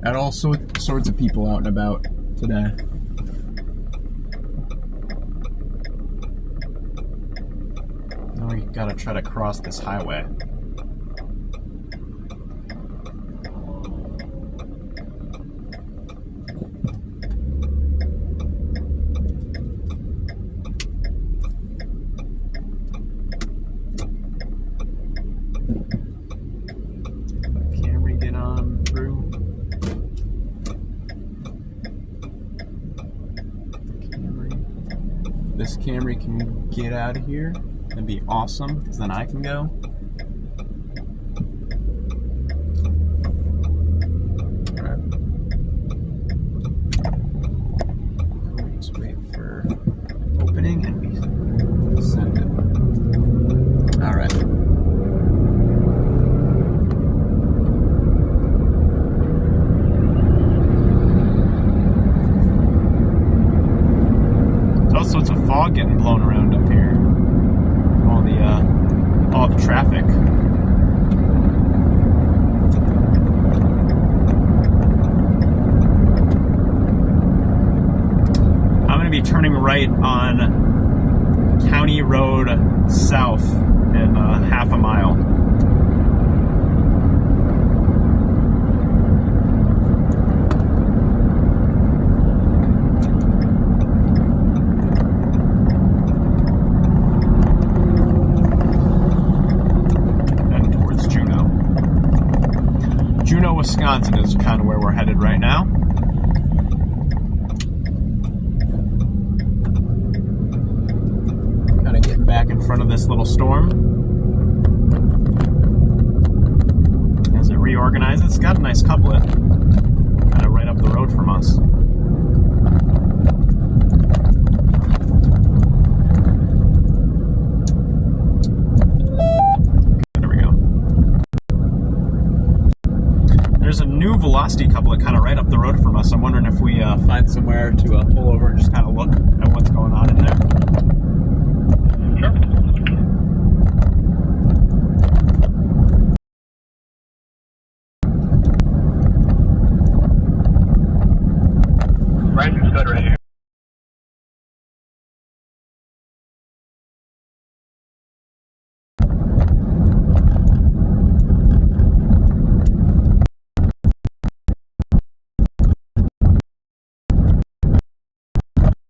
Got all sorts of people out and about today. Now we gotta try to cross this highway. Can we get on through? This Camry can get out of here. That'd be awesome, because then I can go. Alright. We just wait for opening and we send it. Alright. All sorts of fog getting blown around up here. All the traffic. I'm going to be turning right on County Road South in half a mile. Wisconsin is kind of where we're headed right now. Kind of getting back in front of this little storm as it it's got a nice couplet, kind of right up the road from us. There we go. There's a new velocity couplet kind of right up the road from us. I'm wondering if we find somewhere to pull over and just kind of look at what's going on in there. Rising's good right here.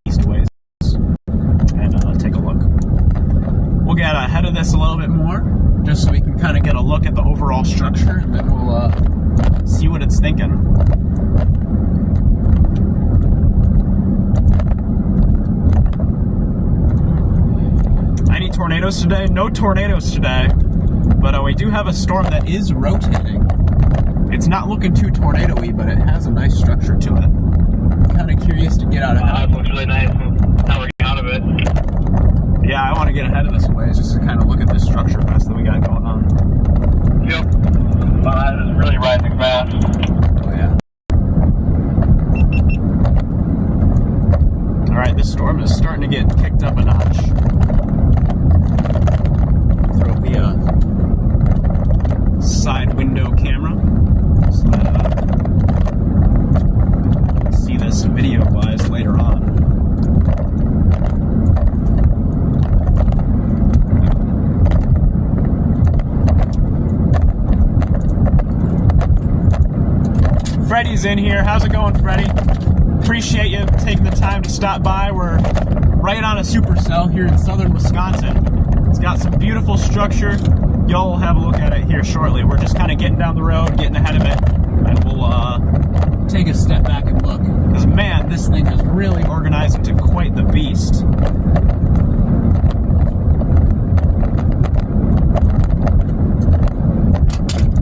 East ways and take a look. We'll get ahead of this a little bit more, just so we can kind of get a look at the overall structure, and then we'll see what it's thinking. Any tornadoes today? No tornadoes today, but we do have a storm that is rotating. It's not looking too tornado-y, but it has a nice structure to it. I'm kind of curious to get out of It looks really nice. Now we're getting out of it. Yeah, I want to get ahead of this ways just to kind of look at this structure fest that we got going on. Yep. It's really rising fast. Oh, yeah. Alright, this storm is starting to get kicked up a notch. Throw up the side window camera so that see this video-wise later on. Freddie's in here. How's it going, Freddie? Appreciate you taking the time to stop by. We're right on a supercell here in southern Wisconsin. It's got some beautiful structure. You'll have a look at it here shortly. We're just kind of getting down the road, getting ahead of it, and we'll take a step back and look. Because, man, this thing is really organized into quite the beast.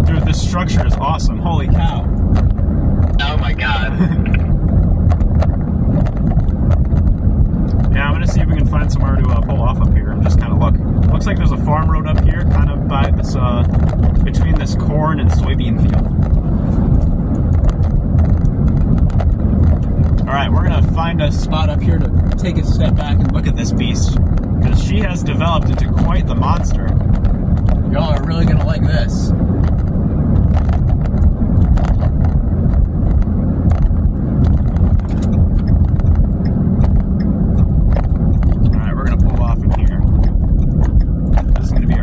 Dude, this structure is awesome. Holy cow. Oh my god. Yeah, I'm going to see if we can find somewhere to pull off up here and just kind of look. Looks like there's a farm road up here, kind of by this, between this corn and soybean field. Alright, we're going to find a spot up here to take a step back and look at this beast, because she has developed into quite the monster. Y'all are really going to like this.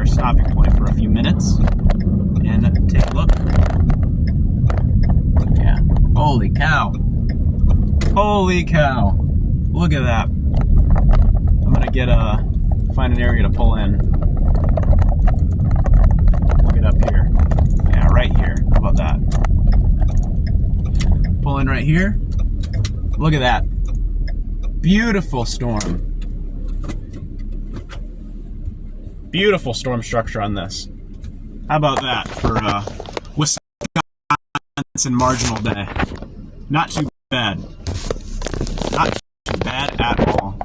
Stopping point for a few minutes and take a look. Yeah. Holy cow. Holy cow. Look at that. I'm gonna get find an area to pull in. Look it up here. Yeah, right here. How about that? Pull in right here. Look at that. Beautiful storm. Beautiful storm structure on this. How about that for Wisconsin Marginal Day? Not too bad. Not too bad at all.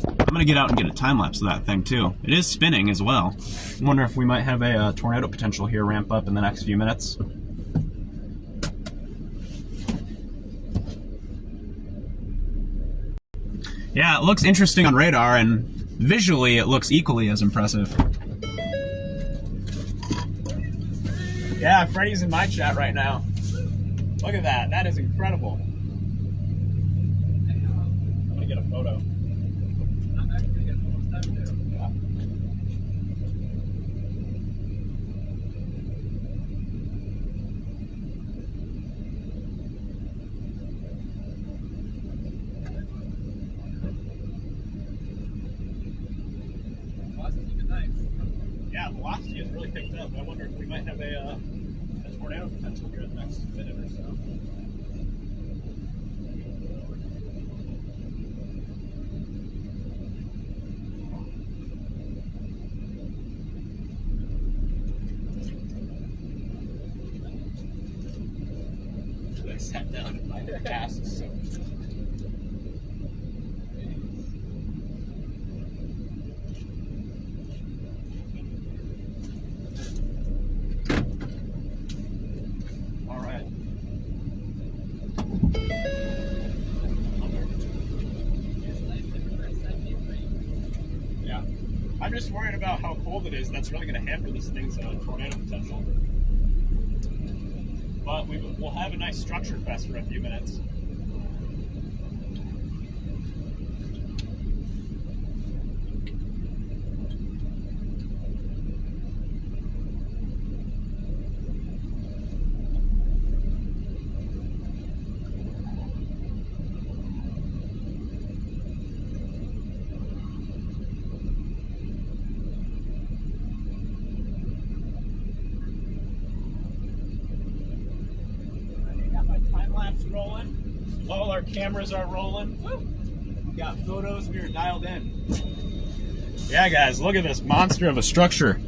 I'm gonna get out and get a time lapse of that thing too. It is spinning as well. I wonder if we might have a tornado potential here ramp up in the next few minutes. Yeah, it looks interesting on radar, and visually it looks equally as impressive. Yeah, Freddie's in my chat right now. Look at that. That is incredible. I'm going to get a photo. Yeah. Yeah, velocity has really picked up. I wonder if we might have a tornado potential here in the next minute or so. I sat down and my ass is so. All right. Yeah. I'm just worried about how cold it is. That's really going to hamper this thing's tornado potential. But we'll have a nice structure fest for a few minutes. Rolling. All our cameras are rolling. Woo. We got photos. We are dialed in. Yeah, guys, look at this monster of a structure.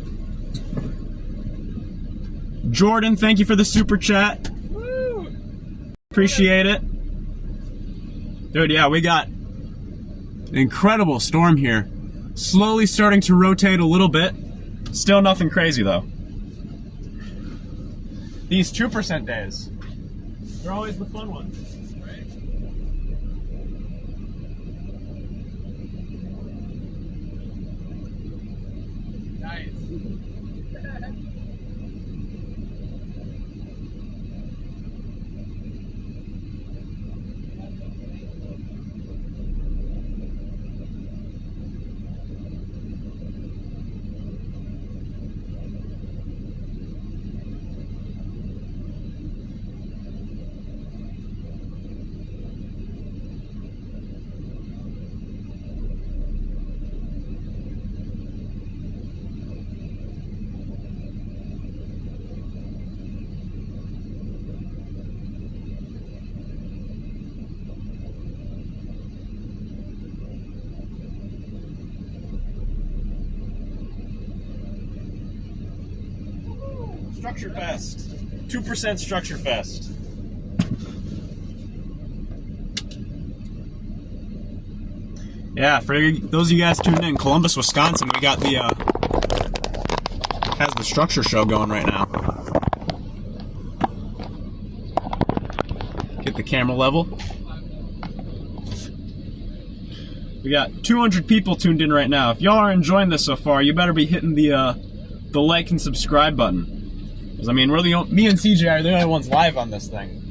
Jordan, thank you for the super chat. Woo. Appreciate it. Dude, yeah, we got an incredible storm here. Slowly starting to rotate a little bit. Still nothing crazy, though. These 2% days. They're always the fun ones, right? Nice. Structure Fest. 2% Structure Fest. Yeah, for those of you guys tuned in, Columbus, Wisconsin, we got the has the structure show going right now. Get the camera level. We got 200 people tuned in right now. If y'all are enjoying this so far, you better be hitting the like and subscribe button. Because, I mean, me and CJ are the only ones live on this thing.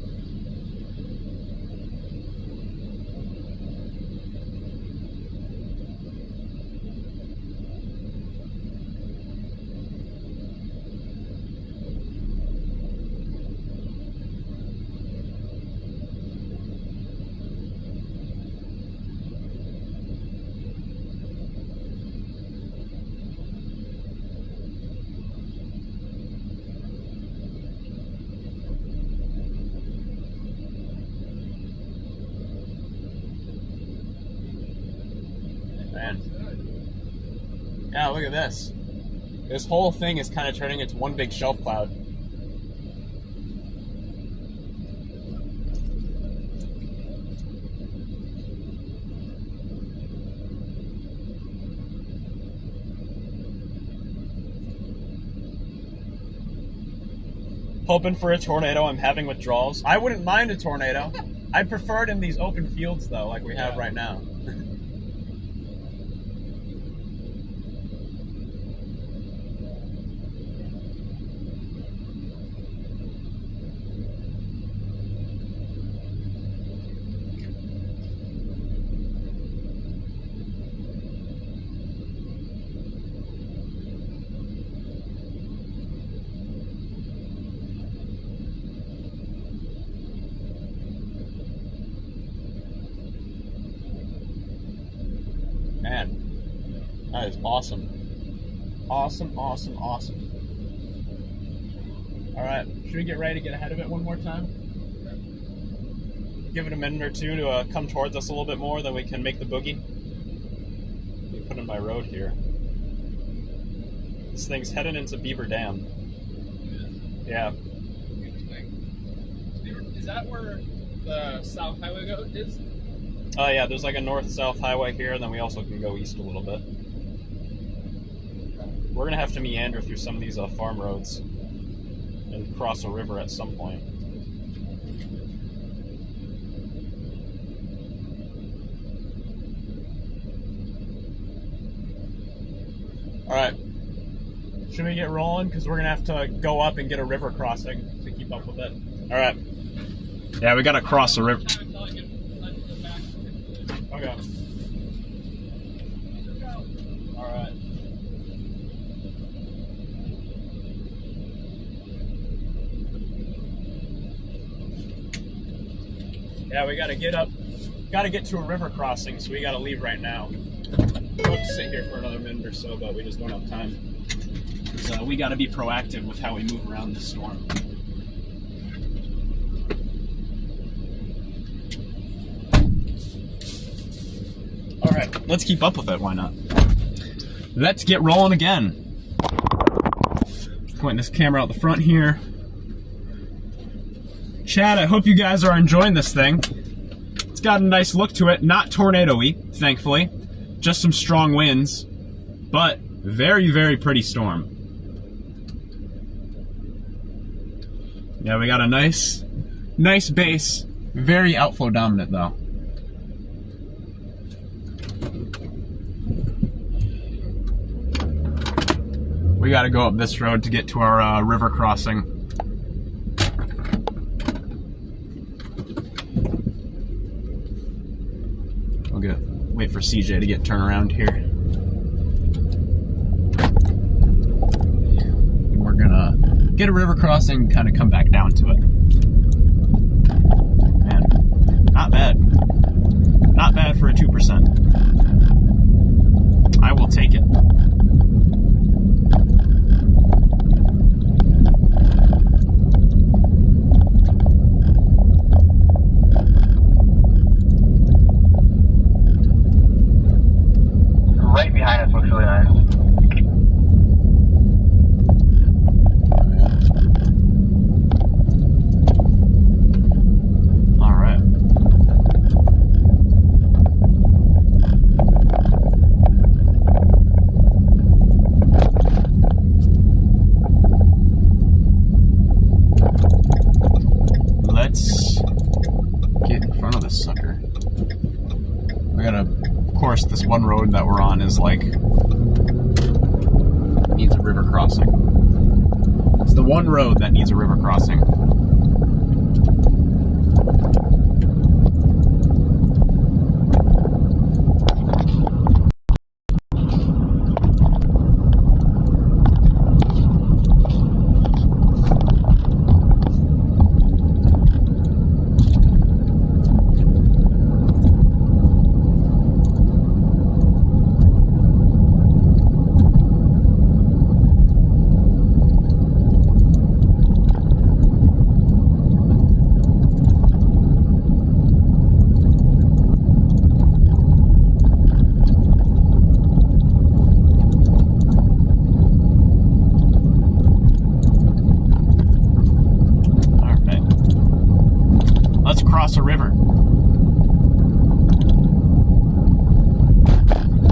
Man. Yeah, look at this. This whole thing is kind of turning into one big shelf cloud. Hoping for a tornado. I'm having withdrawals. I wouldn't mind a tornado. I prefer it in these open fields, though, like we have right now. Man, that is awesome. Awesome, awesome, awesome. Alright, should we get ready to get ahead of it one more time? Give it a minute or two to come towards us a little bit more, then we can make the boogie. Let me put in my road here. This thing's heading into Beaver Dam. Yeah. that where the South Highway is? Yeah, there's like a north-south highway here, and then we also can go east a little bit. We're gonna have to meander through some of these farm roads and cross a river at some point. Alright. Should we get rolling? Because we're gonna have to go up and get a river crossing to keep up with it. Alright. Yeah, we gotta cross the river. Okay. Alright. Yeah, we gotta get up. Gotta get to a river crossing, so we gotta leave right now. We'll have to sit here for another minute or so, but we just don't have time. So we gotta be proactive with how we move around this storm. Alright, let's keep up with it, why not? Let's get rolling again. Pointing this camera out the front here. Chad, I hope you guys are enjoying this thing. It's got a nice look to it. Not tornado-y, thankfully. Just some strong winds. But very, very pretty storm. Yeah, we got a nice base. Very outflow dominant, though. We gotta go up this road to get to our river crossing. We'll wait for CJ to get turned around here. We're gonna get a river crossing and kind of come back down to it. Man, not bad. Not bad for a 2%. I will take it. Right behind us looks really nice. All right. Let's get in front of this sucker. We gotta, of course, this one road that we're on is like, needs a river crossing. It's the one road that needs a river crossing. Cross a river.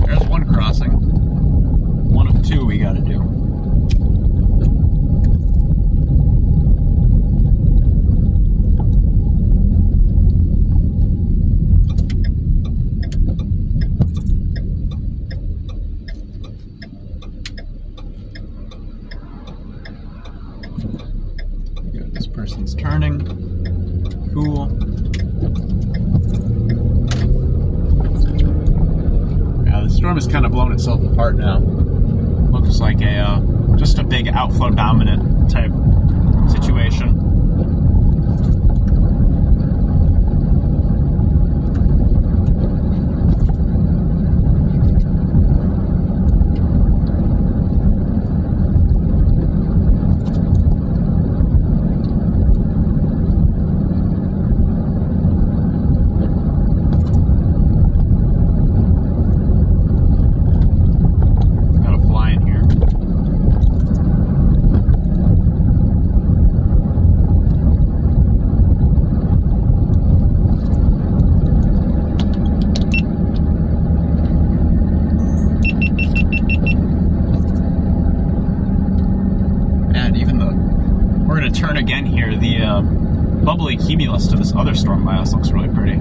There's one crossing. One of two we gotta do. Good. This person's turning. Cool. Yeah, the storm has kind of blown itself apart now. Looks like a just a big outflow dominant type situation. here, the bubbly cumulus to this other storm by us looks really pretty.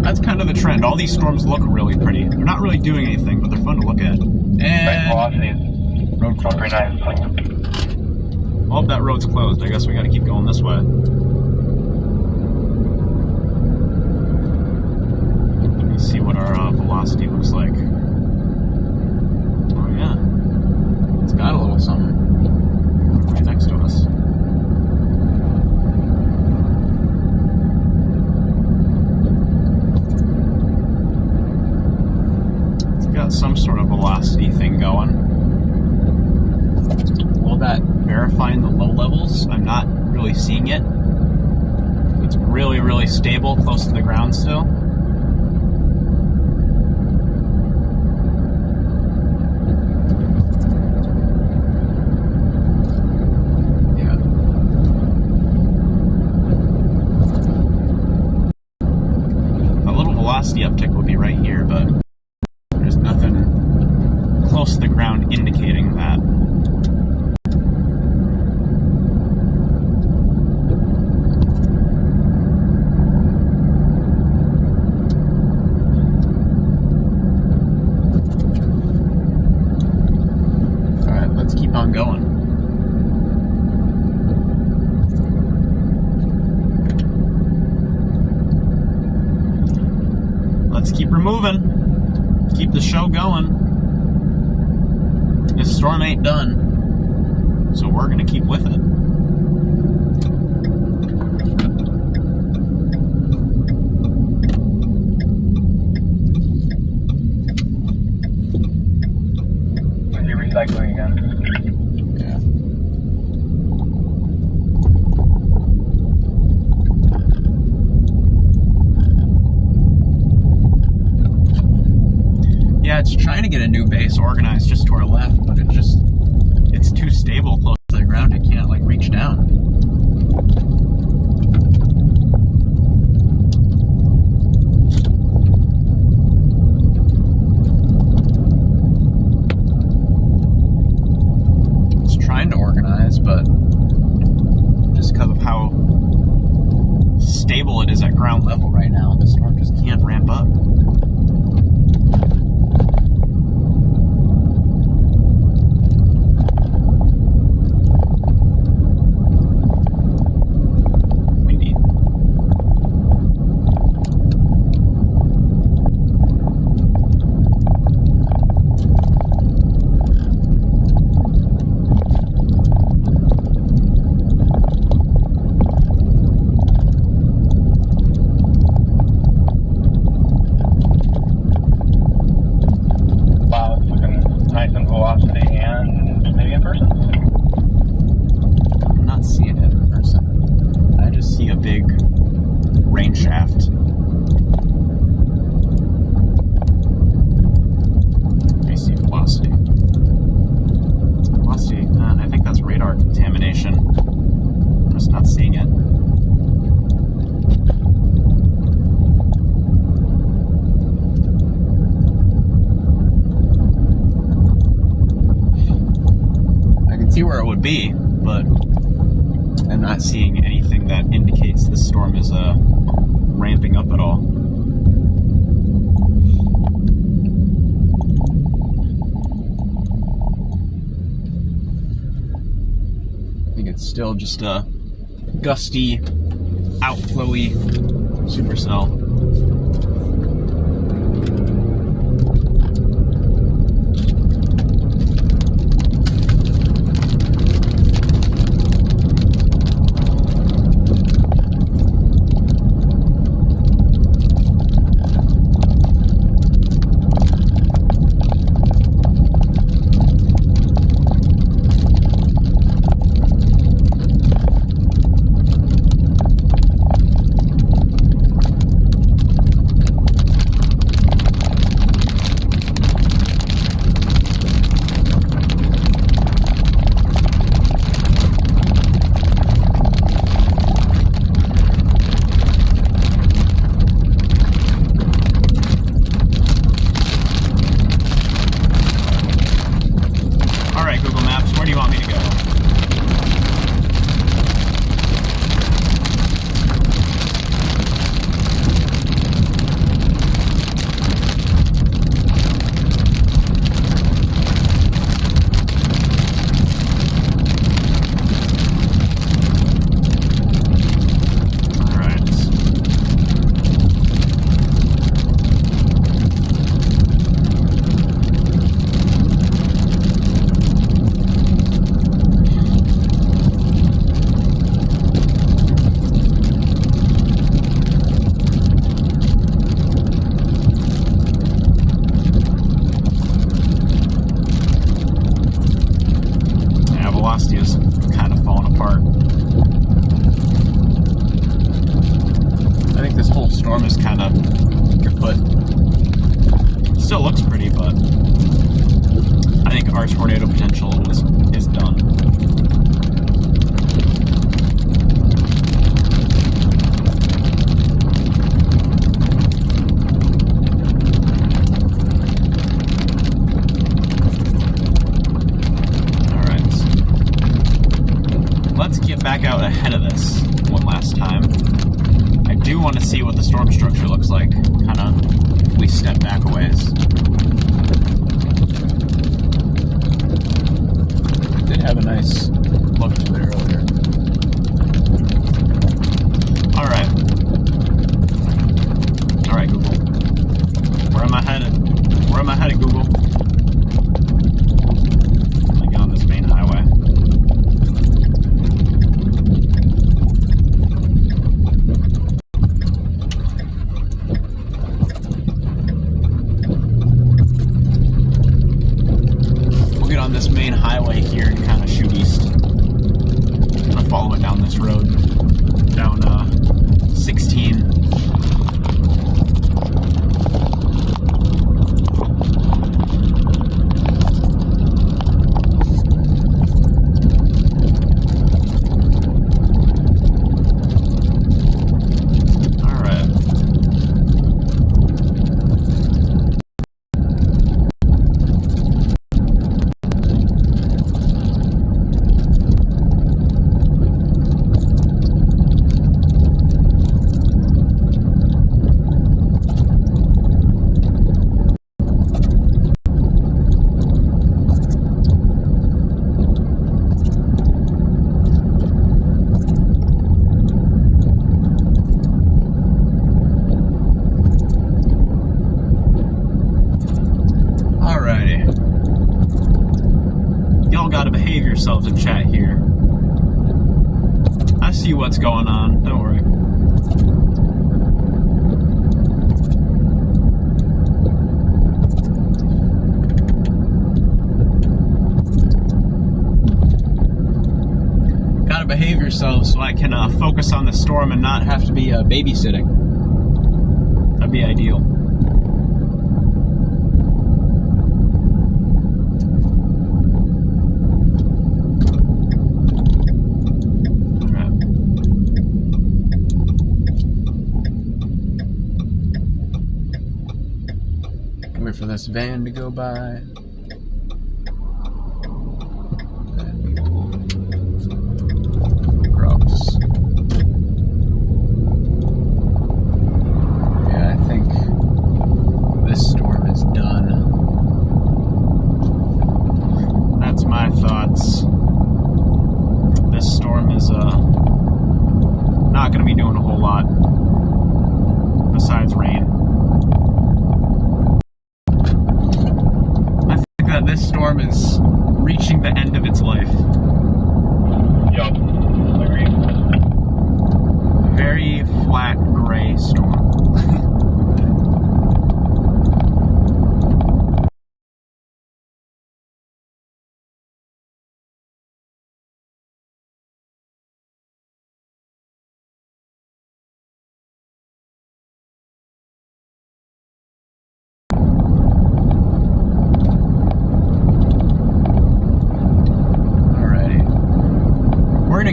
That's kind of the trend. All these storms look really pretty. They're not really doing anything, but they're fun to look at. And velocities. road closed. Pretty nice. Well, that road's closed. I guess we got to keep going this way. Let me see what our velocity looks like. Oh yeah, It's got a little something. right next to us. It's got some sort of velocity thing going. Will that verifying the low levels? I'm not really seeing it. It's really, really stable, close to the ground still. Yeah. A little velocity uptick would be right here, but there's nothing close to the ground indicating that. Let's keep on going. Let's keep her moving. Keep the show going. This storm ain't done, so we're gonna keep with it. You're recycling again. Yeah. Yeah, it's trying to get a new base organized just to our left, but it's too stable close to the ground. It can't like reach down. It's trying to organize, but just because of how stable it is at ground level right now, the storm just can't ramp up. See where it would be, but I'm not seeing anything that indicates the storm is ramping up at all. I think it's still just a gusty, outflowy supercell. storm is kind of kaput. Still looks pretty, but I think our tornado potential is done. Back out ahead of this one last time. I do want to see what the storm structure looks like, kind of if we step back a ways. It did have a nice look to it earlier. Alright. Alright, Google. Where am I headed? Where am I headed, Google? I get on this main highway. This main highway here and kind of shoot east. I'm gonna follow it down this road, down 16. Yourselves in chat here. I see what's going on, don't worry. Gotta behave yourselves so I can focus on the storm and not have to be babysitting. That'd be ideal. Wait for this van to go by. Then we will cross. Yeah, I think this storm is done. That's my thoughts. This storm is not going to be doing a whole lot besides rain. This storm is reaching the end of its life. Yup, agreed. Very flat, gray storm.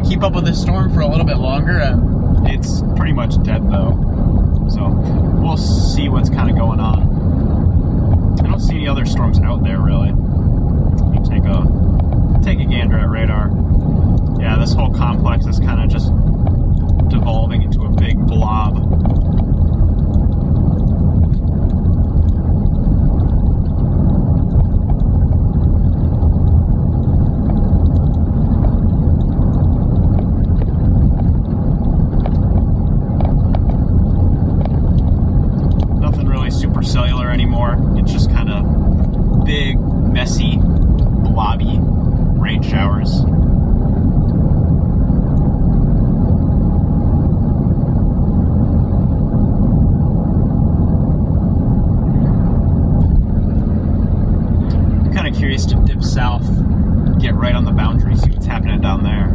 Keep up with this storm for a little bit longer. It's pretty much dead though, so we'll see what's kind of going on. I don't see any other storms out there really. Let me take a gander at radar. Yeah, this whole complex is kind of just devolving into a big blob. Cellular anymore. It's just kind of big, messy, blobby rain showers. I'm kind of curious to dip south, get right on the boundary, see what's happening down there.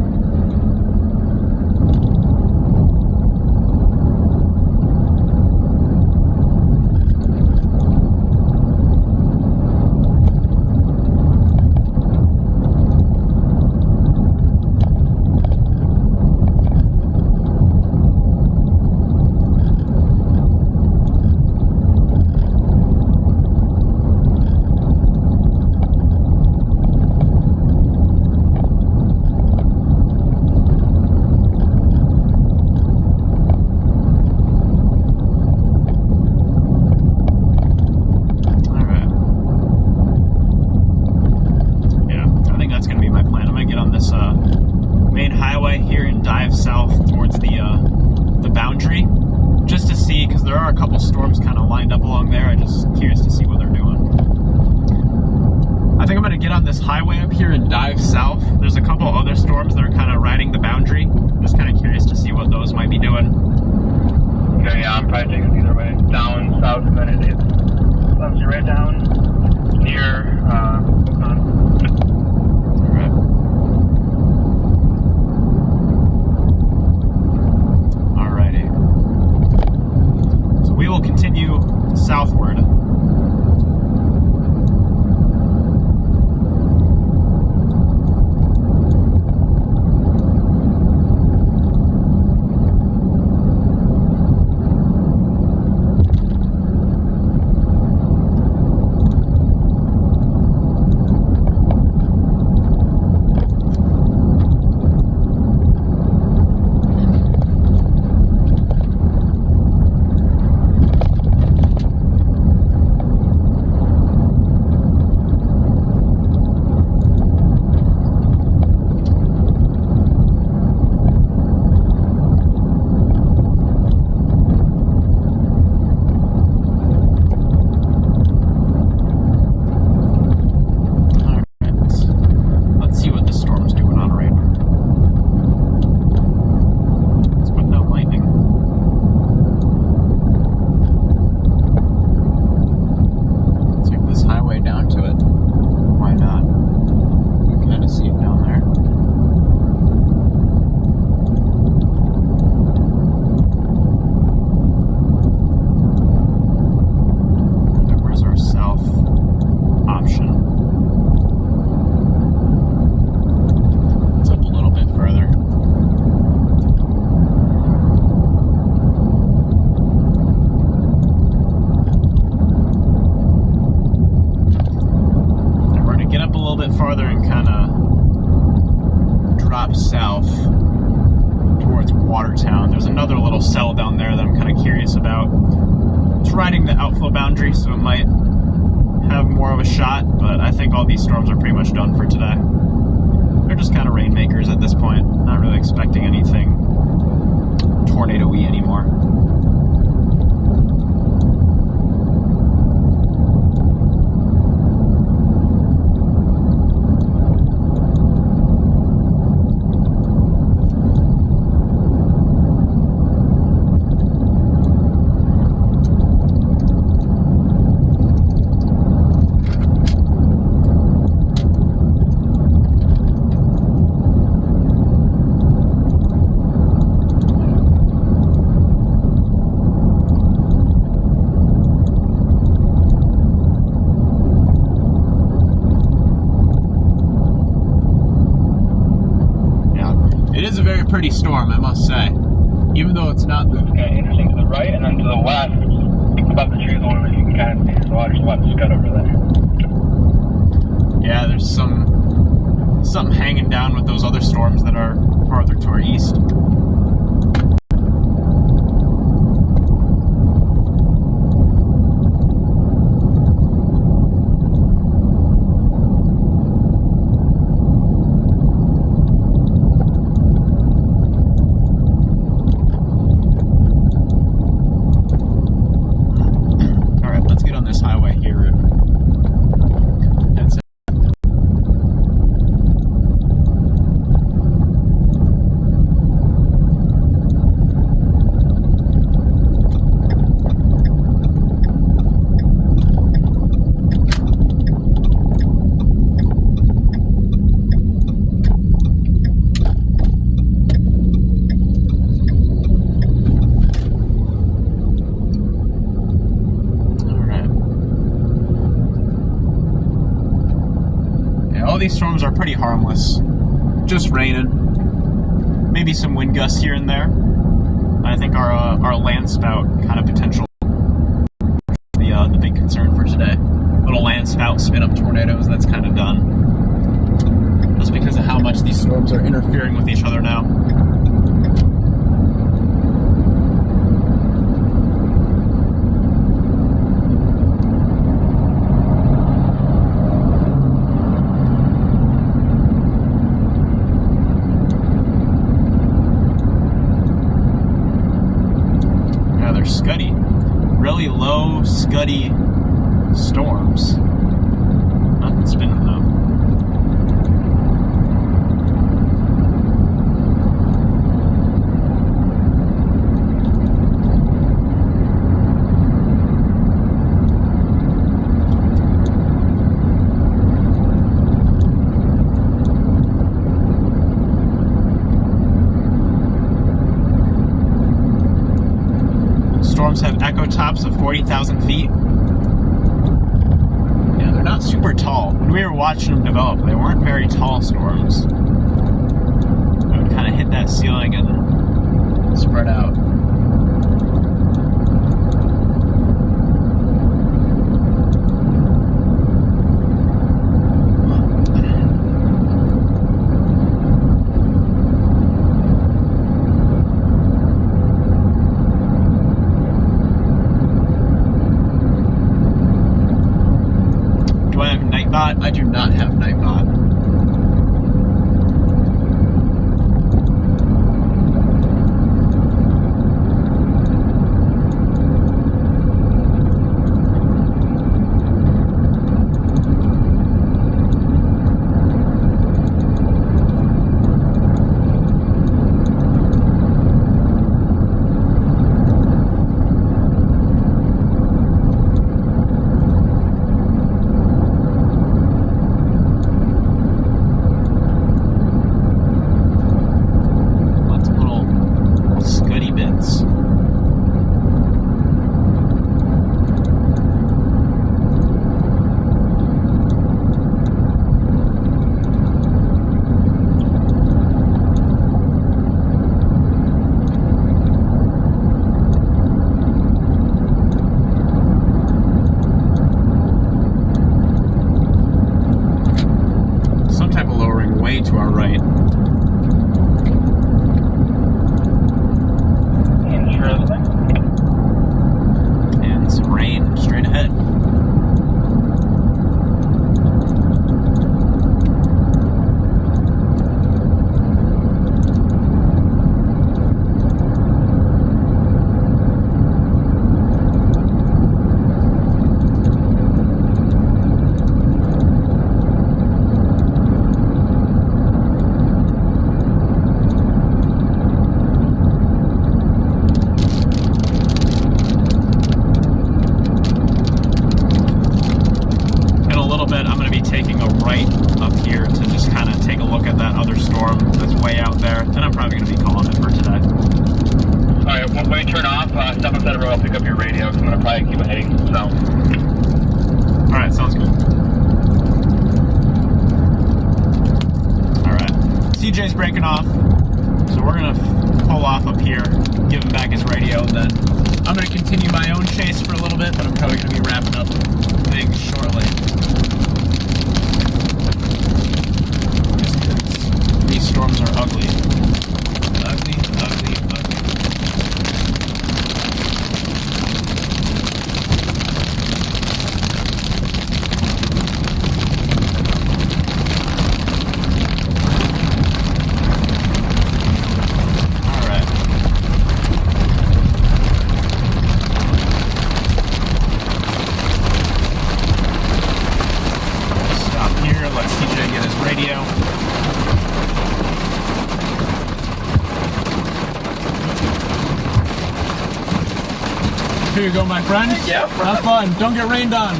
are a couple storms kind of lined up along there. I'm just curious to see what they're doing. I think I'm going to get on this highway up here and dive south. There's a couple other storms that are kind of riding the boundary. Just kind of curious to see what those might be doing. Okay, yeah, I'm probably taking it either way. Down south, and then it slows you right down near Oakland. Alright. Alrighty. So we will continue southward. Farther and kind of drop south towards Watertown. There's another little cell down there that I'm kind of curious about. It's riding the outflow boundary, so it might have more of a shot, but I think all these storms are pretty much done for today. They're just kind of rainmakers at this point. Not really expecting anything tornado-y anymore. Pretty storm, I must say. Even though it's not the... Okay, interesting to the right, and then to the west, above the trees a little bit, you can kind of see the water scud over there. Yeah, there's something hanging down with those other storms that are farther to our east. These storms are pretty harmless. Just raining. Maybe some wind gusts here and there. I think our land spout kind of potential the big concern for today. Little land spout spin up tornadoes, that's kind of done. Just because of how much these storms are interfering with each other now. Scuddy. really low, scuddy storms. Nothing spinning though. Storms have echo tops of 40,000 feet. Yeah, they're not super tall. When we were watching them develop, they weren't very tall storms. They would kind of hit that ceiling and spread out. I do not have Nightbot. To our right. Interesting. And some rain straight ahead. Taking a right up here to just kind of take a look at that other storm that's way out there. Then I'm probably going to be calling it for today. Alright, when you turn off, step on the road, I'll pick up your radio, because I'm going to probably keep heading south. Alright, sounds good. Alright, CJ's breaking off, so we're going to pull off up here, give him back his radio, and then I'm going to continue my own chase for a little bit, but I'm probably going to be wrapping up things shortly. These storms are ugly. Ugly, ugly, ugly. Alright. Stop here, let CJ get his radio. Here you go, my friend. Yeah. Have fun. Don't get rained on.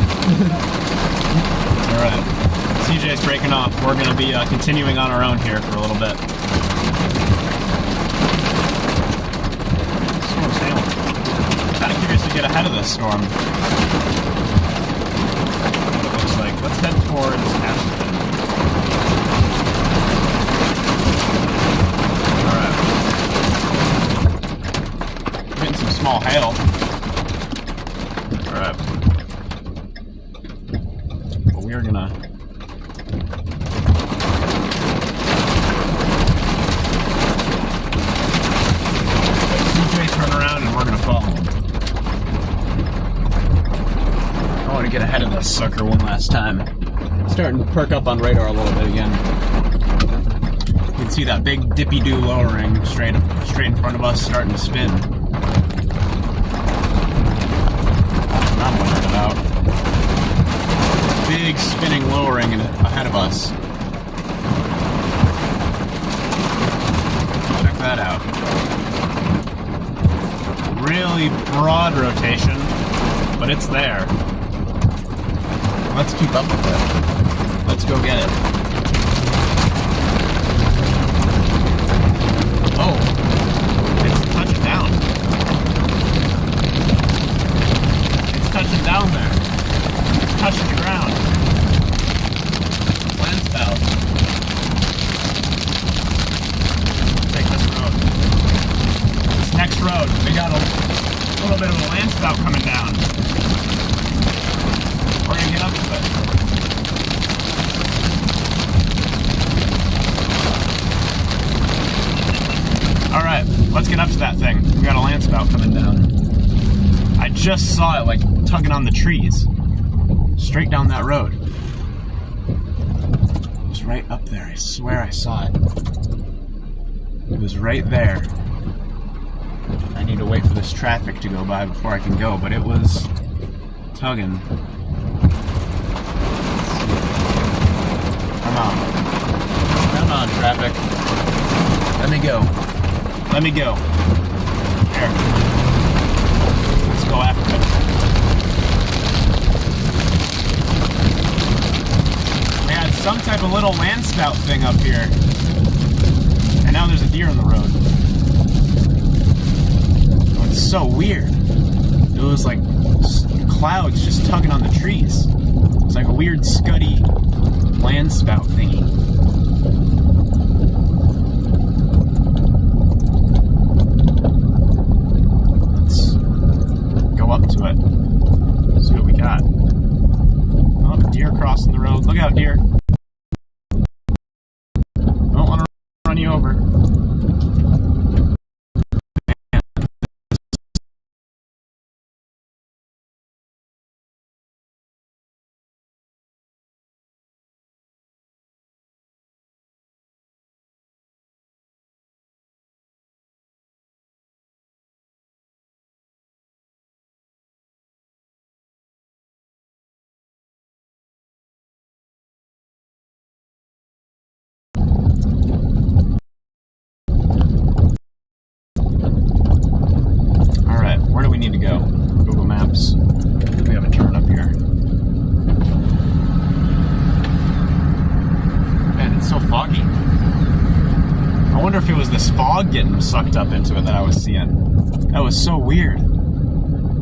Alright. CJ's breaking off. We're going to be continuing on our own here for a little bit. Storm's hailing. Kind of curious to get ahead of this storm. It looks like. Let's head towards Ashton. Alright. We're getting some small hail. Alright. But we are gonna... CJ turn around and we're gonna follow him. I want to get ahead of this sucker one last time. Starting to perk up on radar a little bit again. You can see that big dippy-doo lowering straight in front of us starting to spin. big spinning lowering ahead of us. Check that out. Really broad rotation, but it's there. Let's keep up with it. Let's go get it. Oh, it's touching down. It's touching down there. It's touching the ground. Land spout. Take this road. This next road, we got a little bit of a land spout coming down. We're gonna get up to it. Alright, let's get up to that thing. We got a land spout coming down. I just saw it like tugging on the trees. Straight down that road. It was right up there. I swear I saw it. It was right there. I need to wait for this traffic to go by before I can go, but it was tugging. Come on. Come on, traffic. Let me go. Let me go. There. Let's go after it. We had some type of little land spout thing up here. And now there's a deer on the road. Oh, it's so weird. It was like clouds just tugging on the trees. It's like a weird scuddy land spout thingy. Let's go up to it. See what we got. Oh, deer crossing the road. Look out, deer. Don't want to run you over. Need to go. Google Maps. We have a turn up here. Man, it's so foggy. I wonder if it was this fog getting sucked up into it that I was seeing. That was so weird.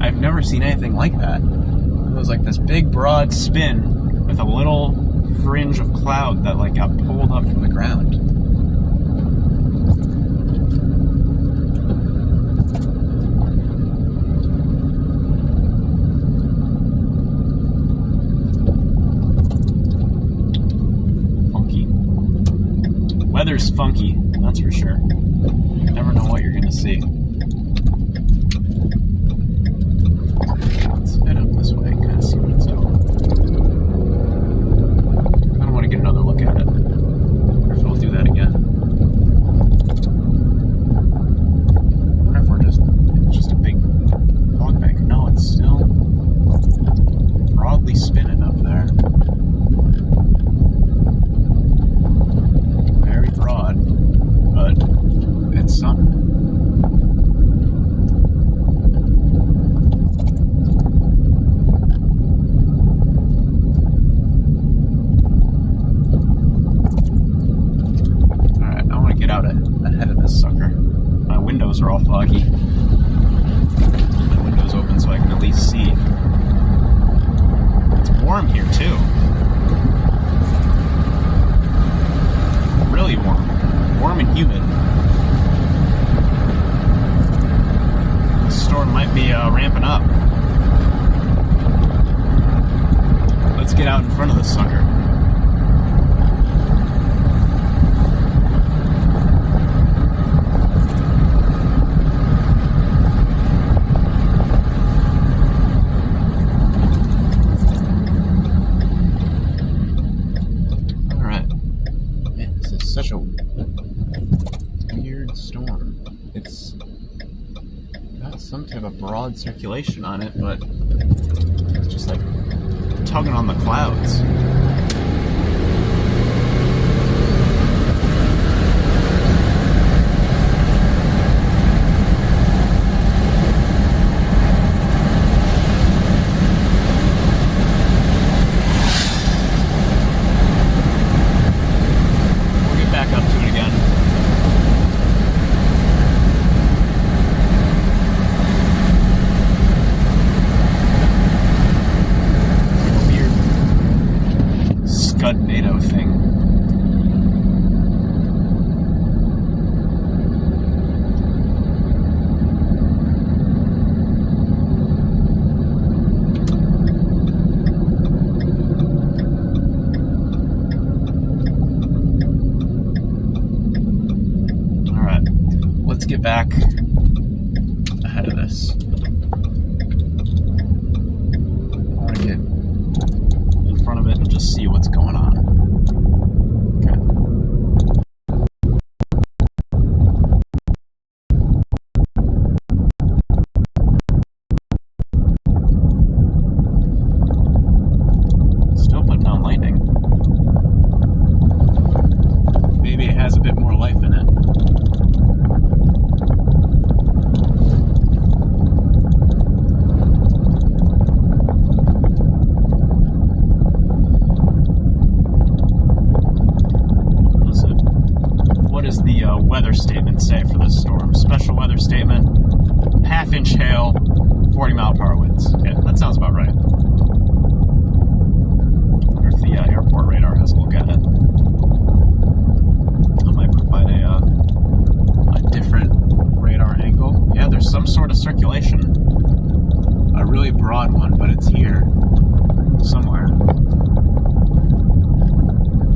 I've never seen anything like that. It was like this big broad spin with a little fringe of cloud that like got pulled up from the ground. Weather's funky, that's for sure. You never know what you're gonna see. Let's head up this way, kind of see what it's doing. I don't want to get another look at it. I wonder if it'll do that again. I wonder if it's just a big fog bank. No, it's still broadly spinning up there. Broad, but it's something. Alright, I want to get out ahead of this sucker. My windows are all foggy. My window's open so I can at least see. It's warm here too. Really warm. Warm and humid. The storm might be ramping up. Let's get out in front of this sucker. Such a weird storm. It's got some type of broad circulation on it, but it's just like tugging on the clouds. We'll get back up to it again. NATO thing. All right, let's get back ahead of this. I want to get in front of it and just see what's going on. Weather statement say for this storm? Special weather statement, half-inch hail, 40-mile-per-hour winds. Okay, that sounds about right. I wonder if the airport radar has a look at it. That might provide a different radar angle. Yeah, there's some sort of circulation. A really broad one, but it's here. Somewhere.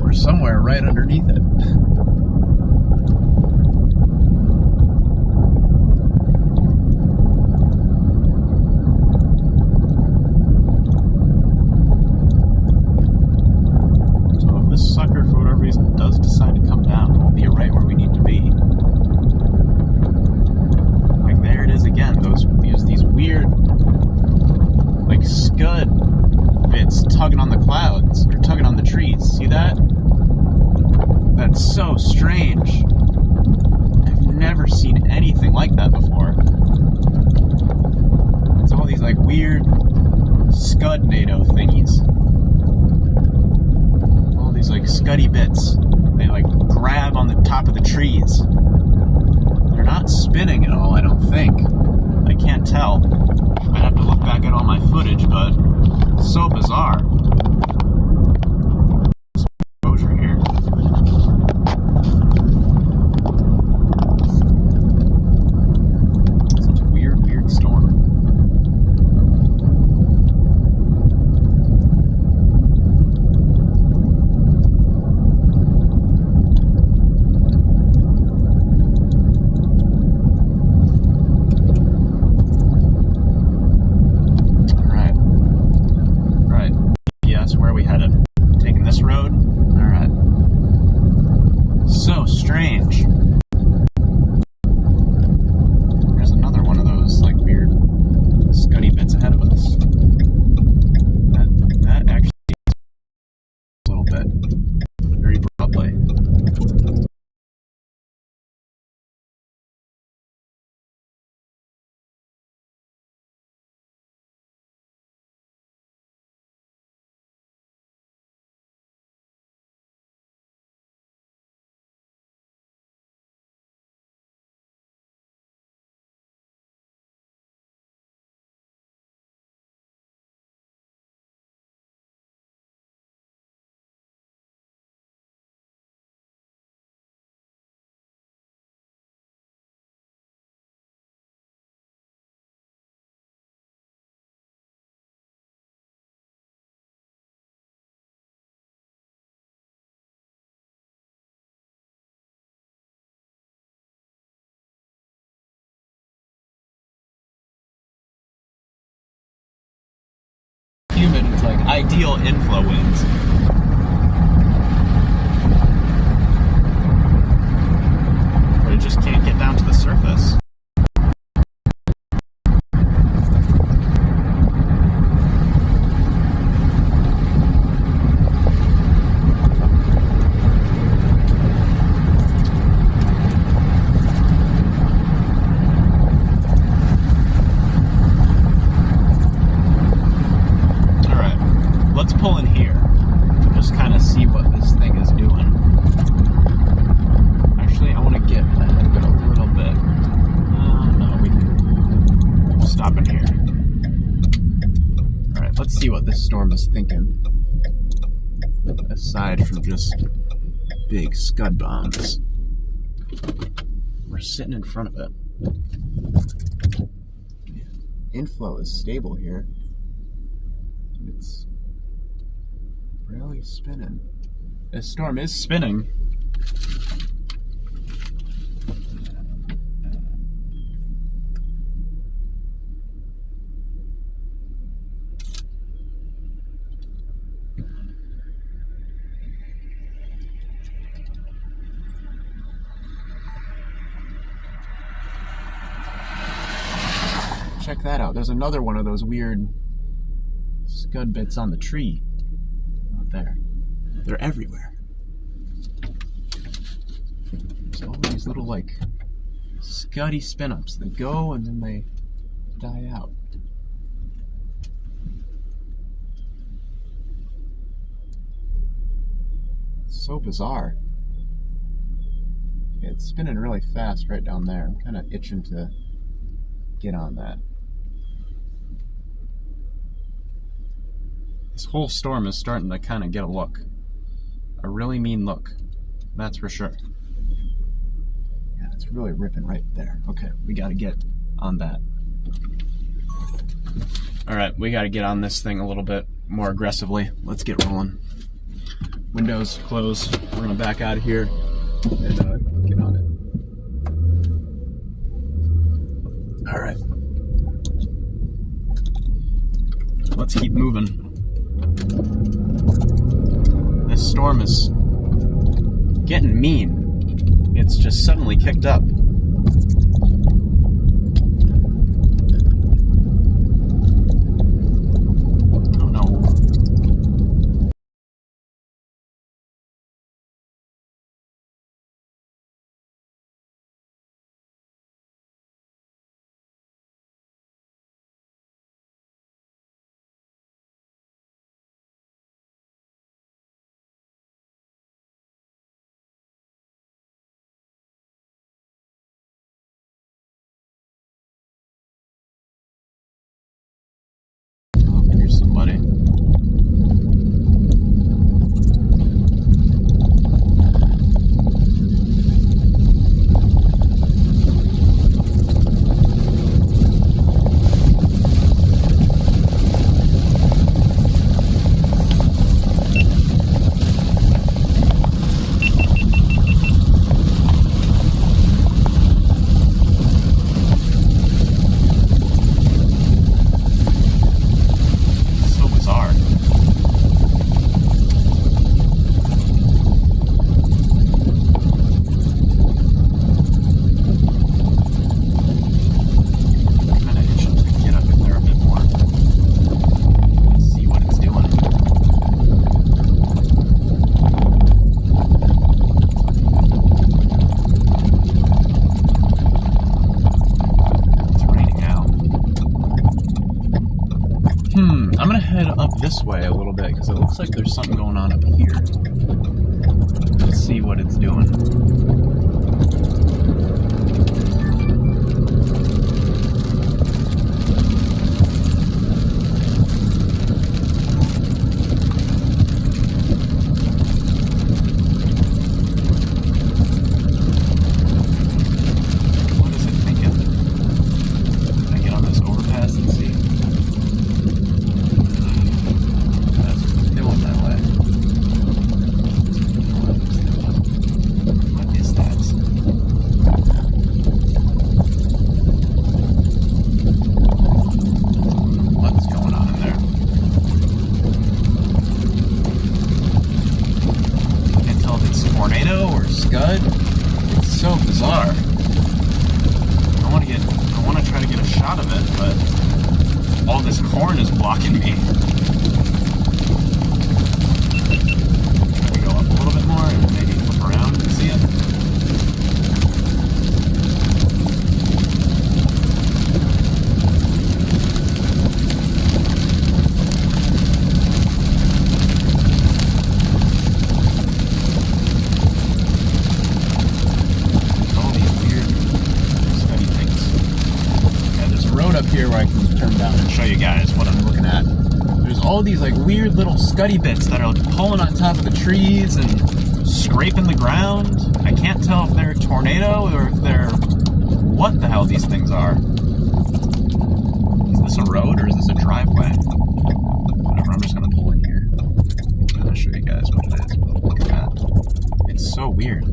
Or somewhere right underneath it. Sucker, for whatever reason, does decide to come down, we'll be right where we need to be. Like, there it is again. These weird, like, scud bits tugging on the clouds, or tugging on the trees. See that? That's so strange. I've never seen anything like that before. It's all these, like, weird scud NATO thingies. These like scuddy bits. They like grab on the top of the trees. They're not spinning at all, I don't think. I can't tell. I'd have to look back at all my footage, but it's so bizarre. Exposure here. Such a weird storm. Where are we headed? Taking this road? Alright. So strange. There's another one of those, like, weird scuddy bits ahead of us. That actually is a little bit. Very broadly. Humid, it's like ideal inflow winds. But it just can't get down to the surface. this storm is thinking. Aside from just big scud bombs. We're sitting in front of it. Inflow is stable here. It's really spinning. This storm is spinning. Check that out. There's another one of those weird scud bits on the tree out there. They're everywhere. There's all these little, like, scuddy spin-ups. They go and then they die out. It's so bizarre. It's spinning really fast right down there. I'm kind of itching to get on that. This whole storm is starting to kind of get a look. A really mean look. That's for sure. Yeah, it's really ripping right there. Okay, we gotta get on that. Alright, we gotta get on this thing a little bit more aggressively. Let's get rolling. Windows closed. We're gonna back out of here and get on it. Alright. Let's keep moving. This storm is getting mean. It's just suddenly kicked up. Oh no. Somebody. I'm gonna head up this way a little bit because it looks like there's something going on up here. Let's see what it's doing. What is it thinking? Can I get on this overpass and see? Scud? It's so bizarre. I want to try to get a shot of it, but all this corn is blocking me. Try to go up a little bit more and maybe flip around and see it. Road up here where I can turn down and show you guys what I'm looking at. There's all these like weird little scuddy bits that are like pulling on top of the trees and scraping the ground. I can't tell if they're a tornado or if they're what the hell these things are. Is this a road or is this a driveway? Whatever, I'm just gonna pull in here. I'm gonna show you guys what it is. But look at that. It's so weird.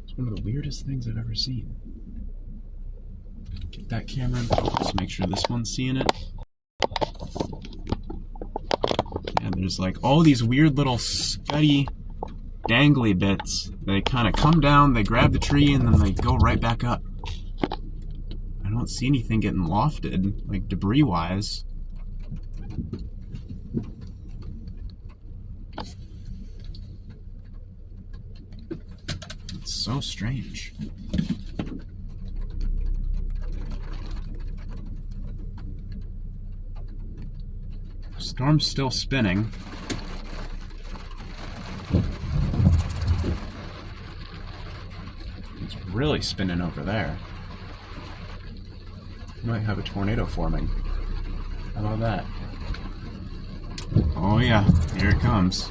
It's one of the weirdest things I've ever seen. Get that camera in focus, make sure this one's seeing it. And there's like all these weird little scuddy, dangly bits. They kind of come down, they grab the tree, and then they go right back up. I don't see anything getting lofted, like debris-wise. It's so strange. Storm's still spinning. It's really spinning over there. Might have a tornado forming. How about that? Oh yeah, here it comes.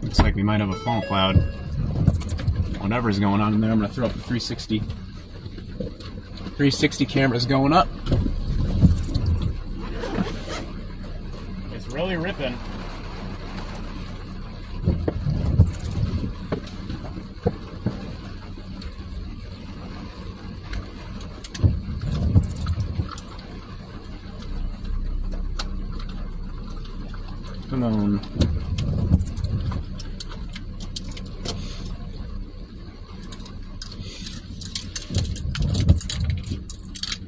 Looks like we might have a phone cloud. Whatever's going on in there, I'm gonna throw up the 360. 360 camera's going up. It's really ripping. Come on.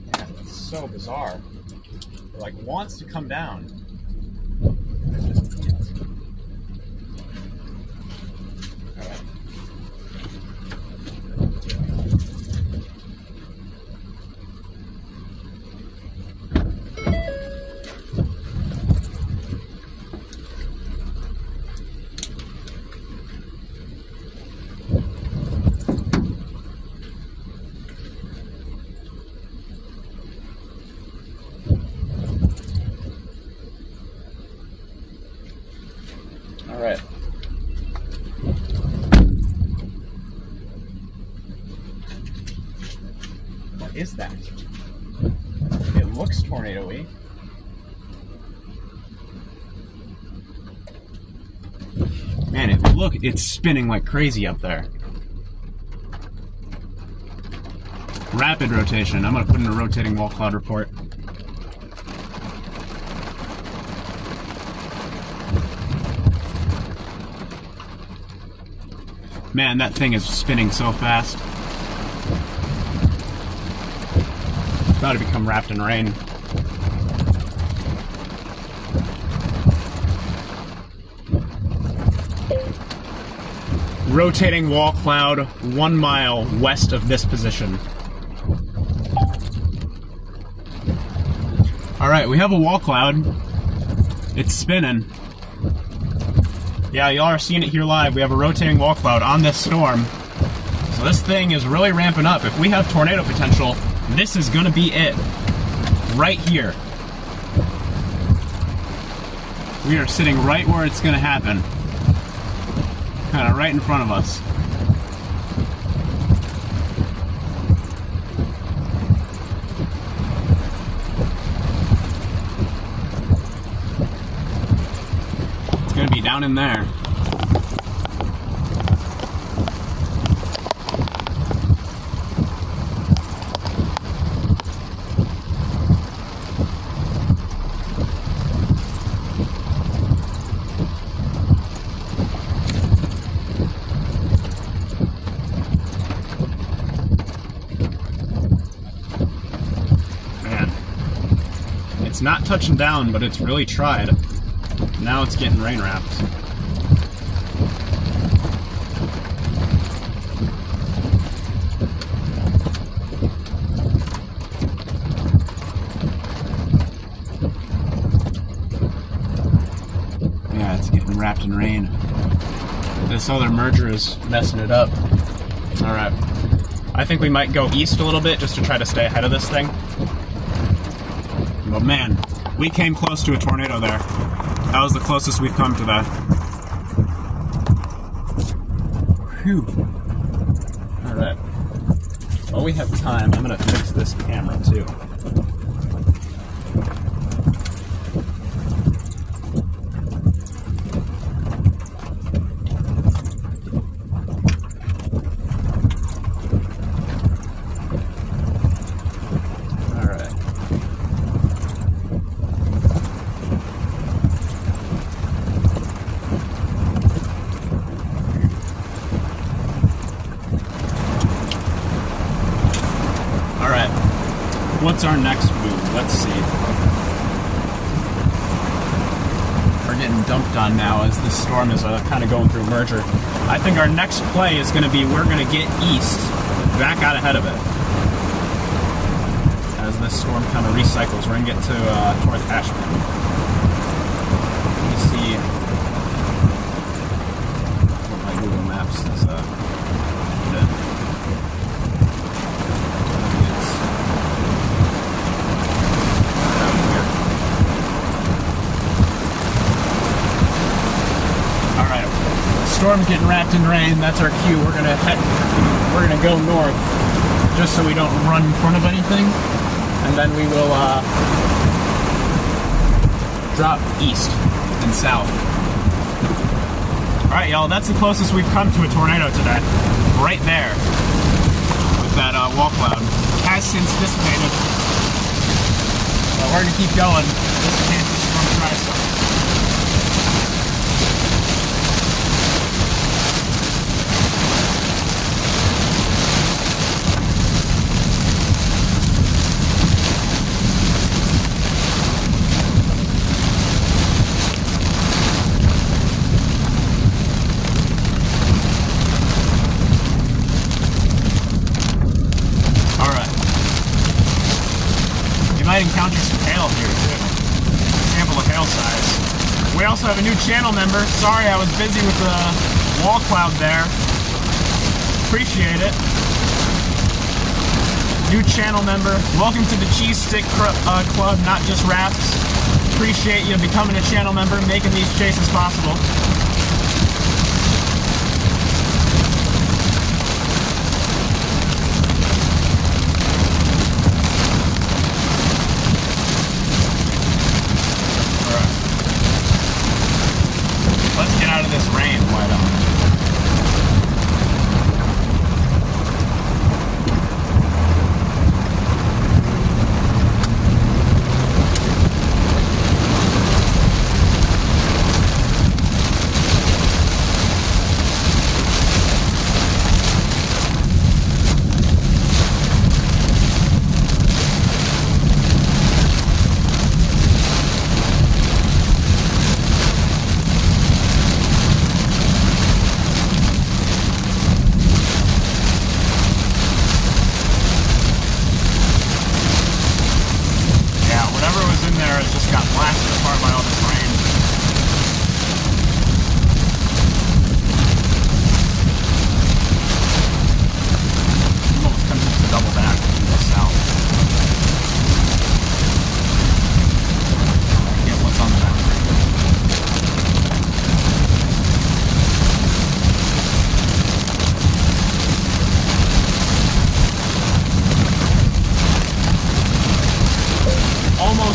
Yeah, it's so bizarre. It like wants to come down. It just can't. All right. All right. What is that? It looks tornado-y. Man, it's spinning like crazy up there. Rapid rotation. I'm gonna put in a rotating wall cloud report. Man, that thing is spinning so fast. It's about to become wrapped in rain. Rotating wall cloud 1 mile west of this position. Alright, we have a wall cloud. It's spinning. Yeah, y'all are seeing it here live. We have a rotating wall cloud on this storm. So this thing is really ramping up. If we have tornado potential, this is gonna be it. Right here. We are sitting right where it's gonna happen. Kind of right in front of us. Gonna be down in there. Man, it's not touching down, but it's really tried. Now it's getting rain wrapped. Yeah, it's getting wrapped in rain. This other merger is messing it up. Alright. I think we might go east a little bit just to try to stay ahead of this thing. But man, we came close to a tornado there. That was the closest we've come to that. Whew. Alright. While we have time, I'm gonna fix this camera too. What's our next move? Let's see. We're getting dumped on now as this storm is kind of going through a merger. I think our next play is going to be we're going to get east, back out ahead of it. As this storm kind of recycles, we're going to get to towards Ashburn. Let me see what my Google Maps is. Storm's getting wrapped in rain. That's our cue. We're gonna go north, just so we don't run in front of anything, and then we will drop east and south. All right, y'all. That's the closest we've come to a tornado today. Right there, with that wall cloud. Has since dissipated. So we're gonna keep going. Just in case the storm tries something. Encounter some hail here too. Sample of hail size. We also have a new channel member. Sorry I was busy with the wall cloud there. Appreciate it. New channel member. Welcome to the Cheese Stick Club, not just wraps. Appreciate you becoming a channel member, making these chases possible. This rain, why don't?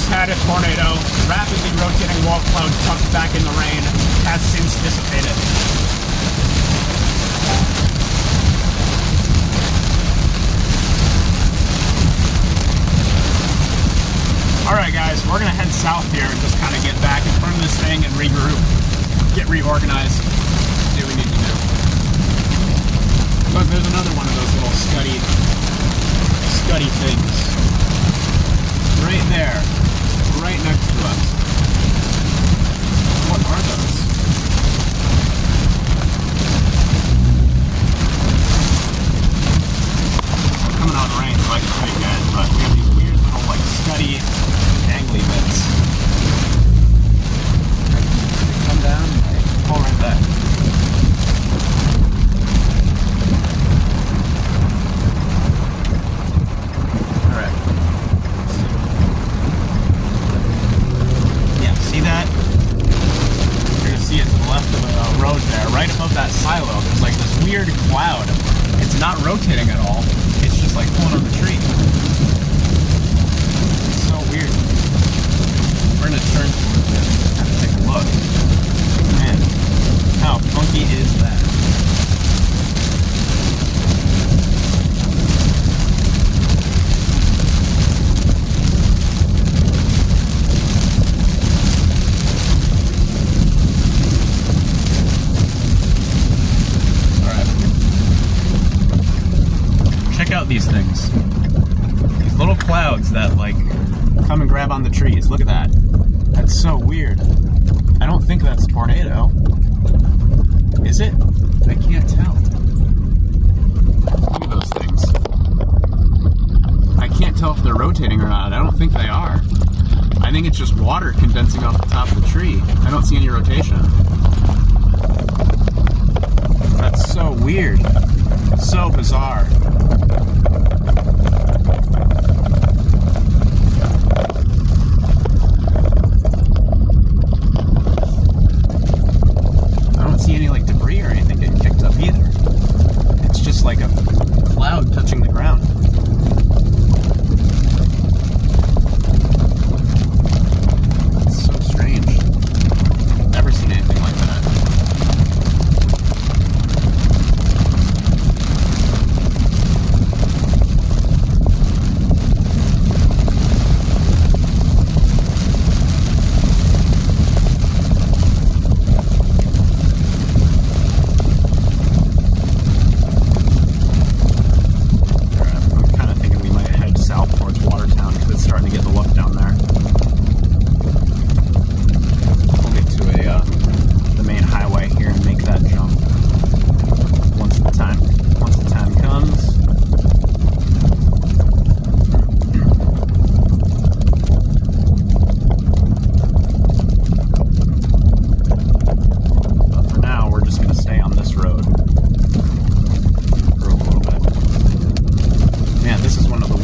Had a tornado, rapidly rotating wall cloud tucked back in the rain, has since dissipated. Alright guys, we're gonna head south here and just kind of get back in front of this thing and regroup, get reorganized, do what we need to do. Look, there's another one of those little scuddy things. Right there. Right next to us. What are those? We're coming out in rain, so I can show you guys, but we have these weird little, like, scuddy, dangly bits. They come down and they fall right back. rotating at all. It's just like pulling on the tree. It's so weird. We're gonna turn towards it and take a look. Man, how funky is that? Check out these things. These little clouds that like come and grab on the trees. Look at that. That's so weird. I don't think that's a tornado. Is it? I can't tell. Look at those things. I can't tell if they're rotating or not. I don't think they are. I think it's just water condensing off the top of the tree. I don't see any rotation. That's so weird. So bizarre. I don't see any like debris or anything getting kicked up either. It's just like a cloud touching the ground. It's so strange. Never seen anything like that.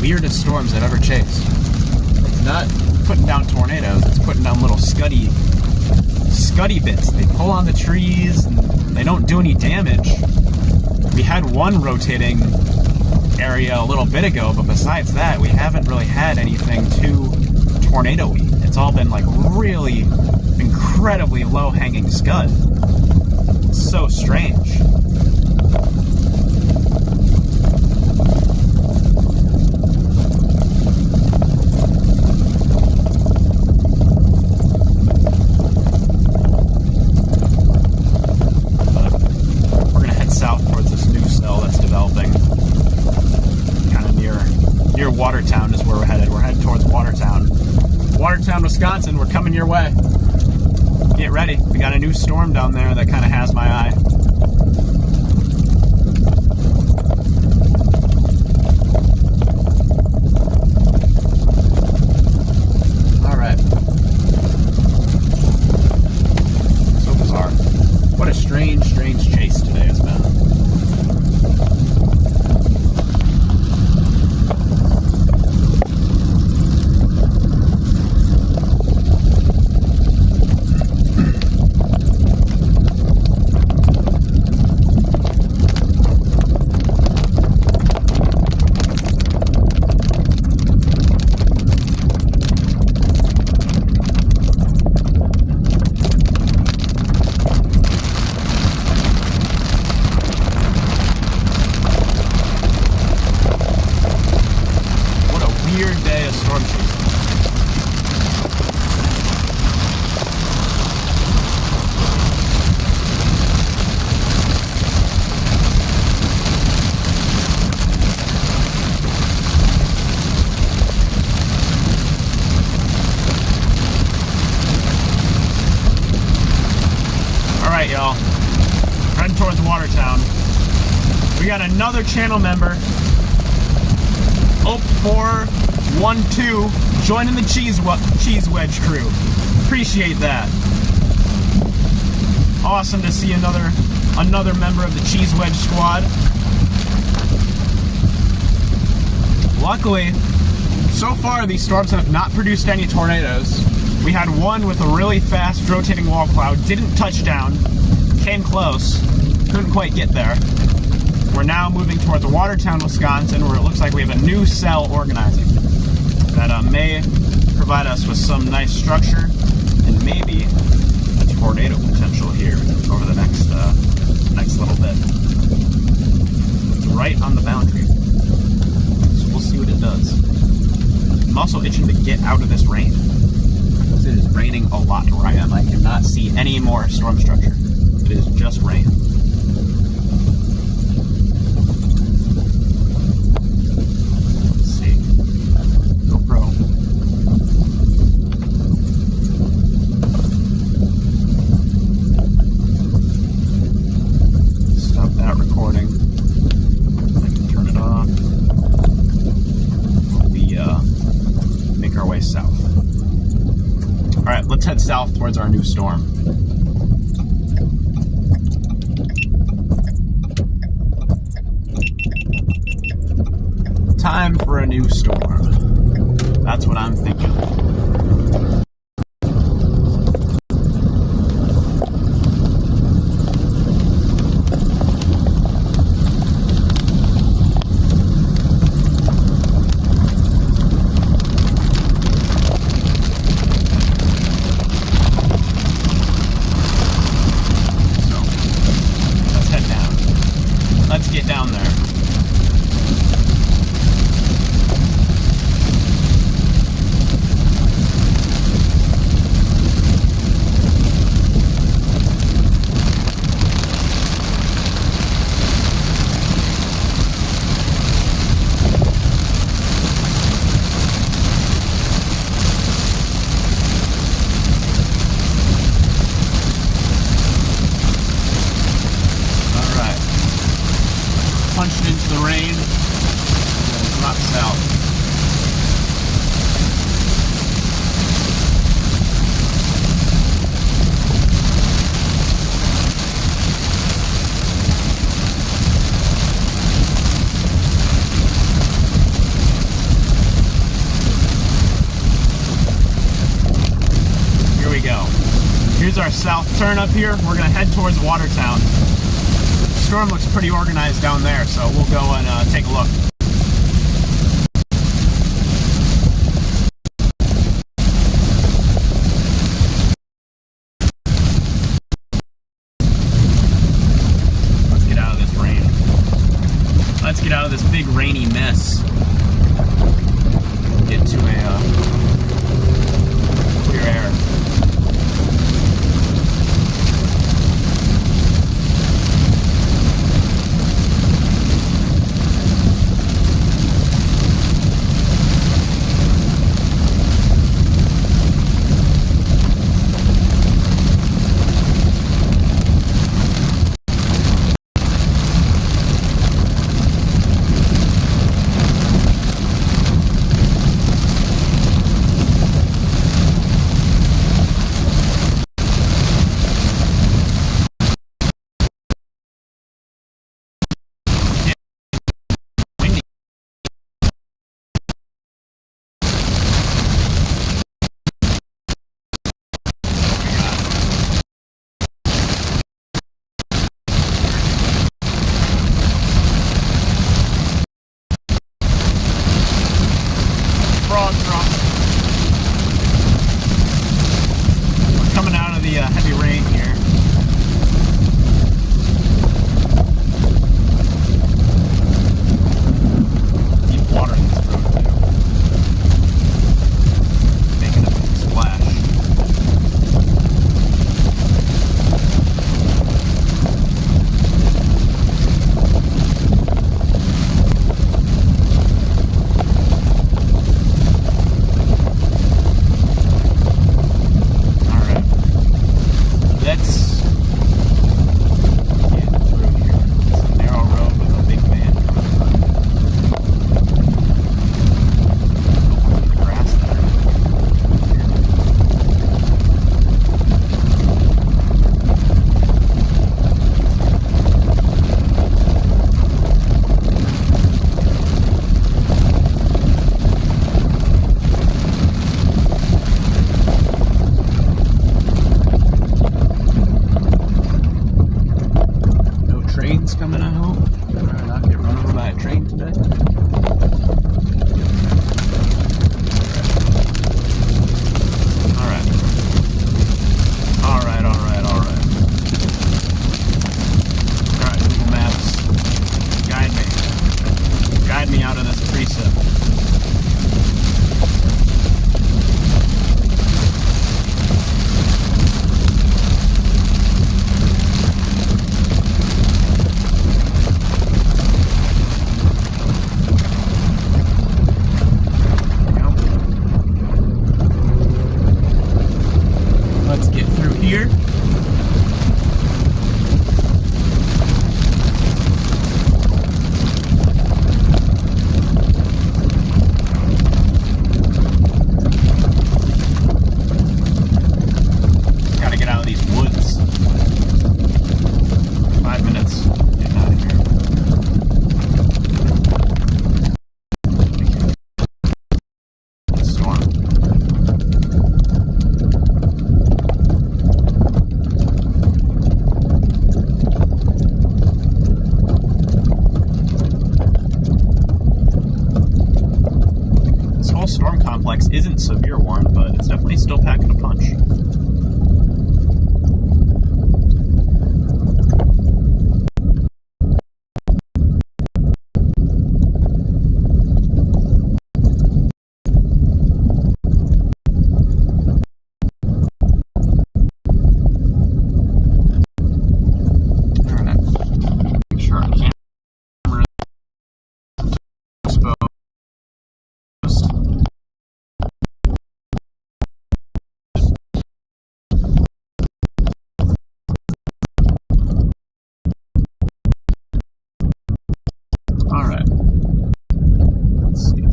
Weirdest storms I've ever chased. It's not putting down tornadoes, it's putting down little scuddy bits. They pull on the trees and they don't do any damage. We had one rotating area a little bit ago, but besides that, we haven't really had anything too tornado-y. It's all been like really incredibly low-hanging scud. It's so strange. Watertown is where we're headed. We're headed towards Watertown. Watertown, Wisconsin, we're coming your way. Get ready. We got a new storm down there that kind of has my eye. All right. So bizarre. What a strange chase today has been. Weird day of storm chasing. All right, y'all. Heading towards Watertown. We got another channel member. 0412 joining the cheese wedge crew. Appreciate that. Awesome to see another member of the cheese wedge squad. Luckily, so far these storms have not produced any tornadoes. We had one with a really fast rotating wall cloud, didn't touch down, came close, couldn't quite get there. We're now moving towards Watertown, Wisconsin, where it looks like we have a new cell organizing that may provide us with some nice structure and maybe a tornado potential here over the next little bit. It's right on the boundary, so we'll see what it does. I'm also itching to get out of this rain. It is raining a lot where I am. I cannot see any more storm structure. It is just rain. Let's see. GoPro. Stop that recording. I can turn it off. We make our way south. Alright, let's head south towards our new storm. Time for a new storm. That's what I'm thinking. Get down there. Punched into the rain, and come out south. Here we go. Here's our south turn up here. We're gonna head towards Watertown. The storm looks pretty organized down there, so we'll go and take a look. Let's get out of this rain. Let's get out of this big rainy mess. Get to a clear air. Embrace it. Let's get through here. Gotta get out of these woods. 5 minutes. Getting out of here. Storm. This whole storm complex isn't severe warm, but it's definitely still packing a punch. Alright. Make sure our camera is exposed. Alright. Let's see.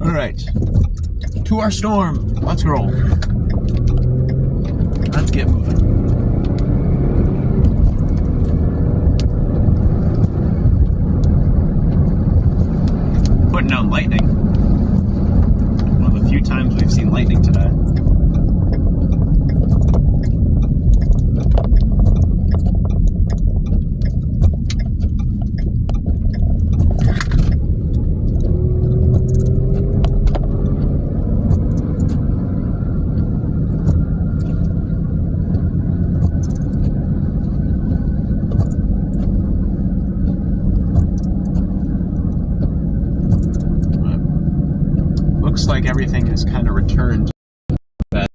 Alright. To our storm. Let's roll. Let's get moving. Putting down lightning. One of the few times we've seen lightning today. Looks like everything has kind of returned to bed.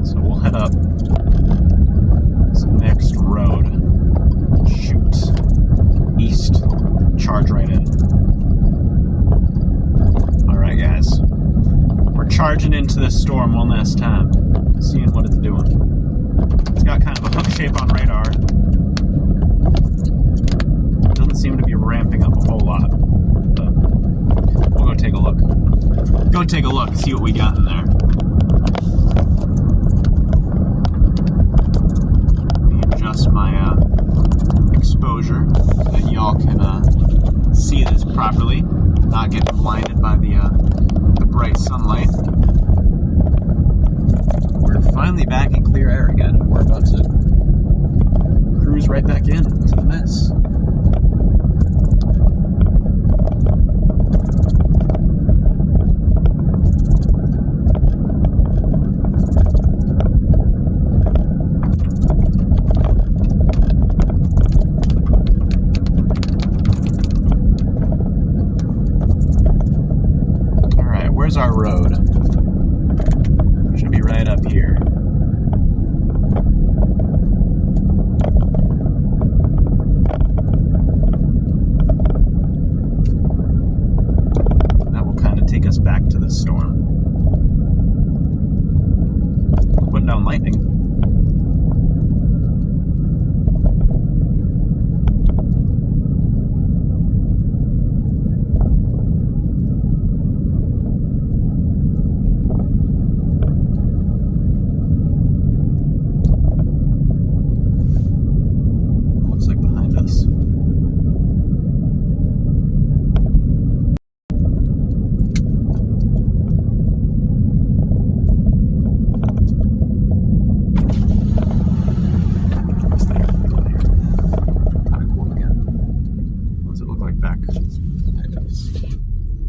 So we'll head up this next road, shoot east, charge right in. Alright guys, we're charging into this storm one last time, seeing what it's doing. It's got kind of a hook shape on radar. Doesn't seem to be ramping up a whole lot, but we'll go take a look. Go take a look, see what we got in there. Adjust my exposure so that y'all can see this properly, not get blinded by the bright sunlight. We're finally back in clear air again, and we're about to cruise right back into the mess. Here's our road. Should be right up here. That will kind of take us back to the storm. Putting down lightning. Looks like behind us.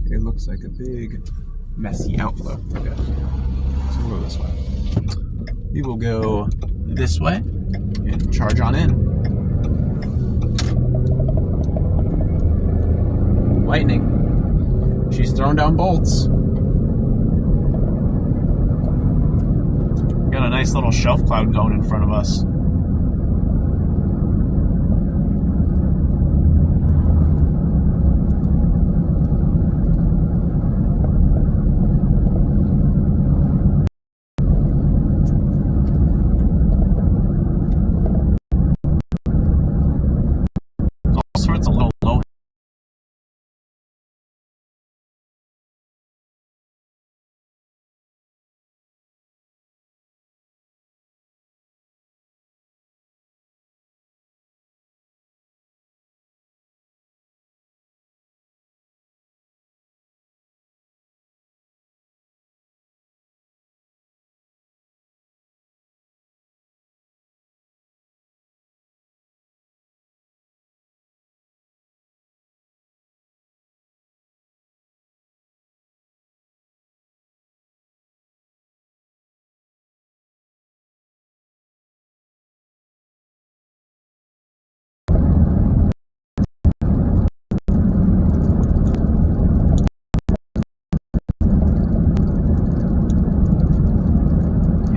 It looks like a big, messy outflow. Okay. So we'll go this way. We will go this way and charge on in. Lightning. She's throwing down bolts. Got a nice little shelf cloud going in front of us. Sorts of little low.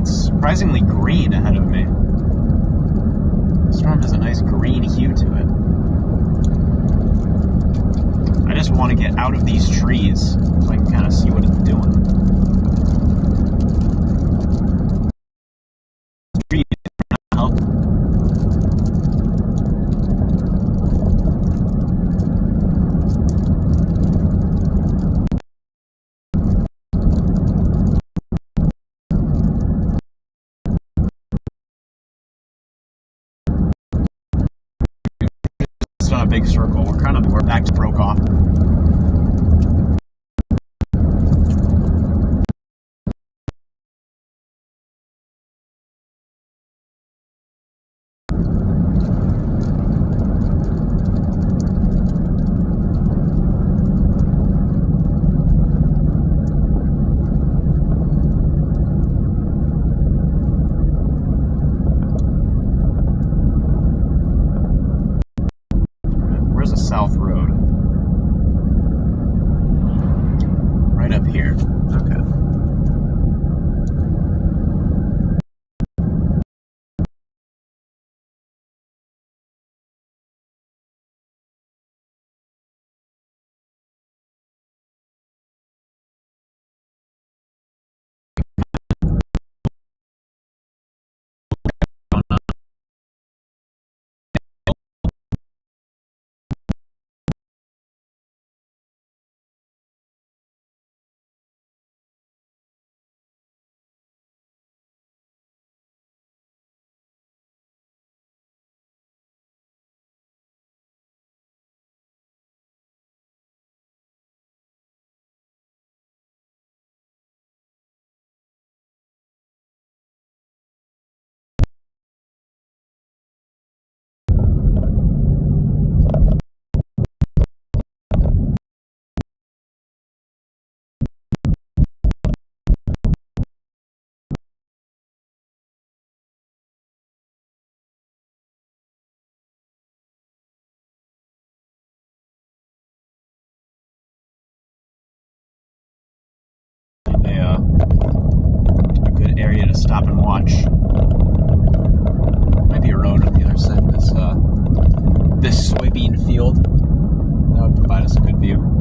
Surprisingly green ahead of me. The storm has a nice green hue to it. I just want to get out of these trees so I can kind of see what it's doing. Trees are not helping. On a big circle. We're back to broke off. stop and watch. Might be a road on the other side of this soybean field. That would provide us a good view.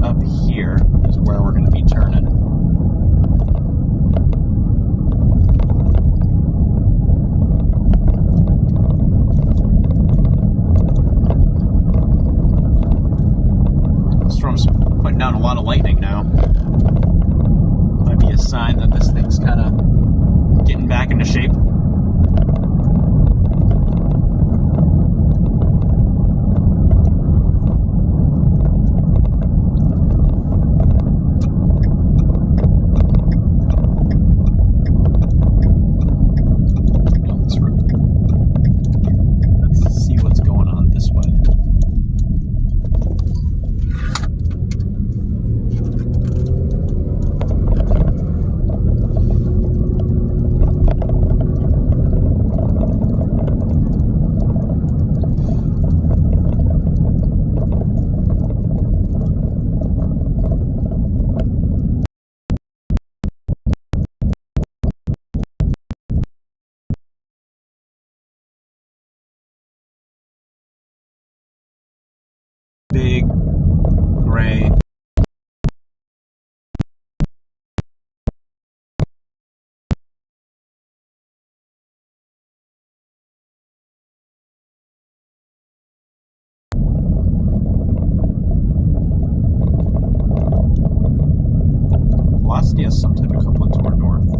Up here is where we're going to be turning. The storm's putting down a lot of lightning now. Might be a sign that this thing's kind of getting back into shape. Big, gray. Velocity has some type of coupling toward north.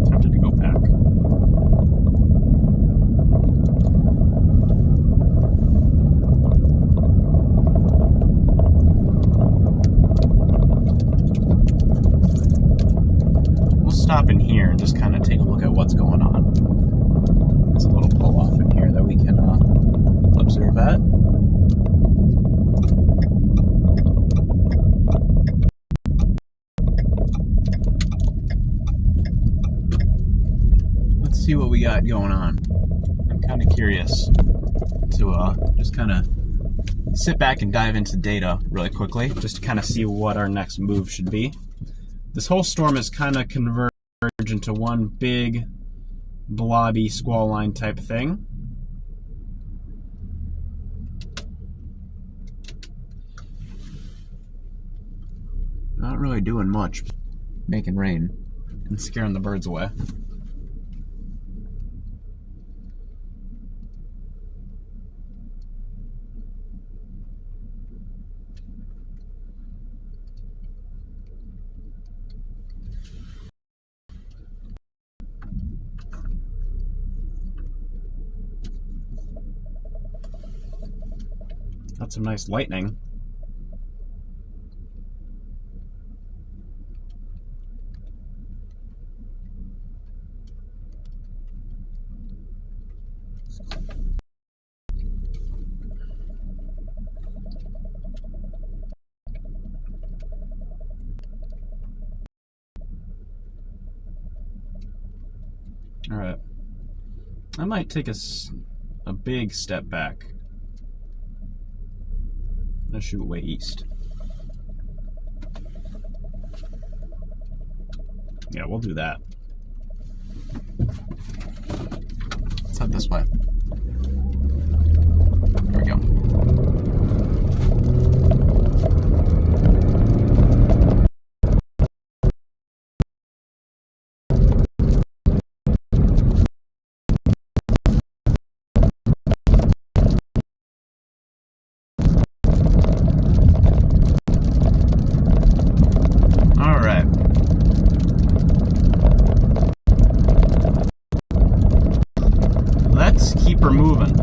Tempted to go back. Stop in here and just kind of take a look at what's going on. There's a little pull off in here that we can observe at. Let's see what we got going on. I'm kind of curious to just kind of sit back and dive into data really quickly, just to kind of see what our next move should be. This whole storm is kind of converged into one big blobby squall line type thing. Not really doing much, making rain and scaring the birds away. Got some nice lightning. All right. I might take a big step back. Let's shoot way east. Yeah, we'll do that. Let's head this way. There we go. Keep her moving.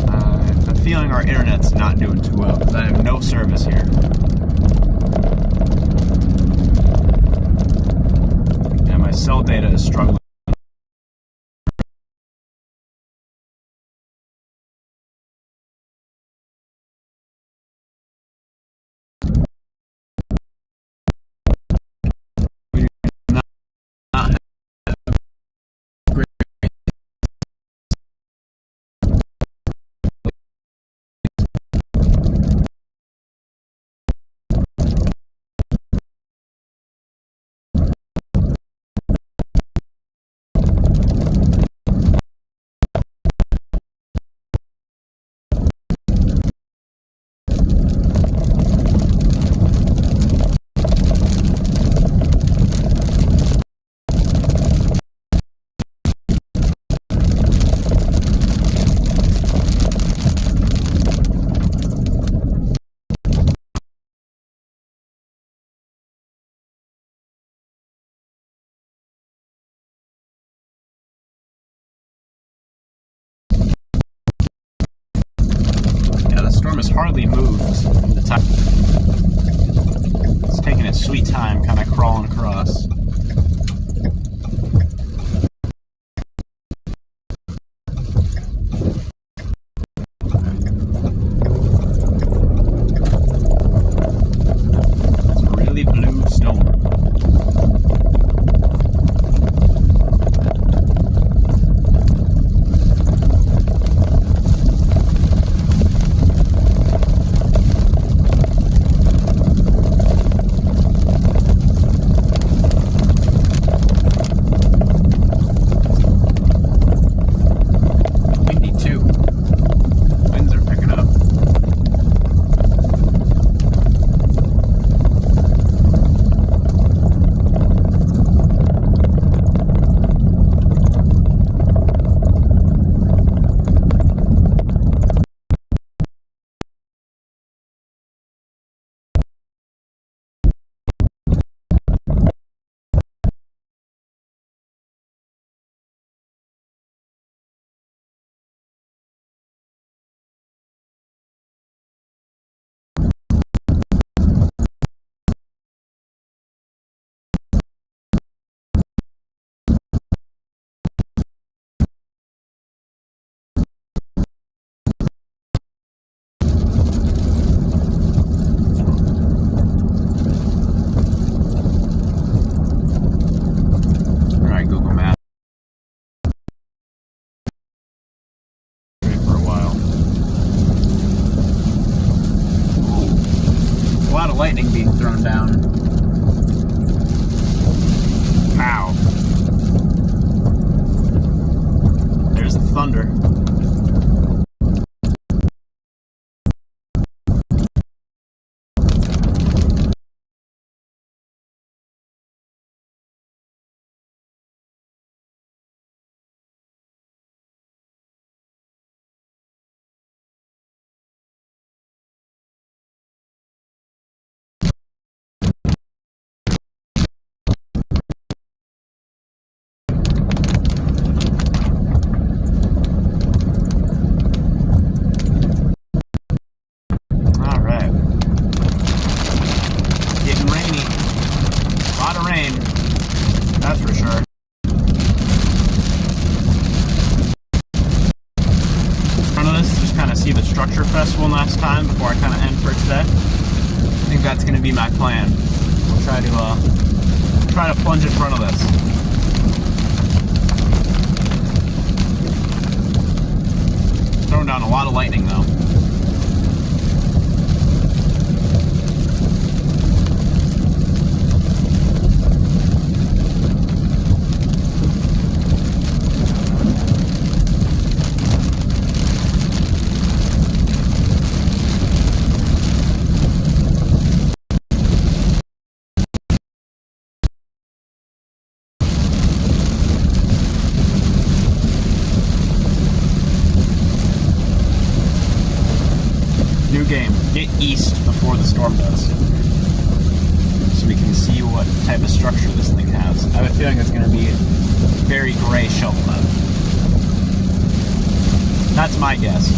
I'm feeling our internet's not doing too well because I have no service here. And my cell data is struggling. hardly moved in the time. It's taking its sweet time, kind of crawling across. It's a really blue storm. Lightning being thrown down. Ow. There's the thunder. That's for sure. Front of this, just kind of see the structure fest one last time before I kind of end for today. I think that's going to be my plan. We'll try to plunge in front of this. Throwing down a lot of lightning though. New game. Get east before the storm does. So we can see what type of structure this thing has. I have a feeling it's going to be very gray shelf cloud. That's my guess.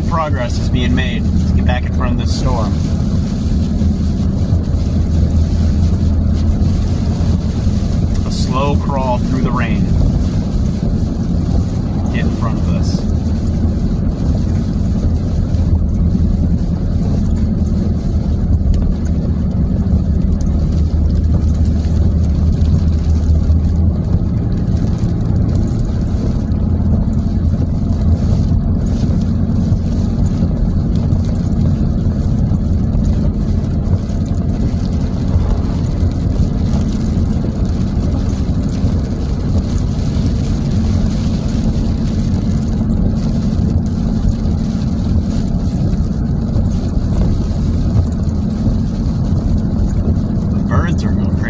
Progress is being made to get back in front of this storm. A slow crawl through the rain. Get in front of this.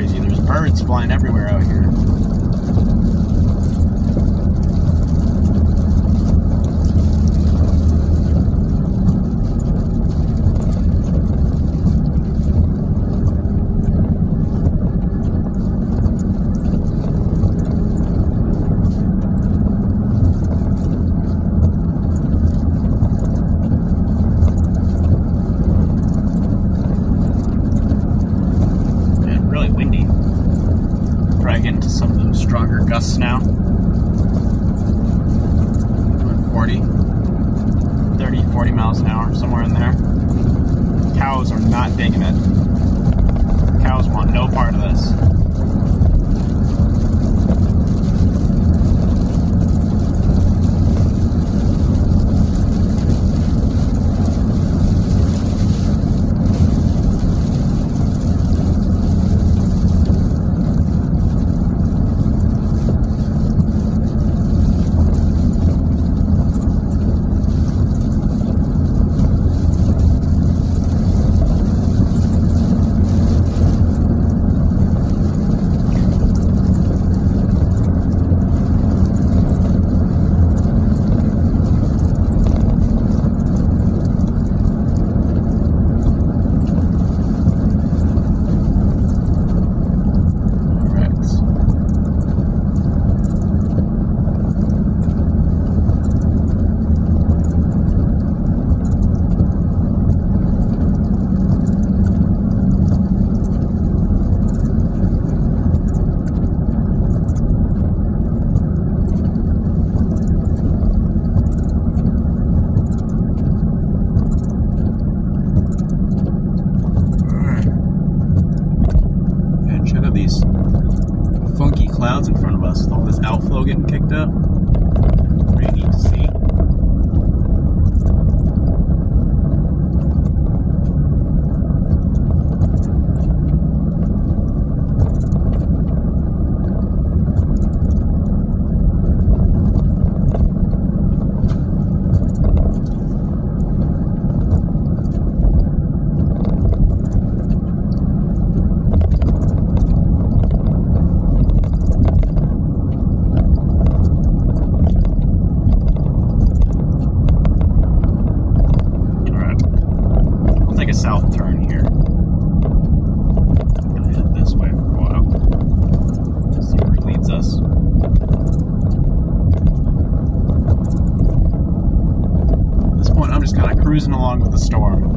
crazy. There's birds flying everywhere out here. Stronger gusts now. 40 miles an hour, somewhere in there. Cows are not digging it. Cows want no part of this. Clouds in front of us with all this outflow getting kicked up. Pretty neat to see. South turn here. I'm gonna head this way for a while. See where it leads us. At this point, I'm just kind of cruising along with the storm.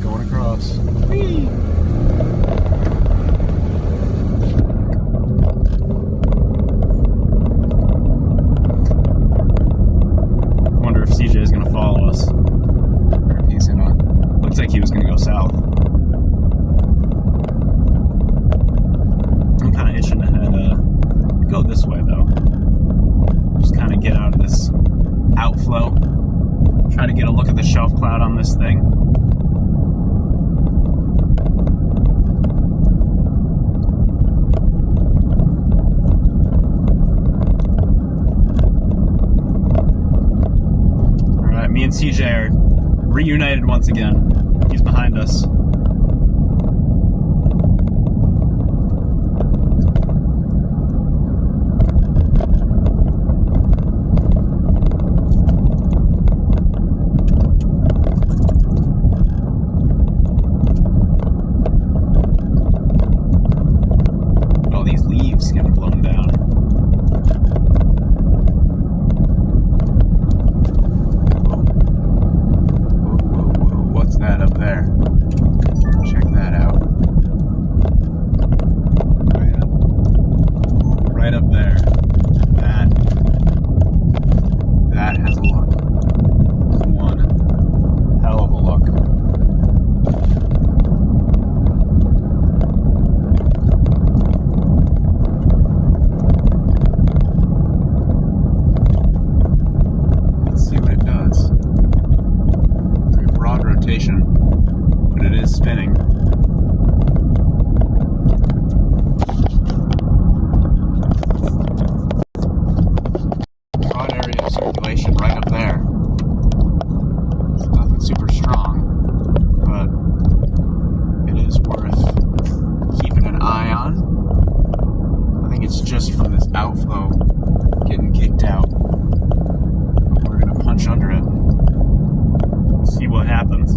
Going across. Whee! Wonder if CJ is going to follow us, or if he's going to. Looks like he was going to go south. I'm kind of itching to head. Go this way though. Just kind of get out of this outflow. Try to get a look at the shelf cloud on this thing. Alright, me and CJ are reunited once again. He's behind us. That's just from this outflow getting kicked out. We're gonna punch under it. See what happens.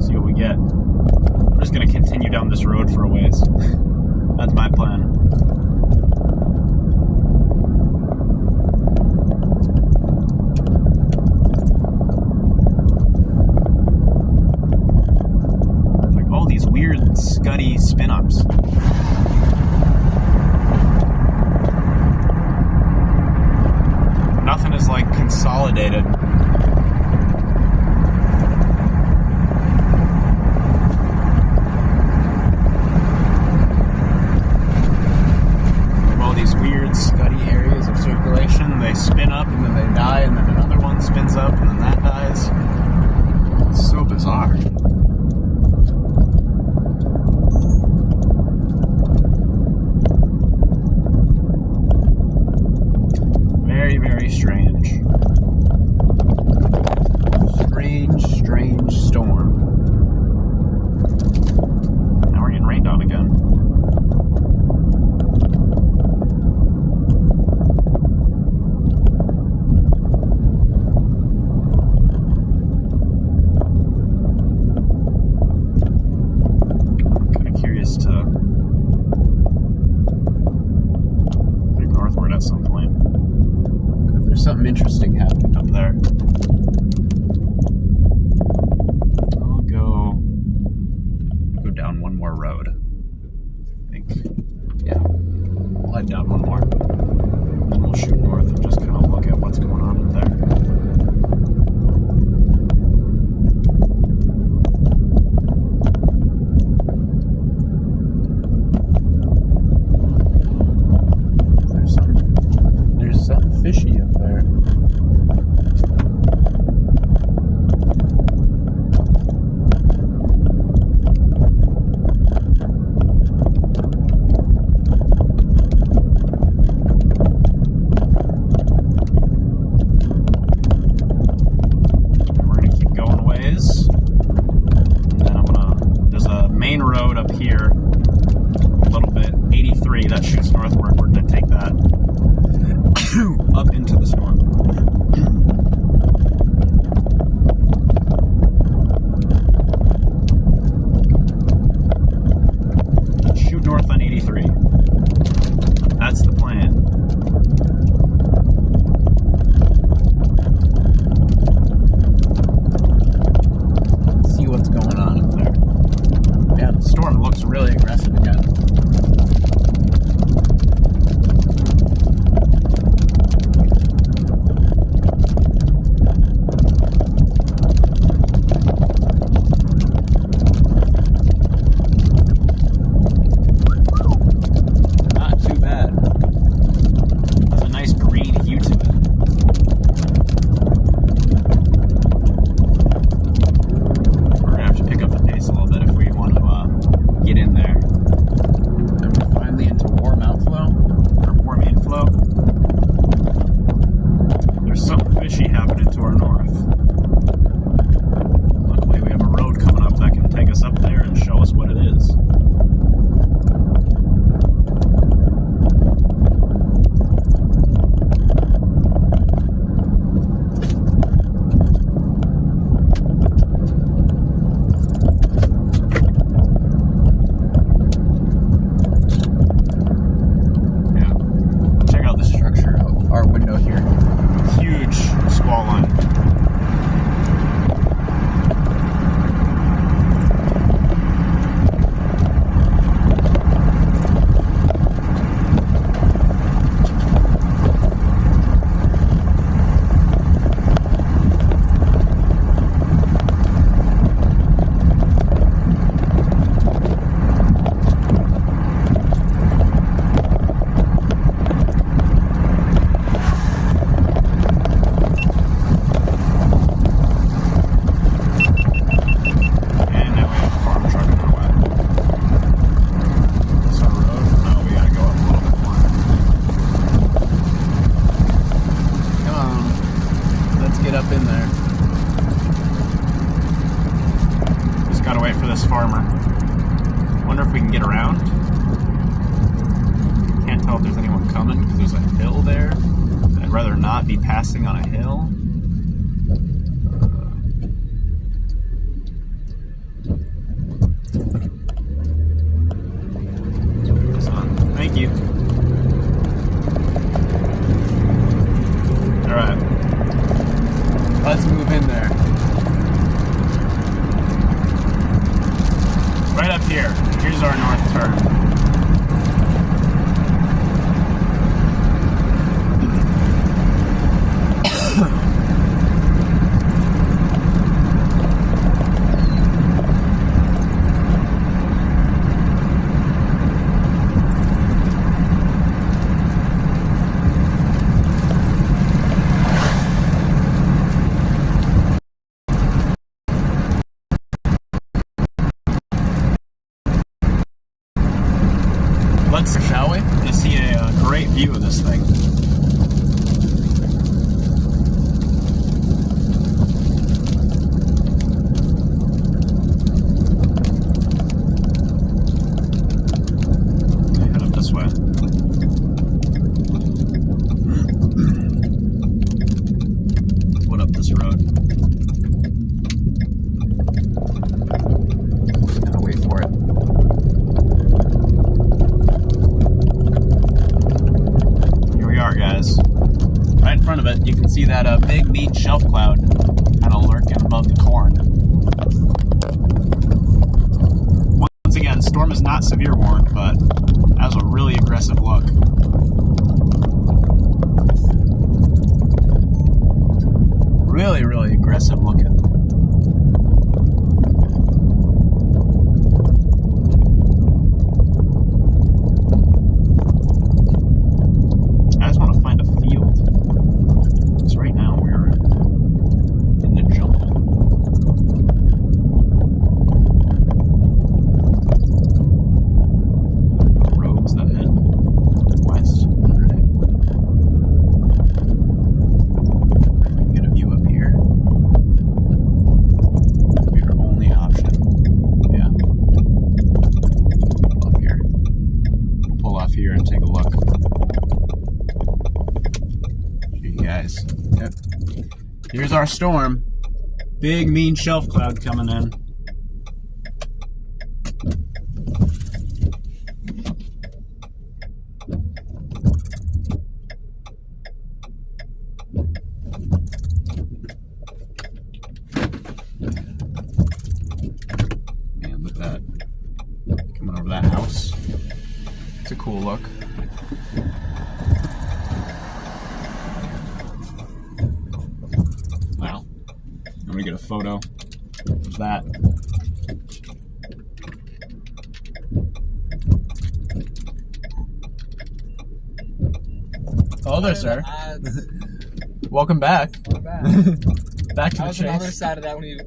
See what we get. I'm just gonna continue down this road for a ways. That's my plan. Like all these weird, scuddy spin-ups. Nothing is like consolidated. All these weird, scuddy areas of circulation, they spin up and then they die, and then another one spins up and then that dies. It's so bizarre. Very, very strange. Strange storm. Now we're getting rained on again. I'm kind of curious to head northward at some point. There's something interesting happening up there. I'll go down one more road. I think. Yeah. We'll head down one more. Then we'll shoot north and just kind of look at what's going on up there. There's something fishy up there. We're gonna keep going a ways. And then there's a main road up here a little bit, 83, that shoots northward. We're gonna take that up into the storm. Shoot north on 83. That's the plan. See what's going on up there. Yeah, the storm looks really aggressive again. wonder if we can get around. Can't tell if there's anyone coming because there's a hill there. I'd rather not be passing on a hill. Thank you. Alright. Let's move in there. Right up here. Here's our north turn. Shall we? To see a great view of this thing. Okay, head up this way. What up this road? Gotta wait for it. Guys, right in front of it, you can see that big mean shelf cloud kind of lurking above the corn. Once again, storm is not severe warned, but that was a really aggressive look. Really, really aggressive looking. Here and take a look. You guys. Yep. Here's our storm. Big mean shelf cloud coming in. Man, look at that. Coming over that house. It's a cool look. Wow. I'm gonna get a photo of that. Hello there, sir. Welcome back. Welcome back. Back to the I was chase. on the other side of that when you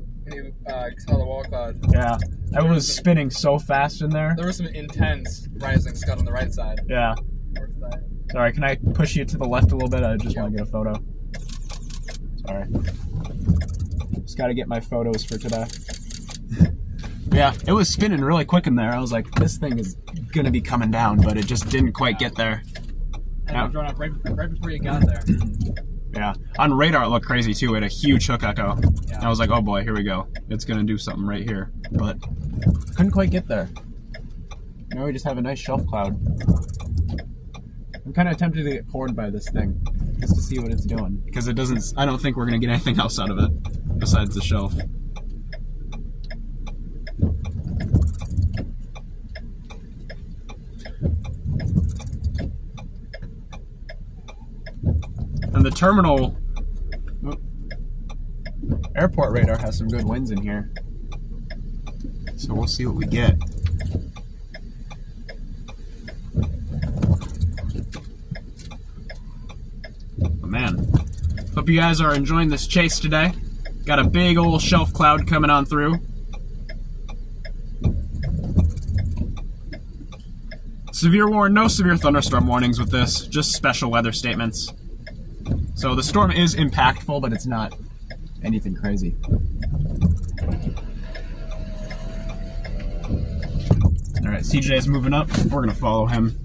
saw the wall cloud. Yeah. Everyone was spinning so fast in there. There was some intense rising scud on the right side. Yeah. North side. Sorry, can I push you to the left a little bit? I just want to get a photo. Sorry. Just got to get my photos for today. Yeah, it was spinning really quick in there. I was like, this thing is going to be coming down, but it just didn't quite get there. And it drawn up right before you got there. Yeah. On radar, it looked crazy, too. It had a huge hook echo. Yeah. I was like, oh boy, here we go. It's going to do something right here. But couldn't quite get there. Now we just have a nice shelf cloud. I'm kind of tempted to get poured by this thing, just to see what it's doing. Because it doesn't, I don't think we're going to get anything else out of it, besides the shelf. And the terminal airport radar has some good winds in here. So we'll see what we get. But man, hope you guys are enjoying this chase today. Got a big old shelf cloud coming on through. Severe warn, no severe thunderstorm warnings with this, just special weather statements. So the storm is impactful, but it's not anything crazy. All Alright, CJ's moving up. We're gonna follow him.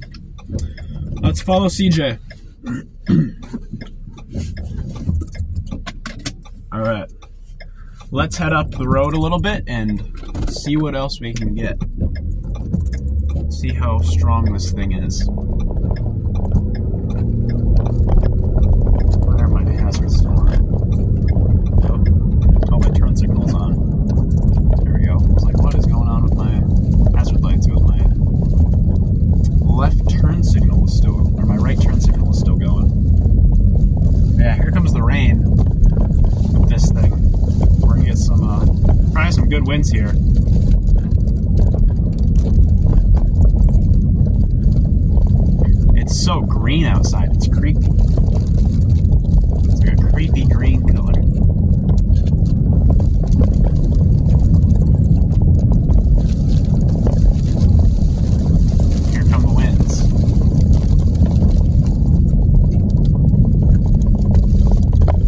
Let's follow CJ. Alright. Let's head up the road a little bit and see what else we can get. See how strong this thing is. Where are my hazards still on? Oh, my turn signal's on. There we go. I was like, what is going on with my hazard lights? It was my left turn signal was still, or my right turn signal was still going. Yeah, here comes the rain with this thing. We're gonna get some, probably some good winds here. It's so green outside, it's creepy. It's like a creepy green color. Here come the winds.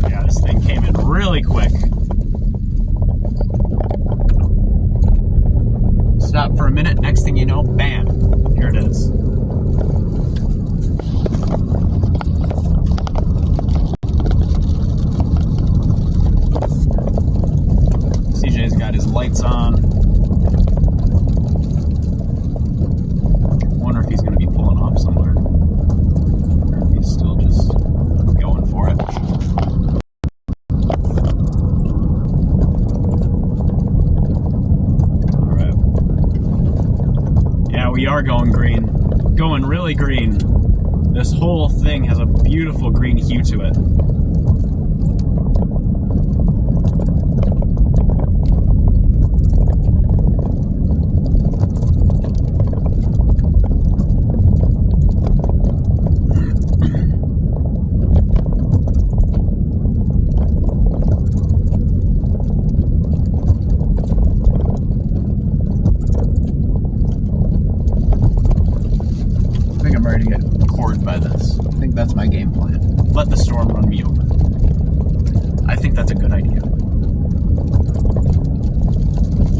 Yeah, this thing came in really quick. Stop for a minute, next thing you know, bam, here it is. CJ's got his lights on. Wonder if he's going to be pulling off somewhere. Or if he's still just going for it. Alright. Yeah, we are going green. Going really green. This whole thing has a beautiful green hue to it. I'm ready to get cored by this. I think that's my game plan. Let the storm run me over. I think that's a good idea.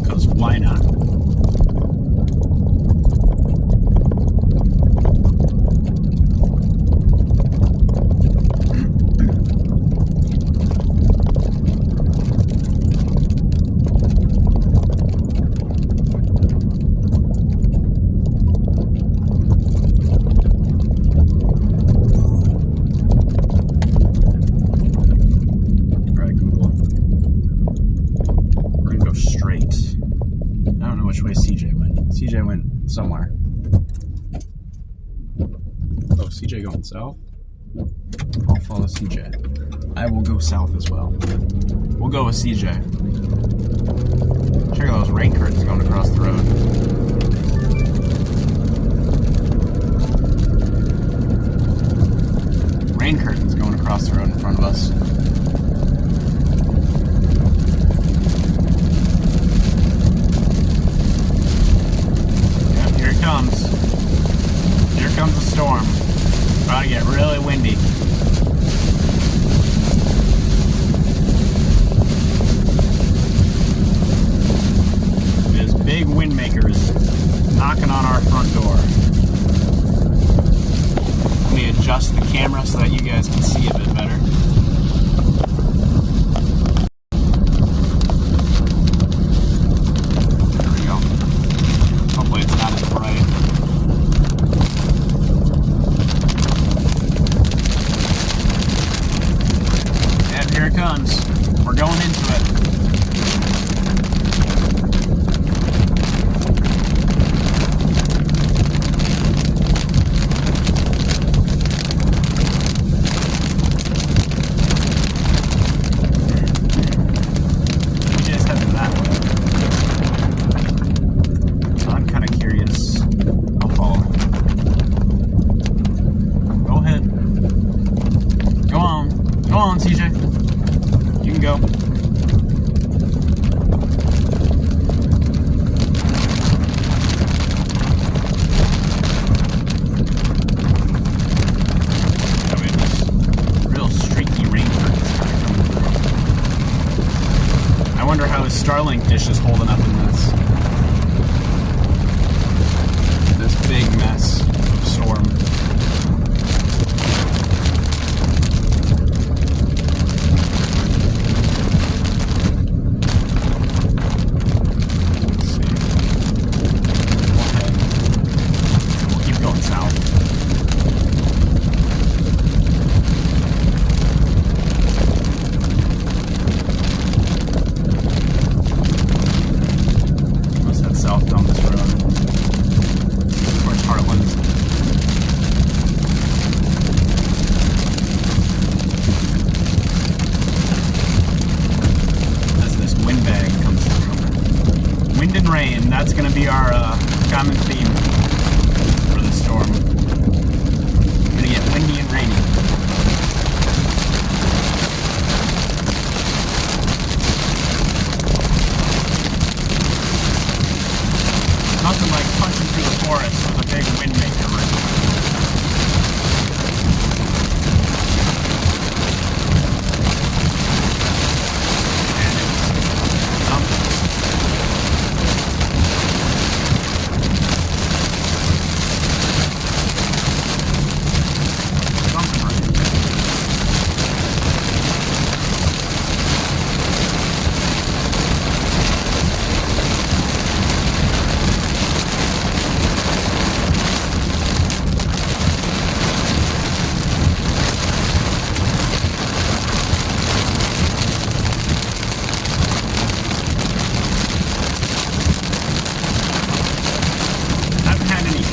Because why not? Which way CJ went. CJ went somewhere. Oh, CJ going south? I'll follow CJ. I will go south as well. We'll go with CJ. Check out those rain curtains going across the road. Rain curtains going across the road in front of us. Here comes the storm. About to get really windy. There's big wind makers knocking on our front door. Let me adjust the camera so that you guys can see a bit better. There we go. Hopefully it's not as bright. Here it comes. We're going into it. We just headed that way. I'm kind of curious. I'll follow. Go ahead. Go on. Go on, CJ. You can go. Yeah, we have this real streaky rain curtains kind of coming through. I wonder how his Starlink dish is holding up in this. That's going to be our common theme for the storm. Going to get windy and rainy. Nothing like punching through the forest with a big wind maker, right?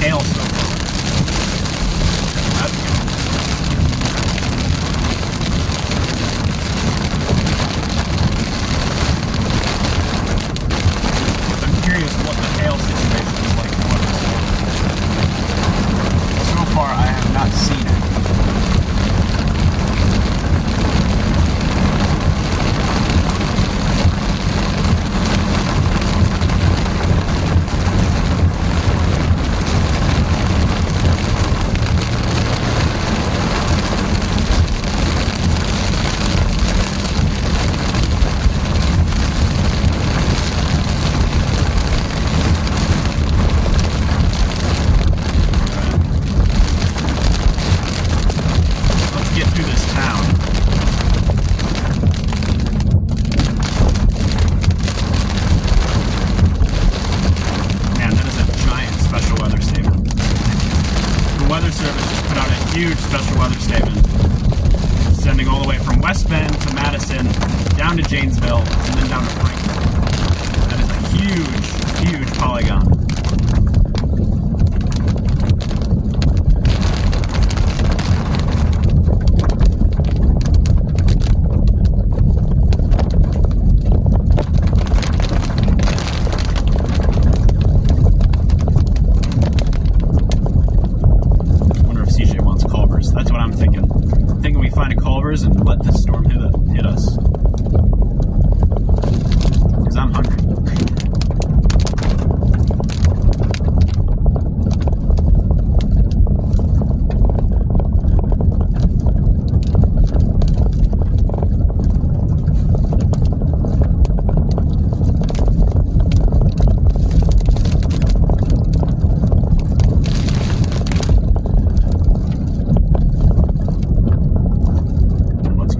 Hail so far. That's good. I'm curious what the hail situation is like for us. So far, I have not seen it. Huge special weather statement, sending all the way from West Bend to Madison, down to Janesville, and then down to Franklin. That is a huge, huge polygon. That's what I'm thinking. I'm thinking we find a Culver's and let this storm hit us. Because I'm hungry.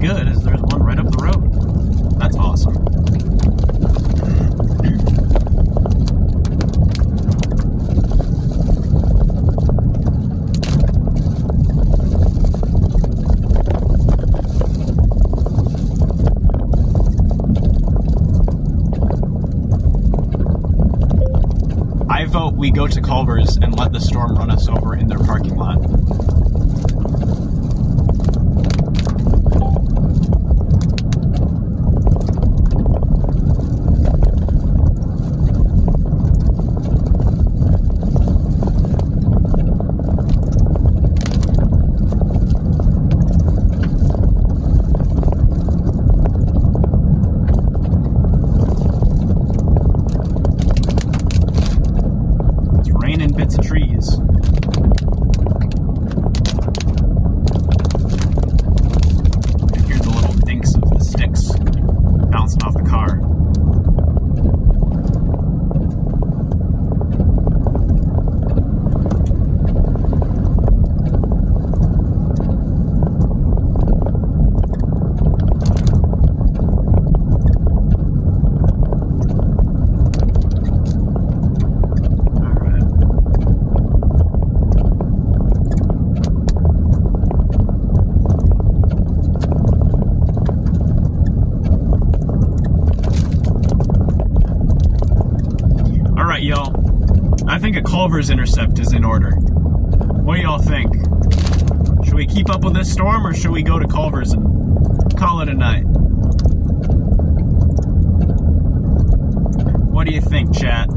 Good is there's one right up the road. That's awesome. I vote we go to Culver's and let the storm run us over in their parking lot. Bits of trees. And here's the little dinks of the sticks bouncing off the car. Y'all, I think a Culver's intercept is in order. What do y'all think? Should we keep up with this storm or should we go to Culver's and call it a night? What do you think, chat?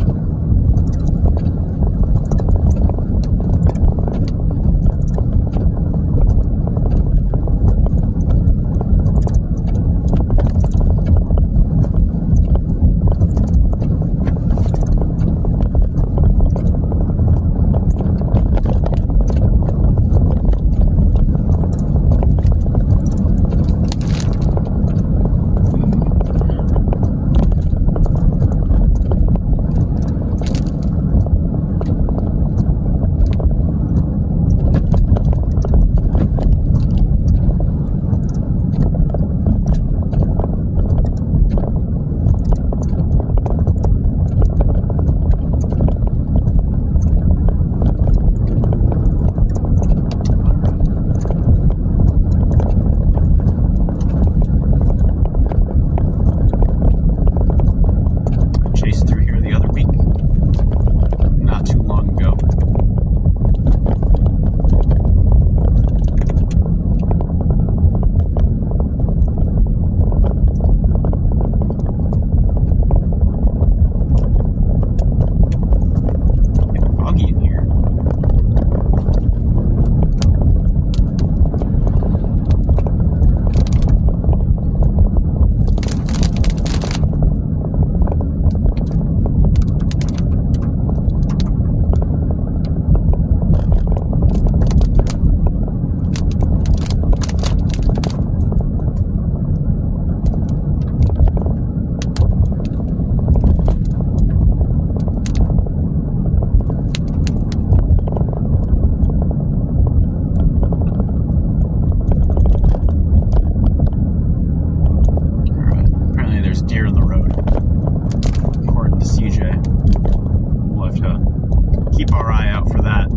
keep our eye out for that.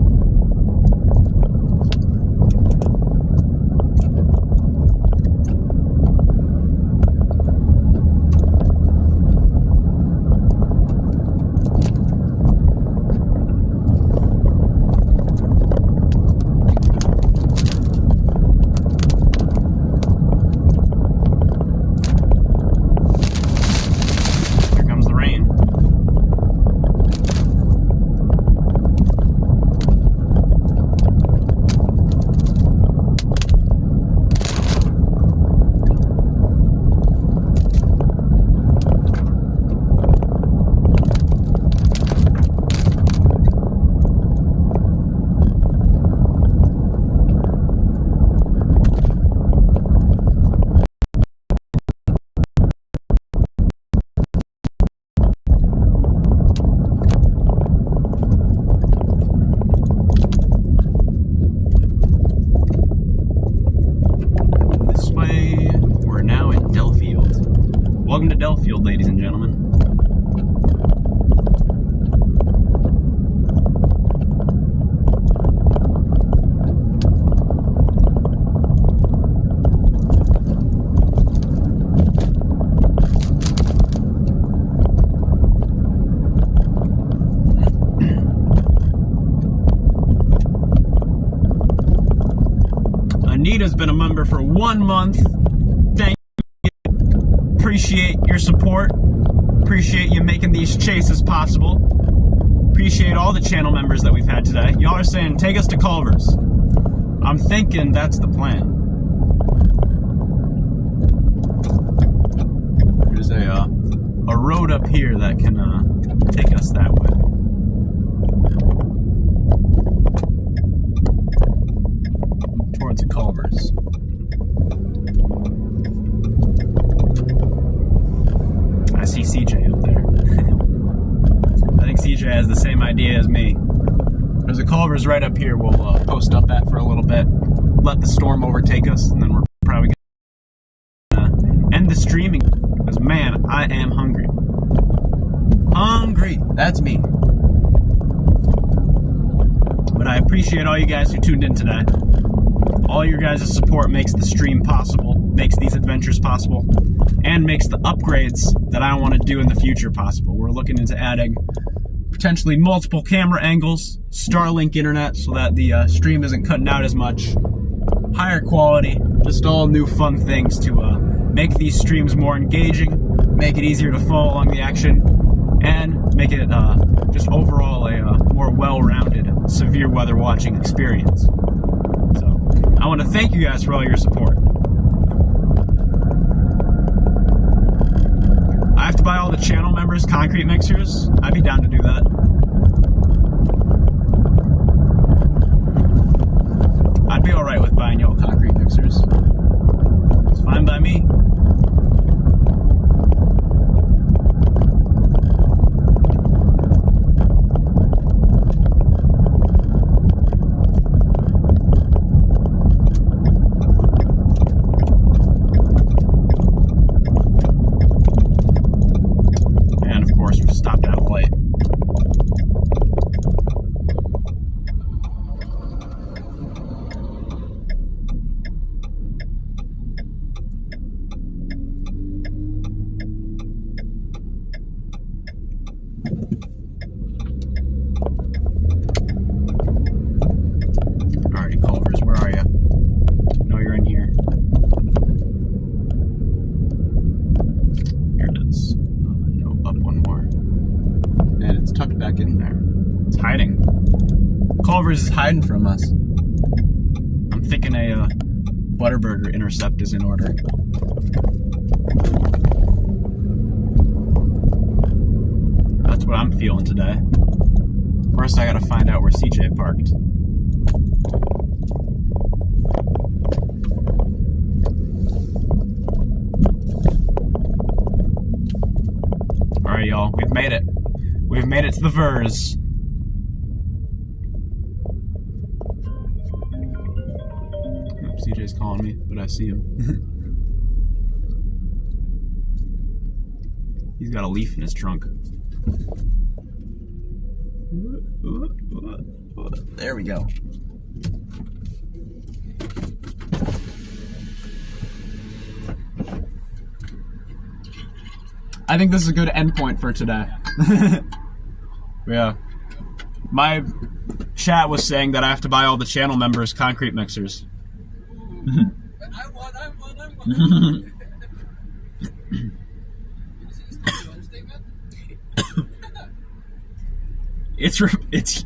Welcome to Delfield, ladies and gentlemen. Anita's been a member for 1 month. Thank you. Appreciate your support. Appreciate you making these chases possible. Appreciate all the channel members that we've had today. Y'all are saying, take us to Culver's. I'm thinking that's the plan. There's a road up here that can take us that way. Towards Culver's. I see CJ up there. I think CJ has the same idea as me. There's a Culver's right up here we'll post up at for a little bit, let the storm overtake us, and then we're probably going to end the streaming, because man, I am hungry. Hungry! That's me. But I appreciate all you guys who tuned in today. All your guys' support makes the stream possible, makes these adventures possible, and makes the upgrades that I want to do in the future possible. We're looking into adding potentially multiple camera angles, Starlink internet so that the stream isn't cutting out as much, higher quality, just all new fun things to make these streams more engaging, make it easier to follow along the action, and make it just overall a more well-rounded severe weather watching experience. So I want to thank you guys for all your support. I have to buy all the channel members concrete mixers. I'd be down to do that. I'd be alright with buying y'all concrete mixers. It's fine by me. Culver's is hiding from us. I'm thinking a Butterburger intercept is in order. That's what I'm feeling today. First I gotta find out where CJ parked. Alright y'all, we've made it. We've made it to the Vers. CJ's calling me, but I see him. He's got a leaf in his trunk. There we go. I think this is a good endpoint for today. Yeah. My chat was saying that I have to buy all the channel members concrete mixers. I won. It's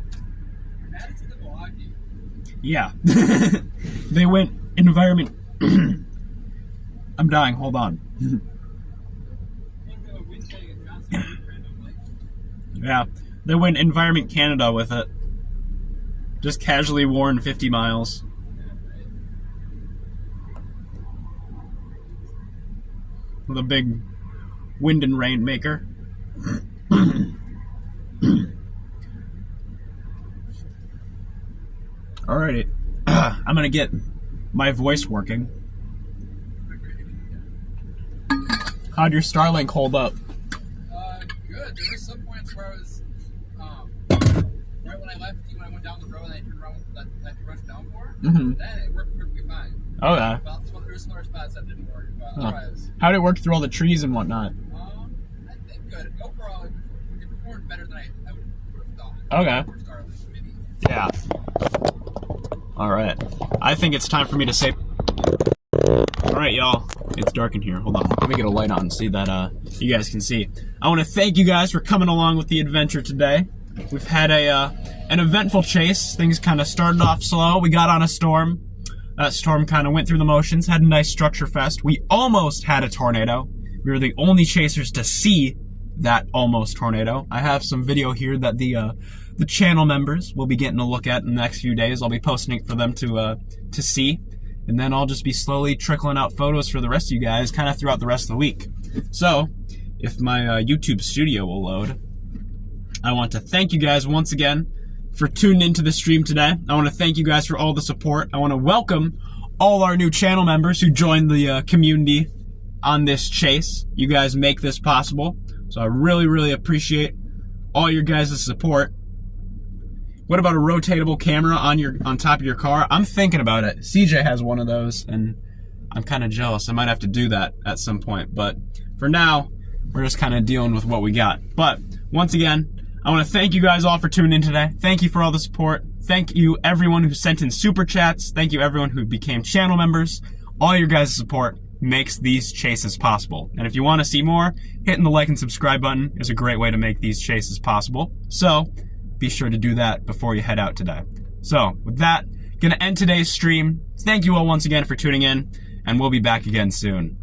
yeah. They went environment. I'm dying. Hold on. Yeah, they went Environment Canada with it. Just casually worn 50 miles. With a big wind and rain maker. Alrighty. I'm gonna get my voice working. How'd your Starlink hold up? Good. There were some points where I was, right when I left you, when I went down the road and I turned around, that rushed down for, then it worked perfectly fine. Oh, yeah. Well, there were some other spots that didn't work, but otherwise. How'd it work through all the trees and whatnot? I think good. Overall, it performed better than I would have thought. Okay. For Starlink, maybe. Yeah. Alright. I think it's time for me to say... Alright, y'all. It's dark in here. Hold on. Let me get a light on so that you guys can see. I want to thank you guys for coming along with the adventure today. We've had an eventful chase. Things kind of started off slow. We got on a storm. That storm kind of went through the motions. Had a nice structure fest. We almost had a tornado. We were the only chasers to see that almost tornado. I have some video here that the channel members will be getting a look at in the next few days. I'll be posting it for them to see. And then I'll just be slowly trickling out photos for the rest of you guys kind of throughout the rest of the week. So, if my YouTube studio will load, I want to thank you guys once again for tuning into the stream today. I want to thank you guys for all the support. I want to welcome all our new channel members who joined the community on this chase. You guys make this possible. So I really, really appreciate all your guys' support. What about a rotatable camera on top of your car? I'm thinking about it. CJ has one of those, and I'm kind of jealous. I might have to do that at some point. But for now, we're just kind of dealing with what we got. But once again, I want to thank you guys all for tuning in today. Thank you for all the support. Thank you everyone who sent in super chats. Thank you everyone who became channel members. All your guys' support makes these chases possible. And if you want to see more, hitting the like and subscribe button is a great way to make these chases possible. So be sure to do that before you head out today. So with that, gonna end today's stream. Thank you all once again for tuning in, and we'll be back again soon.